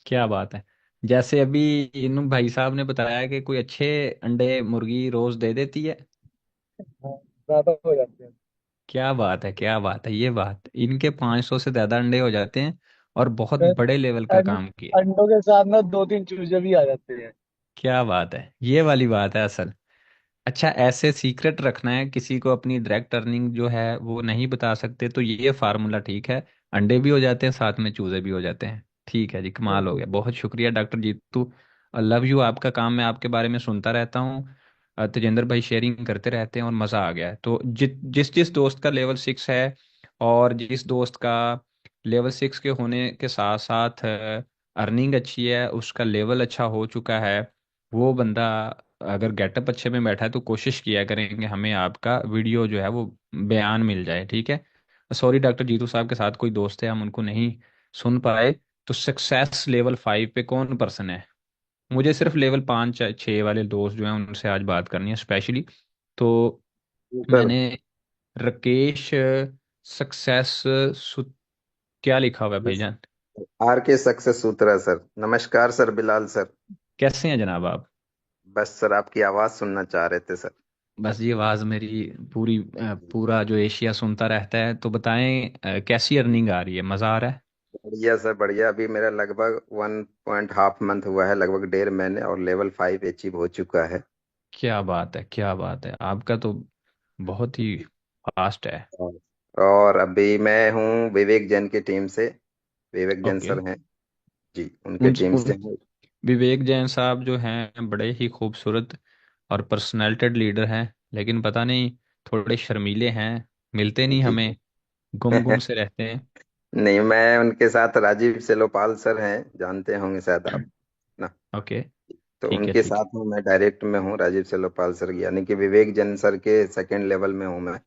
क्या बात है। जैसे अभी इन भाई साहब ने बताया कि कोई अच्छे अंडे मुर्गी रोज दे देती है। हाँ, ज्यादा हो जाते हैं क्या बात है, क्या बात है, ये बात इनके 500 से ज्यादा अंडे हो जाते हैं और बहुत सर। बड़े लेवल का अं, काम किए। अंडों के साथ ना 2-3 चूजे भी आ जाते हैं। क्या बात है, ये वाली बात है असल। अच्छा, ऐसे सीक्रेट रखना है, किसी को अपनी डायरेक्ट अर्निंग जो है वो नहीं बता सकते, तो ये फार्मूला ठीक है। अंडे भी हो जाते हैं, साथ में चूजे भी हो जाते हैं। ठीक है जी, कमाल हो बिल्कुल गया, सर। बहुत शुक्रिया डॉक्टर जीतू। लव यू, आपका काम मैं आपके बारे में सुनता रहता हूँ। तेजेंद्र भाई शेयरिंग करते रहते हैं और मज़ा आ गया है। तो जिस जिस दोस्त का लेवल 6 है और जिस दोस्त का लेवल 6 के होने के साथ साथ अर्निंग अच्छी है, उसका लेवल अच्छा हो चुका है, वो बंदा अगर गेटअप अच्छे में बैठा है तो कोशिश किया करेंगे हमें आपका वीडियो जो है वो बयान मिल जाए, ठीक है। सॉरी डॉक्टर जीतू साहब के साथ कोई दोस्त है, हम उनको नहीं सुन पाए। तो सक्सेस लेवल 5 पे कौन पर्सन है? मुझे सिर्फ लेवल 5 6 वाले दोस्त जो हैं उनसे आज बात करनी है स्पेशली। तो जी सर। मैंने राकेश सक्सेस क्या लिखा हुआ है जी भाईजान? आर के सक्सेस सूत्रा सर। नमस्कार सर बिलाल सर। कैसे हैं जनाब आप? बस सर आपकी आवाज सुनना चाह रहे थे सर। बस ये आवाज़ मेरी पूरा जो एशिया सुनता रहता है। तो बताएं कैसी अर्निंग आ रही है, मज़ा आ रहा है? बढ़िया सर बढ़िया। अभी मेरा लगभग 1.5 मंथ हुआ है, लगभग 1.5 महीने, और लेवल 5 अचीव हो चुका है। क्या बात है, क्या बात है, आपका तो बहुत ही फास्ट है। और अभी मैं हूँ विवेक जैन की टीम से। विवेक जैन ओके। सर हैं जी, उनके टीम से उन हूँ। विवेक जैन साहब जो हैं बड़े ही खूबसूरत और पर्सनैलिटेड लीडर हैं, लेकिन पता नहीं थोड़े शर्मीले हैं, मिलते नहीं जी हमें, गुम गुम से रहते हैं। नहीं, मैं उनके साथ राजीव सेलोपाल सर हैं, जानते होंगे शायद आप ना। ओके। तो ठीक है, उनके ठीक है। साथ हूँ, मैं डायरेक्ट में हूँ राजीव सेलोपाल सर, यानी कि विवेक जैन सर के सेकंड लेवल में हूँ मैं।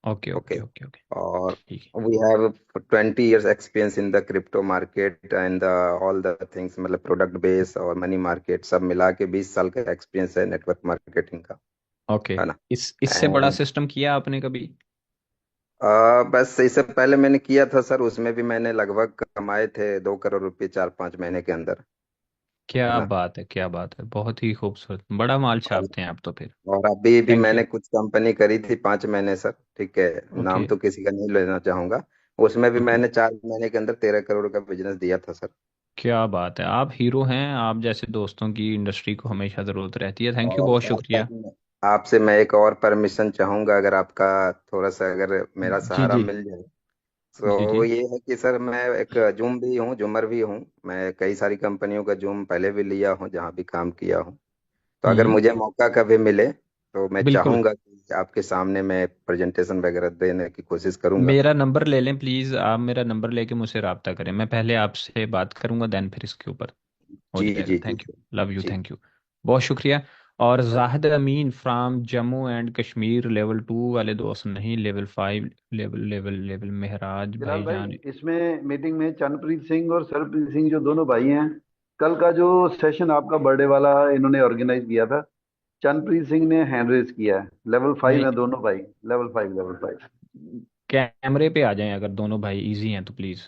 Okay, okay. Okay, okay, okay. और ठीक है। We have 20 years experience in the crypto market and all the things, मतलब प्रोडक्ट बेस और मनी मार्केट सब मिला के 20 साल का एक्सपीरियंस है नेटवर्क मार्केटिंग का। ओके। है ना। इससे बड़ा एंड सिस्टम किया आपने कभी? बस इससे पहले मैंने किया था सर, उसमें भी मैंने लगभग कमाए थे 2 करोड़ रुपए 4-5 महीने के अंदर। है क्या ना। बात है, क्या बात है, बहुत ही खूबसूरत, बड़ा माल और छापते हैं आप तो फिर। और अभी भी थैंक यू। मैंने कुछ कंपनी करी थी 5 महीने सर, ठीक है। नाम ओके। तो किसी का नहीं लेना चाहूंगा। उसमें भी ओके। मैंने 4 महीने के अंदर 13 करोड़ का बिजनेस दिया था सर। क्या बात है, आप हीरो हैं, आप जैसे दोस्तों की इंडस्ट्री को हमेशा ज़रूरत रहती है। थैंक यू, और बहुत साथ साथ शुक्रिया। में आपसे मैं एक और परमिशन चाहूंगा, अगर आपका थोड़ा सा अगर मेरा जी सहारा जी। मिल जाए। जी तो जी। वो ये है कि सर मैं एक जूम भी हूँ, जूमर भी हूँ। मैं कई सारी कंपनियों का जूम पहले भी लिया हूँ जहाँ भी काम किया हूँ। तो अगर हम्म। मुझे मौका कभी मिले तो मैं बिल्कुल। चाहूंगा कि आपके सामने मैं प्रेजेंटेशन वगैरह देने की कोशिश करूंगा। मेरा नंबर ले लें प्लीज़, आप मेरा नंबर लेके मुझसे रब्ता करें, मैं पहले आपसे बात करूंगा, देन फिर इसके ऊपर हो जी जाएगा। जी जी thank you, sir. Love you, जी थैंक यू। बहुत शुक्रिया। और sir Zahid Amin from Jammu and Kashmir, level 2 वाले दोस्त नहीं, level 5, level level level Mehraj Bilal भाई, भाईजान। इसमें मीटिंग में चरणप्रीत सिंह और सरप्रीत सिंह जो दोनों भाई हैं, कल का जो सेशन आपका बर्थडे वाला इन्होंने ऑर्गेनाइज किया था, चरणप्रीत सिंह ने हैंड रेज किया है। लेवल 5 नहीं, है दोनों भाई। लेवल 5। कैमरे पे आ जाएं अगर दोनों भाई इजी हैं तो प्लीज़।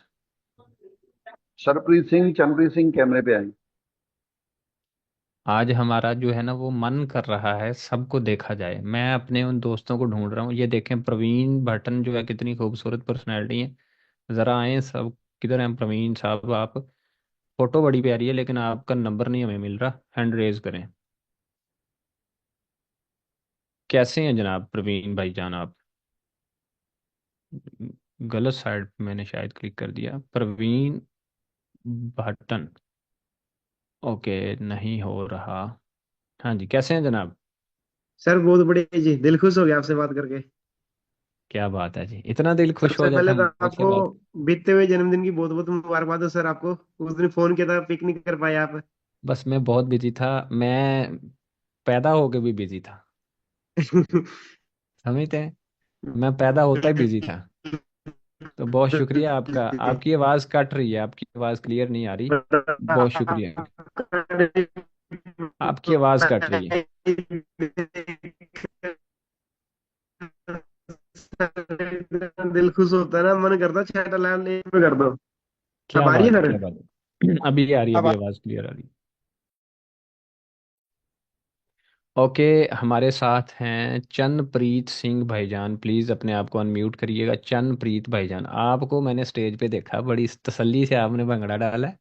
सरप्रीत सिंह चरणप्रीत सिंह कैमरे पे आए। आज हमारा जो है ना वो मन कर रहा है सबको देखा जाए, मैं अपने उन दोस्तों को ढूंढ रहा हूँ। ये देखें, प्रवीण भट्टन जो है, कितनी खूबसूरत पर्सनैलिटी है। ज़रा आए सब। किधर हैं प्रवीण साहब आप? फोटो बड़ी प्यारी है लेकिन आपका नंबर नहीं हमें मिल रहा, हैंड रेज करें। कैसे हैं जनाब प्रवीण भाईजान आप? गलत साइड पे मैंने शायद क्लिक कर दिया। प्रवीण भट्टन। ओके, नहीं हो रहा। हाँ जी, कैसे हैं जनाब? सर बहुत बढ़िया जी, दिल खुश हो गया आपसे बात करके। क्या बात है जी, इतना दिल खुश हो सबसे जाता पहले है तो मुझसे आपको बात। बीतते हुए जन्मदिन की बहुत बहुत मुबारकबाद हो सर आपको। उस दिन फोन किया था, पिक नहीं कर पाए आप। बस मैं बहुत बिजी था, मैं पैदा होके भी बिजी था, समझते हैं। मैं पैदा होता ही बिजी था। तो बहुत शुक्रिया आपका। आपकी आवाज़ कट रही है, आपकी आवाज़ क्लियर नहीं आ रही। बहुत शुक्रिया। आपकी आवाज़ कट रही है। दिल खुश होता है ना, मन करता है 6 लाख में कर दो। अब क्या आ रही है बात है, सर? क्या बात है। अभी आ रही है, अब अभी आवाज क्लियर आ रही है। ओके, हमारे साथ हैं चन्नप्रीत सिंह भाईजान। प्लीज अपने आप को अनम्यूट करिएगा। चन्नप्रीत भाईजान, आपको मैंने स्टेज पे देखा, बड़ी तसल्ली से आपने भंगड़ा डाला है।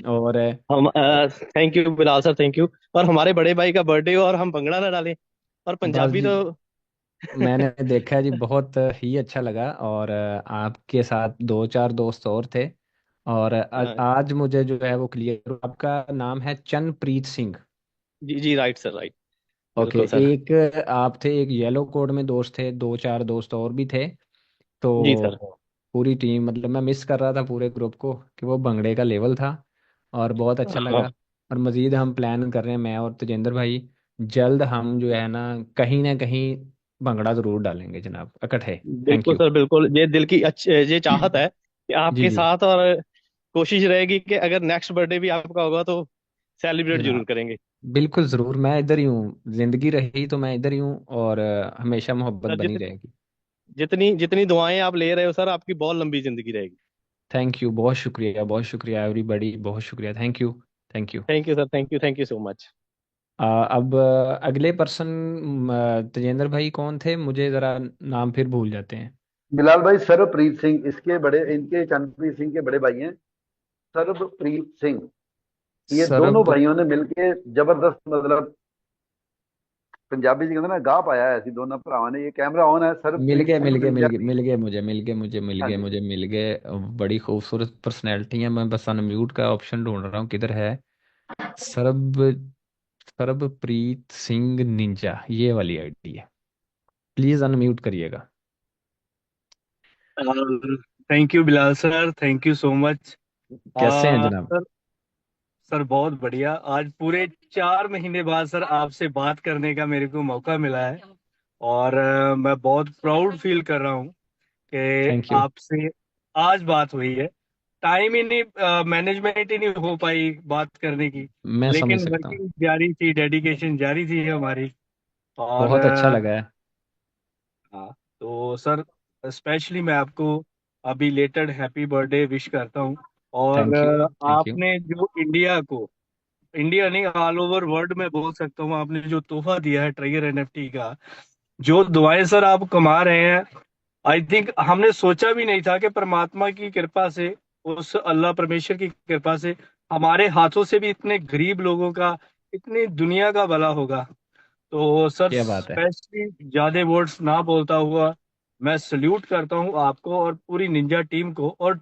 और हम thank you Bilal sir, thank you. और हमारे बड़े भाई का बर्थडे और हम भंगड़ा ना डालें, और बस पंजाबी जी, तो मैंने देखा है जी, बहुत ही अच्छा लगा। और आपके साथ दो चार दोस्त और थे। और हाँ, आज मुझे जो है वो क्लियर, आपका नाम है चन्नप्रीत सिंह। जी जी, राइट सर, राइट। ओके, बिल्कुल सर। एक आप थे, एक येलो कोड में दोस्त थे, दो चार दोस्त और भी थे। जी सर। तो पूरी टीम, मतलब मैं मिस कर रहा था पूरे ग्रुप को कि वो भंगड़े का लेवल था। और बहुत अच्छा हाँ, लगा। और मज़ीद हम प्लान कर रहे हैं, मैं और तेजेंद्र भाई। जल्द हम जो है ना कहीं भंगड़ा ज़रूर डालेंगे जनाब, इकट्ठे। थैंक बिल्कुल यू। सर, बिल्कुल। ये दिल की ये चाहत है कि जी आपके जी साथ, और कोशिश रहेगी कि अगर नेक्स्ट बर्थडे भी आपका होगा तो सेलिब्रेट जरूर जनाब, करेंगे। बिल्कुल ज़रूर। मैं इधर ही हूँ, ज़िंदगी रही तो मैं इधर ही हूँ। और हमेशा मोहब्बत सर बनी रहेगी। जितनी जितनी दुआएं आप ले रहे हो सर, आपकी बहुत लंबी जिंदगी रहेगी। थैंक यू, बहुत शुक्रिया एवरीबॉडी, बहुत शुक्रिया। Thank you. Thank you. Thank you sir, thank you, thank you so much. अब अगले पर्सन तेजेंद्र भाई कौन थे, मुझे ज़रा नाम फिर भूल जाते हैं। बिलाल भाई, सर्वप्रीत सिंह इसके बड़े, इनके चंद्रप्रीत सिंह के बड़े भाई हैं। सर्वप्रीत सिंह, ये दोनों सरब भाइयों ने मिलके जबरदस्त, मतलब पंजाबी जी कहते ना, गा पाया है ऐसी दोनों भरावां ने। ये कैमरा ऑन है, मिल सर्वप्रीत गए, सिंह निंजा। मिल हाँ गए जी। मुझे, मिल गए। बड़ी खूबसूरत पर्सनैलिटी है। मैं बस अनम्यूट का ऑप्शन ढूंढ रहा हूँ, किधर है। सरब सरबप्रीत सिंह निंजा, ये वाली आईडी है। प्लीज अनम्यूट करिएगा। Thank you Bilal sir, thank you so much. कैसे हैं जनाब? सर, सर बहुत बढ़िया। आज पूरे 4 महीने बाद सर आपसे बात करने का मेरे को मौका मिला है। और मैं बहुत प्राउड फील कर रहा हूँ कि थैंक यू। आपसे आज बात हुई है। टाइम ही नहीं, मैनेजमेंट ही नहीं हो पाई बात करने की। मैं समझ लेकिन सकता हूँ। वर्किंग जारी थी, डेडिकेशन जारी थी हमारी। और बहुत अच्छा लगा है। हाँ, तो सर स्पेशली मैं आपको अभी लेटेड हैप्पी बर्थडे विश करता हूँ। और थैंक यू। Thank you. आपने जो इंडिया को, इंडिया नहीं ऑल ओवर वर्ल्ड में बोल सकता हूँ, आपने जो तोहफा दिया है ट्राइगर एनएफटी का, जो दुआएं सर आप कमा रहे हैं, आई थिंक हमने सोचा भी नहीं था कि परमात्मा की कृपा से, उस अल्लाह परमेश्वर की कृपा से हमारे हाथों से भी इतने गरीब लोगों का, इतनी दुनिया का भला होगा। तो सर क्या बात है। स्पेशली ज्यादा वर्ड्स ना बोलता हुआ मैं सल्यूट करता हूँ आपको और पूरी निंजा टीम को और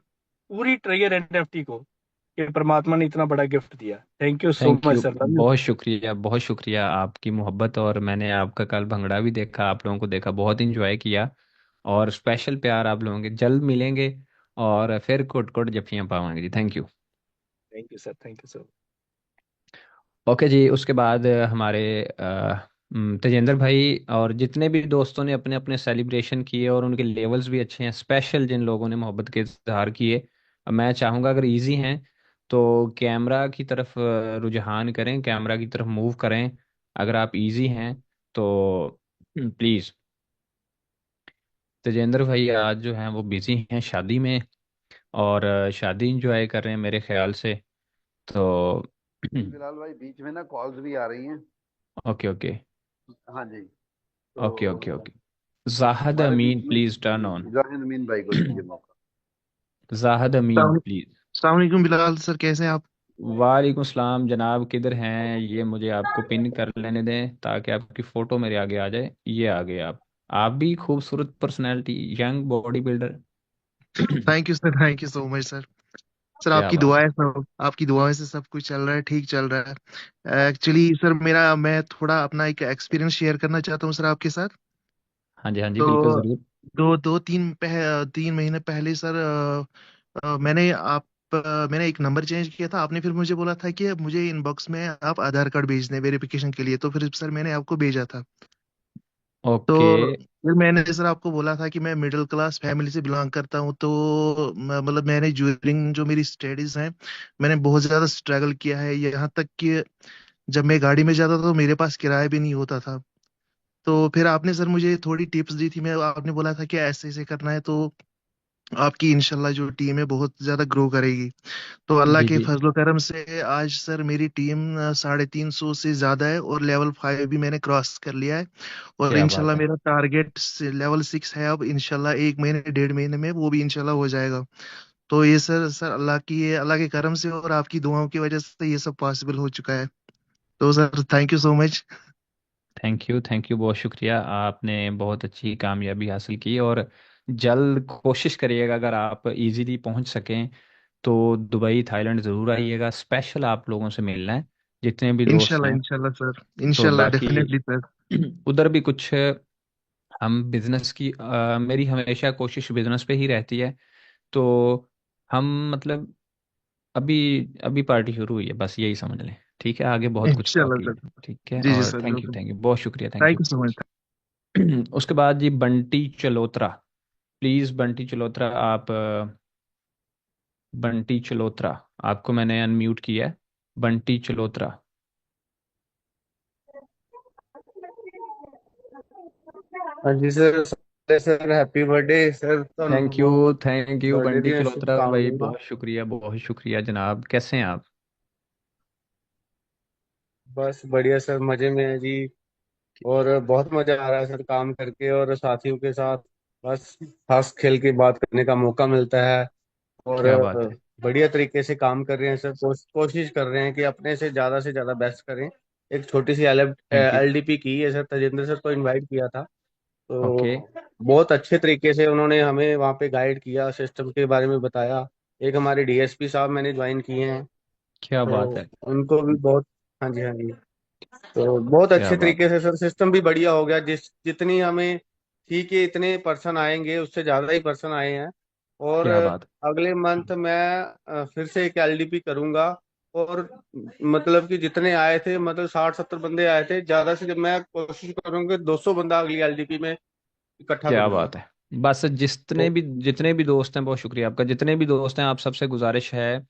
पूरी ट्राइगर एनएफटी को कि परमात्मा ने इतना बड़ा गिफ्ट दिया। Thank you so thank much you, sir, love you. बहुत शुक्रिया, बहुत शुक्रिया आपकी मोहब्बत। और मैंने आपका कल भंगड़ा भी देखा, आप लोगों को देखा, बहुत इंजॉय किया। और स्पेशल प्यार आप लोगों के, जल्द मिलेंगे और फिर कुट कुट जफ्फियाँ पावांगे जी। Thank you. Thank you sir, thank you sir. Okay जी, उसके बाद हमारे तेजेंद्र भाई और जितने भी दोस्तों ने अपने अपने सेलिब्रेशन किए, और उनके लेवल्स भी अच्छे हैं। स्पेशल जिन लोगों ने मोहब्बत के इजहार किए, मैं चाहूँगा अगर इजी हैं तो कैमरा की तरफ रुझान करें, कैमरा की तरफ मूव करें। अगर आप इजी हैं तो प्लीज़। तेजेंद्र भाई आज जो हैं वो बिजी हैं शादी में, और शादी इंजॉय कर रहे हैं मेरे ख्याल से। तो जी बिलाल भाई, बीच में ना कॉल्स भी आ रही हैं। Okay okay. हाँ जी। ओके ओके तो ओके। जाहिद हमारे बीच अमीन में प्लीज टर्न जी, ऑन। जाहिद अमीन भाई को दीजिए मौका। जाहिद अमीन प्लीज। सलामकुम बिलाल सर, कैसे हैं आप? वालेकुम सलाम जनाब, किधर हैं? ये मुझे आपको पिन कर लेने दें ताकि आपकी फ़ोटो मेरे आगे आ जाए। ये आ गए आप भी खूबसूरत personality, young body builder. Thank you sir, thank you so much sir. Sir क्या आपकी बात है। दुआएं, सब आपकी दुआएं से सब कुछ चल रहा है, ठीक चल रहा है। एक्चुअली सर मेरा, मैं थोड़ा अपना एक एक्सपीरियंस शेयर करना चाहता हूँ सर आपके साथ। हाँ जी बिल्कुल तो ज़रूर। दो दो तीन 3 महीने पहले सर, मैंने एक नंबर चेंज किया था। आपने फिर मुझे बोला था कि मुझे इनबॉक्स में आप आधार कार्ड भेज दें वेरिफिकेशन के लिए, तो फिर सर मैंने आपको भेजा था। ओके। तो फिर मैंने सर आपको बोला था कि मैं मिडिल क्लास फैमिली से बिलोंग करता हूँ। तो मतलब मैंने ड्यूरिंग जो मेरी स्टडीज हैं, मैंने बहुत ज़्यादा स्ट्रगल किया है। यहाँ तक कि जब मैं गाड़ी में जाता था तो मेरे पास किराया भी नहीं होता था। तो फिर आपने सर मुझे थोड़ी टिप्स दी थी, मैं आपने बोला था कि ऐसे ऐसे करना है, तो आपकी इंशाल्लाह जो टीम है बहुत ज्यादा ग्रो करेगी। तो अल्लाह जी के जी। फजलो करम से आज सर मेरी टीम 350 से ज्यादा है, और लेवल 5 भी मैंने क्रॉस कर लिया है। और क्या बात इंशाल्लाह है। मेरा टारगेट लेवल 6 है अब, इंशाल्लाह 1 महीने 1.5 महीने में वो भी इंशाल्लाह हो जाएगा। तो ये सर अल्लाह के करम से और आपकी दुआओं की वजह से ये सब पॉसिबल हो चुका है। तो sir thank you so much. Thank you बहुत शुक्रिया। आपने बहुत अच्छी कामयाबी हासिल की, और जल्द कोशिश करिएगा अगर आप इजीली पहुंच सकें तो दुबई थाईलैंड ज़रूर आइएगा। स्पेशल आप लोगों से मिलना है, जितने भी दोस्त इंशाल्लाह हैं। इंशाल्लाह सर, तो इंशाल्लाह बाकी डेफिनेटली सर। उधर भी कुछ हम बिजनेस की मेरी हमेशा कोशिश बिजनेस पे ही रहती है। तो हम मतलब अभी अभी पार्टी शुरू हुई है, बस यही समझ लें। ठीक है, आगे बहुत कुछ इंशाल्लाह बाकी है। सर। ठीक है, जी जी और सर बिल्कुल। थैंक यू बहुत शुक्रिया, thank thank you. You so much. उसके बाद जी बंटी चलोत्रा, प्लीज बंटी चलोत्रा आप बंटी चलोत्रा, आपको मैंने अनम्यूट किया है। बंटी चलोत्रा। हाँ जी sir, sir happy birthday sir, ਤੁਹਾਨੂੰ थैंक यू बहुत थैंक यू बर्थडे बंटी ਦੀਆਂ चलोत्रा भाई, शुभकामनाएं। बहुत शुक्रिया जनाब। कैसे हैं आप? बस बढ़िया सर, मजे में है जी। और बहुत मजा आ रहा है सर काम करके, और साथियों के साथ बस हंस खेल के बात करने का मौका मिलता है। और क्या बात है। बढ़िया तरीके से काम कर रहे हैं सर, कोशिश कर रहे हैं कि अपने से ज्यादा बेस्ट करें। एक छोटी सी थैंक यू। एलडीपी की है सर, तजेंद्र सर को इनवाइट किया था। ओके। तो बहुत अच्छे तरीके से उन्होंने हमें वहाँ पे गाइड किया, सिस्टम के बारे में बताया। एक हमारे डीएसपी साहब मैंने ज्वाइन किए हैं, क्या तो बात है। उनको भी बहुत, हाँ जी हाँ जी, तो बहुत क्या अच्छे बात तरीके है। से सर सिस्टम भी बढ़िया हो गया। जितनी हमें ठीक है, इतने पर्सन आएंगे, उससे ज्यादा ही पर्सन आए हैं। और क्या बात है। अगले मंथ मैं फिर से एक एलडीपी करूंगा। और मतलब कि जितने आए थे, मतलब 60-70 बंदे आए थे, ज्यादा से मैं कोशिश करूंगा 200 बंदा अगली एलडीपी में इकट्ठा क्या करूंगा। बात है। बस तो जितने भी दोस्त हैं, बहुत शुक्रिया आपका। जितने भी दोस्त हैं, आप सबसे गुजारिश है,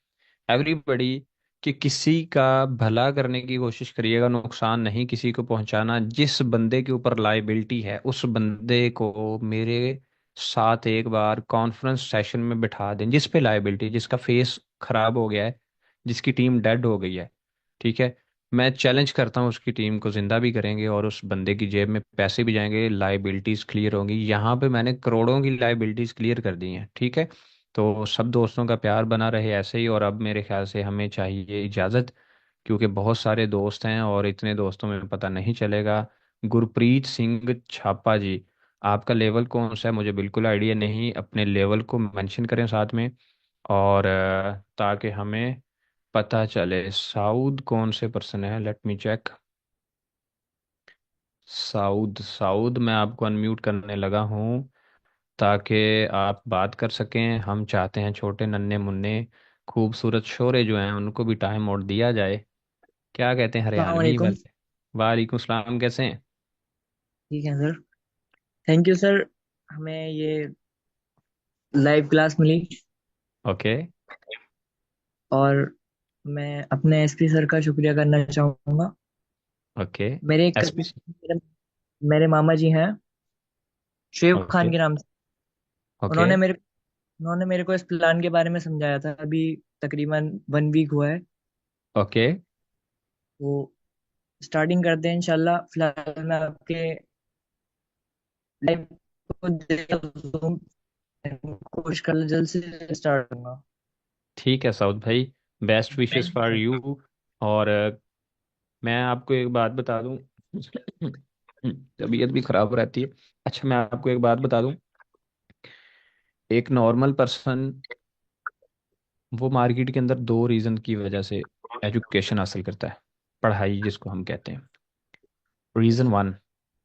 एवरीबडी, कि किसी का भला करने की कोशिश करिएगा, नुकसान नहीं किसी को पहुंचाना। जिस बंदे के ऊपर लाइबिलिटी है उस बंदे को मेरे साथ एक बार कॉन्फ्रेंस सेशन में बिठा दें। जिस पे लाइबिलिटी, जिसका फेस खराब हो गया है, जिसकी टीम डेड हो गई है, ठीक है, मैं चैलेंज करता हूँ, उसकी टीम को जिंदा भी करेंगे और उस बंदे की जेब में पैसे भी जाएंगे, लाइबिलिटीज क्लियर होंगी। यहाँ पे मैंने करोड़ों की लाइबिलिटीज क्लियर कर दी हैं। ठीक है, तो सब दोस्तों का प्यार बना रहे ऐसे ही। और अब मेरे ख्याल से हमें चाहिए इजाज़त, क्योंकि बहुत सारे दोस्त हैं और इतने दोस्तों में पता नहीं चलेगा। गुरप्रीत सिंह छापा जी, आपका लेवल कौन सा है मुझे बिल्कुल आइडिया नहीं, अपने लेवल को मेंशन करें साथ में, और ताकि हमें पता चले। साउद कौन से पर्सन है, लेट मी चेक। साउद साउद मैं आपको अनम्यूट करने लगा हूँ ताकि आप बात कर सकें। हम चाहते हैं छोटे नन्हे मुन्ने खूबसूरत शोरे जो हैं उनको भी टाइम और दिया जाए। क्या कहते हैं अस्सलाम हरियाणवी वालेकुम। वाले? वालेकुम सलाम, कैसे हैं? ठीक है सर, थैंक यू सर, हमें ये लाइव क्लास मिली। ओके। और मैं अपने एसपी सर का शुक्रिया करना चाहूँगा। ओके। मेरे एक एसपी। मेरे मामा जी हैं, शुएब ओके। खान के नाम से। ओके। उन्होंने मेरे उन्होंने मेरे को इस प्लान के बारे में समझाया था। अभी तकरीबन 1 वीक हुआ है। ओके। वो स्टार्टिंग करते हैं इंशाल्लाह। फिलहाल मैं आपके लाइव को देखता हूँ, कोशिश कर जल्द से स्टार्ट करूंगा। ठीक है साउद भाई, बेस्ट विशेस फॉर यू। और मैं आपको एक बात बता दूं, तबीयत भी खराब रहती है। अच्छा, मैं आपको एक बात बता दूं, एक नॉर्मल पर्सन वो मार्केट के अंदर दो रीज़न की वजह से एजुकेशन हासिल करता है, पढ़ाई जिसको हम कहते हैं। रीज़न वन,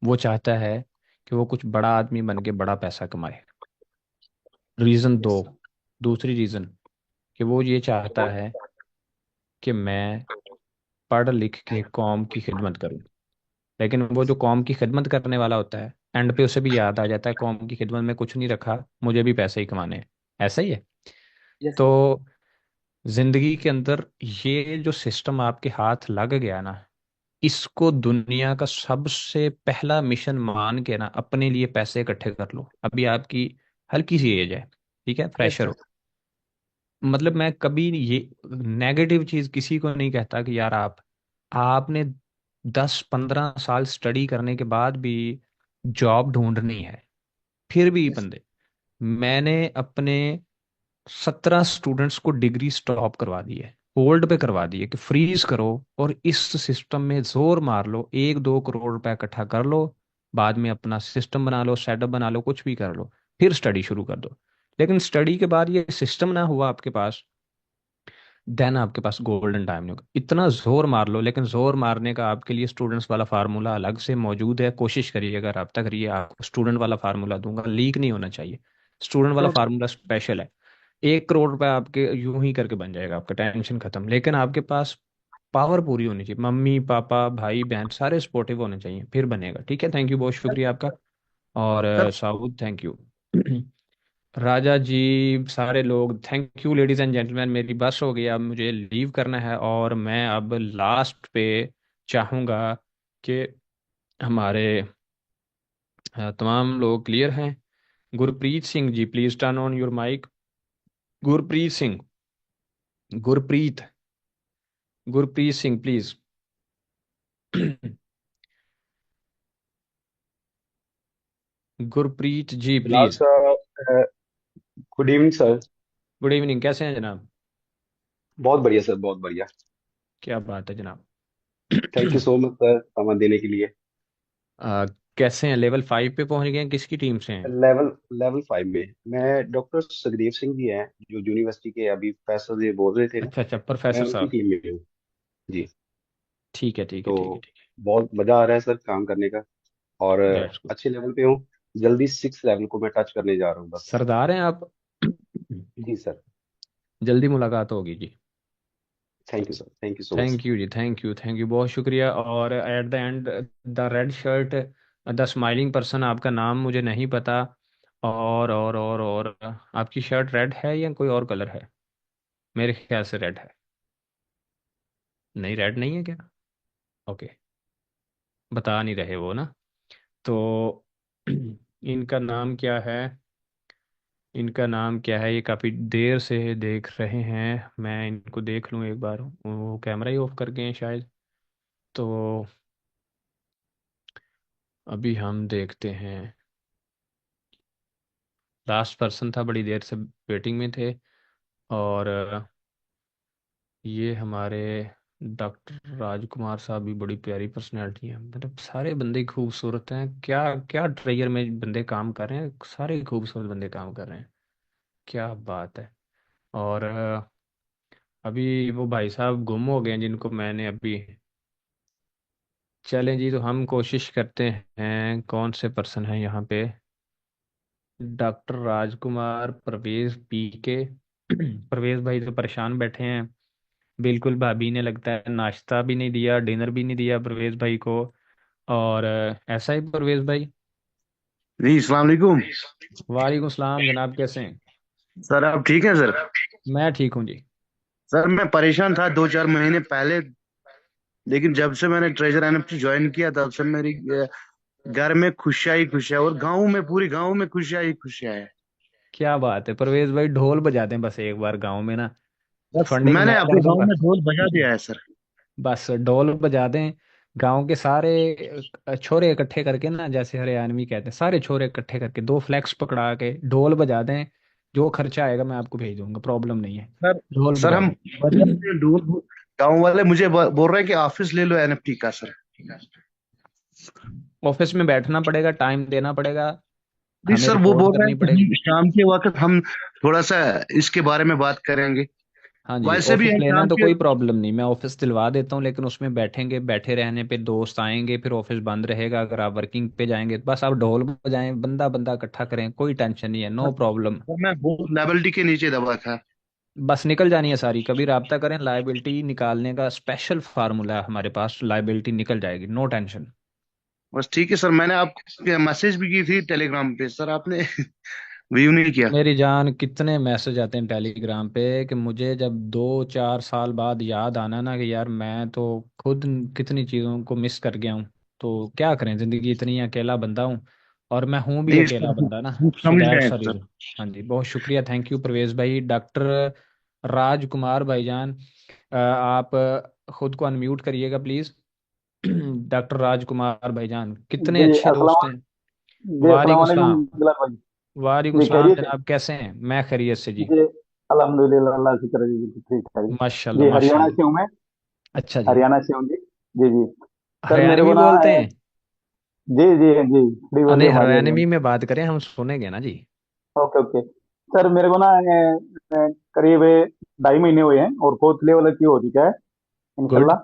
वो चाहता है कि वो कुछ बड़ा आदमी बन के बड़ा पैसा कमाए। रीज़न दो, दूसरी रीज़न, कि वो ये चाहता है कि मैं पढ़ लिख के कौम की खिदमत करूं। लेकिन वो जो कौम की खिदमत करने वाला होता है, एंड पे उसे भी याद आ जाता है कौम की खिदमत में कुछ नहीं रखा, मुझे भी पैसे ही कमाने हैं। ऐसा ही है। Yes sir. तो जिंदगी के अंदर ये जो सिस्टम आपके हाथ लग गया ना, इसको दुनिया का सबसे पहला मिशन मान के ना अपने लिए पैसे इकट्ठे कर लो। अभी आपकी हल्की सी एज है, ठीक है, यस फ्रेशर सर। हो। मतलब मैं कभी ये नेगेटिव चीज किसी को नहीं कहता कि यार आपने 10-15 साल स्टडी करने के बाद भी जॉब ढूंढनी है, फिर भी यस बंदे, मैंने अपने 17 स्टूडेंट्स को डिग्री स्टॉप करवा दी है, होल्ड पे करवा दी है कि फ्रीज करो और इस सिस्टम में जोर मार लो, 1-2 करोड़ रुपए इकट्ठा कर लो, बाद में अपना सिस्टम बना लो, सेटअप बना लो, कुछ भी कर लो, फिर स्टडी शुरू कर दो। लेकिन स्टडी के बाद ये सिस्टम ना हुआ आपके पास, देन आपके पास गोल्डन टाइम नहीं होगा। इतना जोर मार लो, लेकिन जोर मारने का आपके लिए स्टूडेंट्स वाला फार्मूला अलग से मौजूद है, कोशिश करिएगा, रब्ता करिए, आपको स्टूडेंट वाला फार्मूला दूंगा, लीक नहीं होना चाहिए। स्टूडेंट वाला श्योर सर। फार्मूला स्पेशल है। 1 करोड़ रुपए आपके यूं ही करके बन जाएगा, आपका टेंशन खत्म। लेकिन आपके पास पावर पूरी होनी चाहिए, मम्मी पापा भाई बहन सारे सपोर्टिव होने चाहिए, फिर बनेगा। ठीक है, थैंक यू, बहुत शुक्रिया आपका। और सर साउद, थैंक यू। राजा जी, सारे लोग thank you. Ladies and gentleman, मेरी बस हो गई, अब मुझे लीव करना है, और मैं अब लास्ट पे चाहूँगा कि हमारे तमाम लोग क्लियर हैं। Gurpreet Singh ji, please turn on your mike. Gurpreet Singh, Gurpreet, Gurpreet Singh please. Gurpreet ji Bilal please. Sir, good evening sir. Good evening, कैसे हैं जनाब? बहुत बढ़िया सर, बहुत बढ़िया। क्या बात है जनाब। Thank you so much sir समय देने के लिए। अ, कैसे हैं? लेवल 5 पे पहुंच गए हैं? किसकी टीम से हैं? लेवल लेवल 5 में मैं डॉक्टर सुखदेव सिंह जी हैं, जो यूनिवर्सिटी के अभी प्रोफेसर जी बोल रहे थे ना, अच्छा अच्छा, मैं प्रोफेसर उनकी साहब। टीम में हूँ जी। ठीक है ठीक है तो ठीक है ठीक बहुत मजा आ रहा है सर काम करने का, और है, दैट्स गुड। अच्छे लेवल पे हूँ। जल्दी 6 लेवल को मैं टच करने जा रहा हूँ बस। सरदार हैं आप। जी सर। जल्दी मुलाकात होगी जी। Thank you sir, thank you so much. Thank you जी, थैंक यू, थैंक यू, बहुत शुक्रिया। और at the end, the red shirt, the smiling person, आपका नाम मुझे नहीं पता। और आपकी शर्ट रेड है या कोई और कलर है? मेरे ख्याल से रेड है। नहीं, रेड नहीं है क्या? ओके, बता नहीं रहे वो ना। तो इनका नाम क्या है? इनका नाम क्या है? ये काफ़ी देर से देख रहे हैं, मैं इनको देख लूँ एक बार, वो कैमरा ही ऑफ कर गए हैं शायद। तो अभी हम देखते हैं। लास्ट पर्सन था, बड़ी देर से वेटिंग में थे। और ये हमारे डॉक्टर राजकुमार साहब भी बड़ी प्यारी पर्सनैलिटी है। मतलब सारे बंदे ही खूबसूरत हैं, क्या क्या ट्रेयर में बंदे काम कर रहे हैं, सारे ही खूबसूरत बंदे काम कर रहे हैं, क्या बात है। और अभी वो भाई साहब गुम हो गए हैं जिनको मैंने अभी। चलें जी, तो हम कोशिश करते हैं, कौन से पर्सन हैं यहाँ पे? डॉक्टर राजकुमार, परवेज पी के। परवेज भाई तो परेशान बैठे हैं, बिल्कुल भाभी ने लगता है नाश्ता भी नहीं दिया, डिनर भी नहीं दिया परवेज भाई को। और ऐसा ही परवेज भाई। जी अस्सलाम वालेकुम। वालेकुम सलाम जनाब, कैसे हैं? सर आप ठीक हैं सर? मैं ठीक हूँ जी। सर मैं परेशान था 2-4 महीने पहले, लेकिन जब से मैंने ट्रेजर एनएफटी ज्वाइन किया तब से मेरी घर में खुशियाँ ही खुशियाँ, और गांव में, पूरी गांव में खुशियाँ ही खुशियाँ है। क्या बात है परवेज भाई, ढोल बजा दें बस एक बार गांव में ना, बस फंडिंग मैंने मैं अपने कर गांव दूंगा। में ढोल बजा दिया है सर। बस ढोल बजा दें, गांव के सारे छोरे इकट्ठे करके ना, जैसे हरियाणवी कहते हैं, सारे छोरे इकट्ठे करके 2 फ्लैक्स पकड़ा के ढोल बजा दें। जो खर्चा आएगा मैं आपको भेज दूंगा, प्रॉब्लम नहीं है। सर ढोल सर बजा हम दें। बजा रहे हैं ढोल। गांव वाले मुझे बोल रहे हैं कि ऑफिस ले लो एनएफटी का सर। ऑफिस में बैठना पड़ेगा, टाइम देना पड़ेगा, नहीं हमें सर, वो रिपोर्ट बोल रहे करनी हैं कि पड़ेगी। हम शाम के वक्त हम थोड़ा सा इसके बारे में बात करेंगे। हाँ जी, वैसे भी ऑफिस हम लेना है शाम तो के, कोई प्रॉब्लम नहीं, मैं ऑफिस दिलवा देता हूँ, लेकिन उसमें बैठेंगे, बैठे रहने पे दोस्त आएंगे, फिर ऑफिस बंद रहेगा। अगर आप वर्किंग पे जाएंगे तो बस आप ढोल बजाएं, बंदा बंदा इकट्ठा करें, कोई टेंशन नहीं है, नो प्रॉब्लम। मैं बहुत लेवलिटी के नीचे दबा था। बस निकल जानी है सारी, कभी रब्ता करें, लाइबिलिटी निकालने का स्पेशल फार्मूला है हमारे पास, लाइबिलिटी निकल जाएगी, नो टेंशन। बस ठीक है सर, मैंने आपको मैसेज भी की थी टेलीग्राम पे सर, आपने व्यू नहीं किया। मेरी जान, कितने मैसेज आते हैं टेलीग्राम पे कि मुझे जब 2-4 साल बाद याद आना ना कि यार मैं तो खुद कितनी चीज़ों को मिस कर गया हूँ। तो क्या करें, जिंदगी इतनी अकेला बंदा हूँ, और मैं हूँ भी नहीं अकेला बंदा ना। सो समझ दैट्स रहे अ हैं सर। रीजन। हाँ जी, बहुत शुक्रिया, थैंक यू परवेज भाई। डॉक्टर राजकुमार भाईजान, आप खुद को अनम्यूट करिएगा प्लीज। डॉक्टर राजकुमार भाईजान, कितने जी अच्छे दोस्त अस्सलाम हैं। जी अस्सलाम वालेकुम वालेकुम सलाम। बिलाल भाई। वालेकुम जी सलाम खैरियत है। जनाब, कैसे हैं? मैं खैरियत से जी। जी अल्हम्दुलिल्लाह, अल्लाह की तरह जी ठीक है जी। माशाल्लाह जी हरियाणा माशाल्लाह। से हूँ मैं। अच्छा जी। हरियाणा से हूँ जी। जी जी। सर मेरे हरियाणवी को ना बोलते हैं? जी जी जी खड़ी बोली नहीं, हमारी हरियाणवी हरियाणा। में बात करें, हम सुनेंगे ना जी। Okay okay. सर मेरे को ना करीब 2.5 महीने हुए हैं और फोर्थ लेवल की हो चुका है गुड। इंशाल्लाह।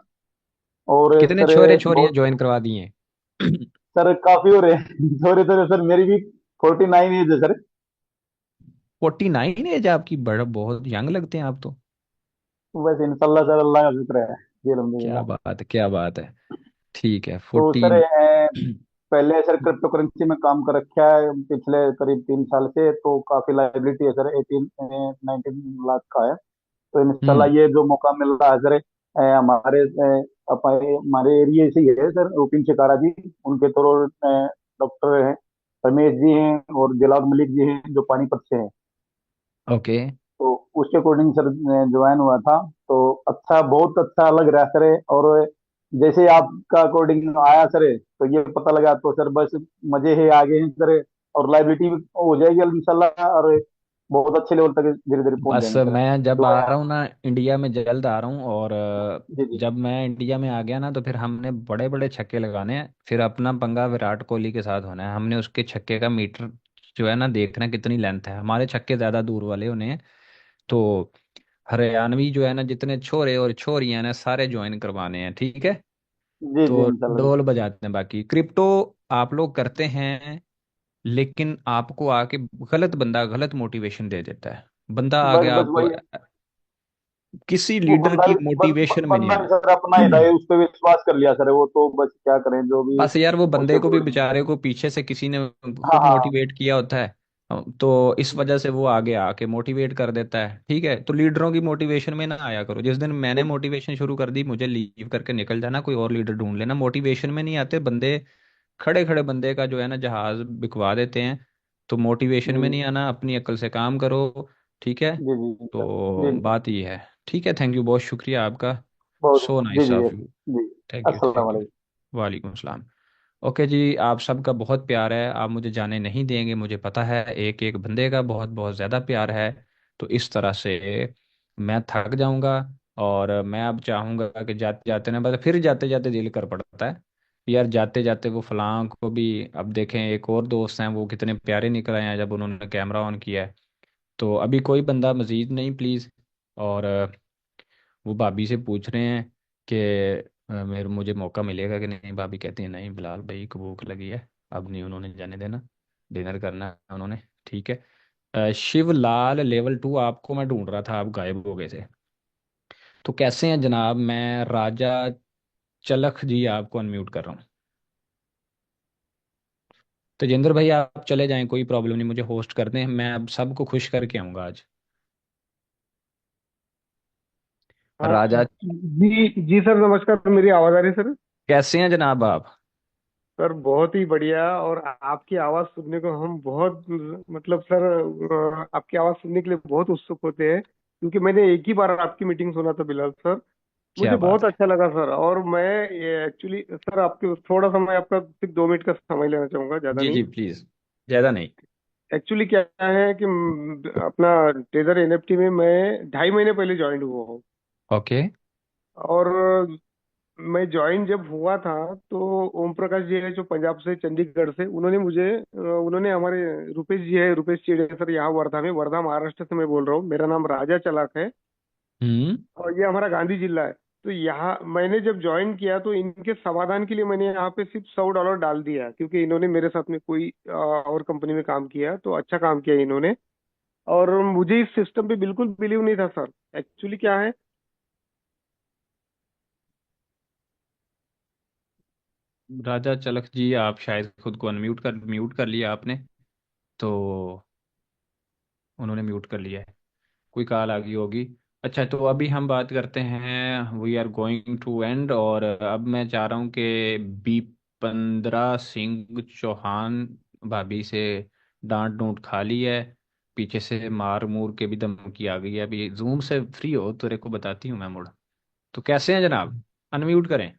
और कितने सर छोरे छोरियां बहुत ज्वाइन करवा दिए हैं? सर काफी हो रहे हैं सॉरी सर, सर मेरी भी 49 एज है सर। 49 एज आपकी? बड़ा बहुत यंग लगते हैं आप तो। बस इंशाल्लाह सर, अल्लाह का शुक्र है जी क्या अल्हम्दुलिल्लाह। बात है, क्या बात है। ठीक है, तो सर 14। पहले सर क्रिप्टो करेंसी में काम कर रखा है पिछले करीब 3 साल से, तो काफी लाइबिलिटी है सर, 19 का है। तो इंशाल्लाह हम्म। ये जो मौका मिल रहा है सर, हमारे एरिया से ही है सर, रुपिन शिकारा जी, उनके थ्रू डॉक्टर हैं, रमेश जी हैं और दिलाग मलिक जी हैं जो पानीपत से हैं। ओके। तो उसके अकॉर्डिंग सर ज्वाइन हुआ था। तो अच्छा, बहुत अच्छा लग रहा है सर। और जैसे आपका अकॉर्डिंग आया सर, तो ये पता लगा तो सर बस मजे ही आ गए हैं सर। और लाइबिलिटी भी हो जाएगी इंशाल्लाह, और बहुत अच्छे लेवल तक धीरे धीरे पहुंच बस जाएंगे सर। मैं जब दुआ आ है रहा हूँ आपकी। ना, इंडिया में जल्द आ रहा हूँ, और जी जी जब मैं इंडिया में आ गया ना तो फिर हमने बड़े बड़े छक्के लगाने हैं। फिर अपना पंगा विराट कोहली के साथ होना है। हमने उसके छक्के का मीटर जो है ना देखना कितनी लेंथ है। हमारे छक्के ज़्यादा दूर वाले होने हैं। तो हरियाणवी जो है ना, जितने छोरे और छोरियां हैं ना, सारे ज्वाइन करवाने हैं, ठीक है। जी जी तो इंशाल्लाह जी। डोल बजाते हैं। बाकी क्रिप्टो आप लोग करते हैं, लेकिन आपको आके गलत बंदा गलत मोटिवेशन दे देता है। बंदा आगे बस बस आपको वही, किसी वो लीडर बंदा की भी मोटिवेशन में नहीं बंदा भी आना। सर अपना ही था, उस पर विश्वास कर लिया सर, वो तो बस क्या करें जो भी बस यार, वो बंदे उसके को भी, अकॉर्डिंग। बेचारे को पीछे से किसी ने हाँ खुद हाँ। मोटिवेट किया होता है। तो इस वजह से वो आगे आके मोटिवेट कर देता है। ठीक है, तो लीडरों की मोटिवेशन में ना आया करो। जिस दिन मैंने मोटिवेशन शुरू कर दी, मुझे लीव करके निकल जाना, कोई और लीडर ढूंढ लेना। मोटिवेशन में नहीं आते बंदे। खड़े खड़े बंदे का जो है ना जहाज बिकवा देते हैं। तो मोटिवेशन जी में जी नहीं आना, अपनी अक्ल से काम करो। ठीक है। जी जी जी सर। तो जी जी बात ये है। ठीक है, थैंक यू, बहुत शुक्रिया आपका। बहुत। सो जी नाइस जी ऑफ यू। जी। थैंक यू अस्सलाम थैंक यू। वालेकुम। वालेकुम सलाम। ओके जी, आप सबका बहुत प्यार है, आप मुझे जाने नहीं देंगे, मुझे पता है। एक एक बंदे का बहुत बहुत ज़्यादा प्यार है। तो इस तरह से मैं थक जाऊंगा। और मैं अब चाहूंगा कि जाते जाते ना, बस फिर जाते जाते दिल कर पड़ता है यार, जाते जाते वो फलां को भी। अब देखें, एक और दोस्त हैं, वो कितने प्यारे निकल आए हैं जब उन्होंने कैमरा ऑन किया है। तो अभी कोई बंदा मजीद नहीं प्लीज़। और वो भाभी से पूछ रहे हैं कि मेरे मुझे मौका मिलेगा कि नहीं। भाभी कहती है नहीं बिलाल भाई को भूख लगी है, अब नहीं उन्होंने जाने देना, डिनर करना है उन्होंने। ठीक है। शिवलाल लेवल 2, आपको मैं ढूंढ रहा था, आप गायब हो गए थे। तो कैसे हैं जनाब? मैं राजा चलख जी आपको अनम्यूट कर रहा हूँ। तेजेंद्र भाई आप चले जाएं, कोई प्रॉब्लम नहीं, मुझे होस्ट कर दें, मैं अब सबको खुश करके आऊँगा आज। हाँ राजा, जी जी सर, नमस्कार, मेरी आवाज आ रही है सर? कैसे हैं जनाब आप? सर बहुत ही बढ़िया। और आपकी आवाज सुनने को हम बहुत, मतलब सर, आपकी आवाज सुनने के लिए बहुत उत्सुक होते हैं, क्योंकि मैंने एक ही बार आपकी मीटिंग सुना था बिलाल सर। क्या मुझे बात बहुत है। अच्छा लगा सर। और मैं एक्चुअली सर, आपके थोड़ा सा मैं आपका सिर्फ 2 मिनट का समय लेना चाहूंगा, ज्यादा जी नहीं। जी प्लीज़। ज़्यादा नहीं। एक्चुअली क्या है कि अपना ट्रेजर एनएफटी में मैं 2.5 महीने पहले ज्वाइन हुआ हूँ। ओके। और मैं ज्वाइन जब हुआ था, तो ओम प्रकाश जी है जो पंजाब से, चंडीगढ़ से, उन्होंने मुझे उन्होंने हमारे रुपेश जी है, रुपेश चिड़े सर, यहाँ वर्धा में, वर्धा महाराष्ट्र से मैं बोल रहा हूँ, मेरा नाम राजा चलाक है। हम्म। और ये हमारा गांधी जिला है। तो यहाँ मैंने जब ज्वाइन किया, तो इनके समाधान के लिए मैंने यहाँ पे सिर्फ $100 डाल दिया, क्योंकि इन्होंने मेरे साथ में कोई और कंपनी में काम किया, तो अच्छा काम किया इन्होंने। और मुझे इस सिस्टम पे बिल्कुल बिलीव नहीं था सर। एक्चुअली क्या है, राजा चलख जी, आप शायद खुद को अनम्यूट कर म्यूट कर लिया आपने। तो उन्होंने म्यूट कर लिया है। कोई कॉल आ गई होगी। अच्छा, तो अभी हम बात करते हैं, we are going to end. और अब मैं चाह रहा हूँ कि B15 सिंह चौहान भाभी से डांट डूंट खा ली है, पीछे से मार मूर के भी धमकी आ गई है। अभी जूम से फ्री हो तेरे को बताती हूँ मैं मुड़। तो कैसे हैं जनाब? अनम्यूट करें।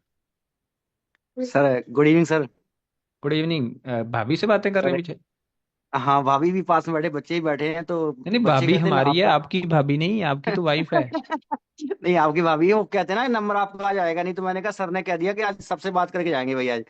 Sir good evening sir. Good evening. भाभी से बातें कर रहे सर हैं पीछे? हाँ, भाभी भी पास में बैठे, बच्चे भी बैठे हैं, तो नहीं नहीं, बच्चे भाभी कहते हैं हमारी है, आपका आपकी भाभी नहीं, आपकी तो वाइफ है। नहीं, आपकी भाभी है, वो कहते हैं ना नंबर आपका आ जाएगा, नहीं तो मैंने कहा सर ने कह दिया कि आज सबसे बात करके जाएंगे भैया आज।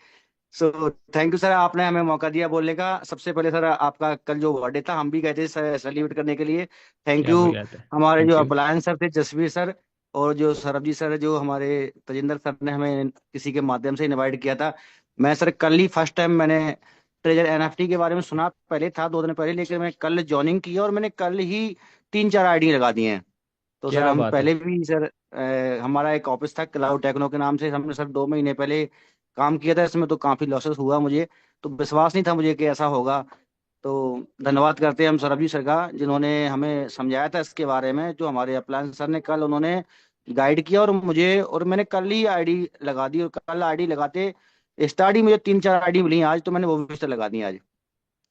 सो थैंक यू सर, आपने हमें मौका दिया बोलने का। सबसे पहले सर, आपका कल जो बर्थडे था हम भी गए थे सेलिब्रेट करने के लिए। थैंक क्या यू। बात है। हमारे जो थैंक यू। अपलायंस सर थे, जसवीर सर, और जो सरबजीत सर, जो हमारे तजिंदर सर ने हमें किसी के माध्यम से इनवाइट किया था। मैं सर कल ही फर्स्ट टाइम मैंने ट्रेजर एनएफटी के बारे में सुना, पहले था 2 दिन पहले, लेकिन मैं कल ज्वाइनिंग की और मैंने कल ही 3-4 आईडी लगा दिए हैं। तो सर क्या हम बात है। पहले भी सर, हमारा एक ऑफिस था क्लाउड टेक्नो के नाम से, हमने सर 2 महीने पहले काम किया था इसमें, तो काफी लॉसेस हुआ मुझे, तो विश्वास नहीं था मुझे कि ऐसा होगा। तो धन्यवाद करते हैं हम सरबजी सर का, जिन्होंने हमें समझाया था इसके बारे में। जो हमारे अप्लायंस सर ने कल उन्होंने गाइड किया, और मुझे, और मैंने कल ही आईडी लगा दी, और कल आईडी लगाते स्टार्ट ही मुझे 3-4 आईडी मिली आज, तो मैंने वो भी सर लगा दी आज।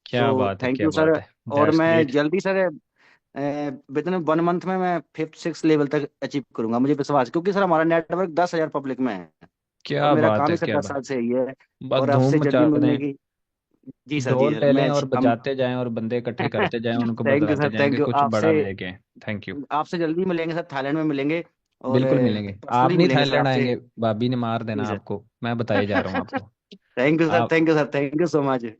क्या सो बात है, थैंक क्या यू बात सर। है। और दैट्स मैं ग्रेट। जल्दी सर, विद इन 1 मंथ में मैं 5th-6th लेवल तक अचीव करूंगा, मुझे विश्वास है, क्योंकि सर हमारा नेटवर्क 10,000 पब्लिक में है, और क्या मेरा बात काम है, ही सर क्या 10 साल बात। से ही है। बस और अब धूम से मचा जल्दी मिलने दें। की। जी सर, जी ढोल सर, ले लें मैं और हम बजाते जाएं और बंदे इकट्ठे करते जाएं, उनको थैंक यू बताते सर, जाएं थैंक कि यू कुछ आपसे। बड़ा लेके आए। Thank you. आपसे जल्दी मिलेंगे सर, थाईलैंड में मिलेंगे, और बिल्कुल मिलेंगे। आप पर्सनली नहीं मिलेंगे सर थाईलैंड आपसे। आएंगे, भाभी ने मार जी देना सर। आपको, मैं बताए जा रहा हूँ आपको। थैंक यू सर, आप thank you sir, thank you so much. Thank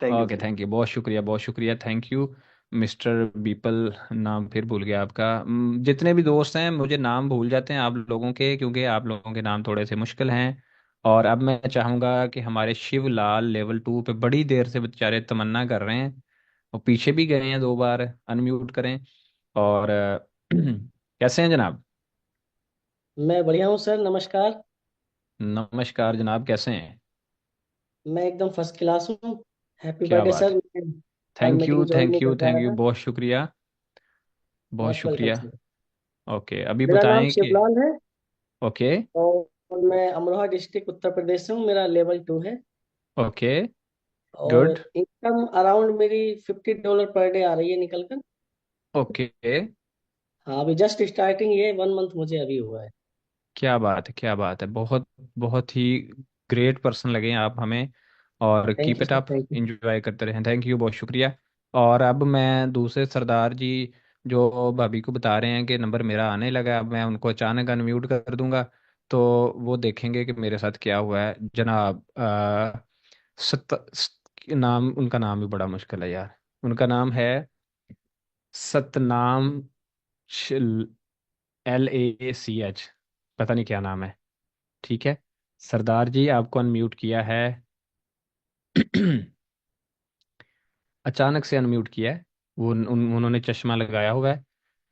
you okay, sir. Thank you, बहुत शुक्रिया, बहुत शुक्रिया, थैंक यू। मिस्टर बीपल, नाम फिर भूल गया आपका। जितने भी दोस्त हैं मुझे नाम भूल जाते हैं आप लोगों के, क्योंकि आप लोगों के नाम थोड़े से मुश्किल हैं। और अब मैं चाहूँगा कि हमारे शिवलाल लेवल 2 पे बड़ी देर से बेचारे तमन्ना कर रहे हैं, और पीछे भी गए हैं 2 बार। अनम्यूट करें। और कैसे हैं जनाब? मैं बढ़िया हूँ सर, नमस्कार। नमस्कार जनाब, कैसे हैं? मैं एकदम फर्स्ट क्लास हूँ। हैप्पी क्या बर्थडे बात सर। है। मैं कल thank you, meeting join thank नहीं यू, कर थैंक पाया यू, था। बहुत शुक्रिया, बहुत मोस्ट वेलकम शुक्रिया। सर। ओके, अभी मेरा नाम बताएं कि। शिवलाल है, ओके। और मैं अमरोहा डिस्ट्रिक्ट उत्तर प्रदेश से हूँ, मेरा लेवल 2 है। ओके। और गुड। इनकम अराउंड मेरी $50 पर डे आ रही है निकल कर। ओके। हाँ, अभी जस्ट स्टार्टिंग, ये 1 मंथ मुझे अभी हुआ है। क्या बात है, क्या बात है, बहुत बहुत ही ग्रेट पर्सन लगे आप हमें। और thank keep you it sir, up, thank you. Enjoy करते रहें। थैंक यू, बहुत शुक्रिया। और अब मैं दूसरे सरदार जी जो भाभी को बता रहे हैं कि नंबर मेरा आने लगा है, अब मैं उनको अचानक अनम्यूट कर दूंगा, तो वो देखेंगे कि मेरे साथ क्या हुआ है जनाब। नाम, उनका नाम भी बड़ा मुश्किल है यार। उनका नाम है सतनाम, LACH, पता नहीं क्या नाम है। ठीक है, सरदार जी आपको अनम्यूट किया है। अचानक से अनम्यूट किया है। वो उन्होंने चश्मा लगाया हुआ है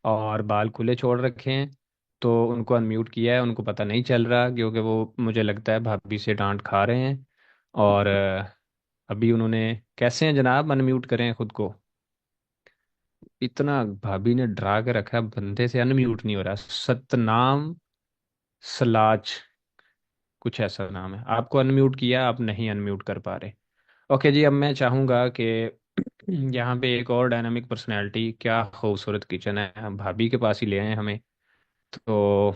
और बाल खुले छोड़ रखे हैं, तो उनको अनम्यूट किया है, उनको पता नहीं चल रहा, क्योंकि वो मुझे लगता है भाभी से डांट खा रहे हैं। और अभी उन्होंने, कैसे हैं जनाब? अनम्यूट करें खुद को। इतना भाभी ने डरा के रखा है बंदे से, अनम्यूट नहीं हो रहा। सतनाम सलाज, कुछ ऐसा नाम है। आपको अनम्यूट किया, आप नहीं अनम्यूट कर पा रहे। ओके जी, अब मैं चाहूँगा कि यहाँ पे एक और डायनामिक पर्सनैलिटी, क्या खूबसूरत किचन है, हम भाभी के पास ही ले आए हमें। तो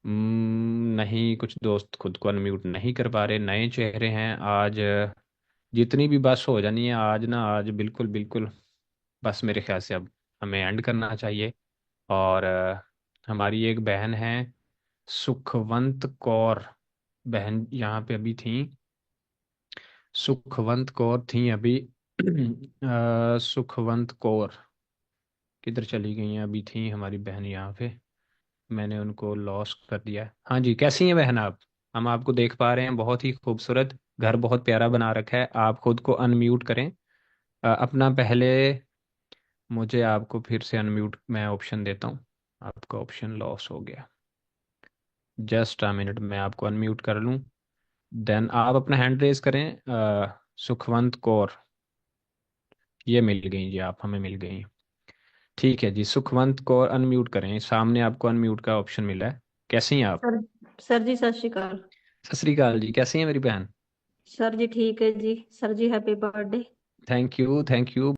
नहीं, कुछ दोस्त खुद को अनम्यूट नहीं कर पा रहे, नए चेहरे हैं आज। जितनी भी बस हो जानी है आज ना, आज बिल्कुल बिल्कुल बस मेरे ख्याल से अब हमें एंड करना चाहिए। और हमारी एक बहन है सुखवंत कौर, बहन यहाँ पे अभी थी, सुखवंत कौर थी अभी। सुखवंत कौर किधर चली गई हैं? अभी थी हमारी बहन यहाँ पे, मैंने उनको लॉस कर दिया है। हाँ जी, कैसी हैं बहन आप? हम आपको देख पा रहे हैं, बहुत ही खूबसूरत घर, बहुत प्यारा बना रखा है। आप खुद को अनम्यूट करें अपना पहले। मुझे आपको फिर से अनम्यूट मैं ऑप्शन देता हूँ, आपका ऑप्शन लॉस हो गया। जस्ट अ मिनट, मैं आपको अनम्यूट कर लूँ, देन आप अपना हैंड रेज करें। सुखवंत कौर, ये मिल गई जी, आप हमें मिल गई। ठीक है जी, सुखवंत को अनम्यूट करें, सामने आपको अनम्यूट का ऑप्शन मिला है। कैसी हैं आप? सर सर जी सत श्री अकाल। सत श्री अकाल जी, कैसी हैं मेरी बहन? सर जी ठीक है जी। सर जी happy birthday. Thank you thank you,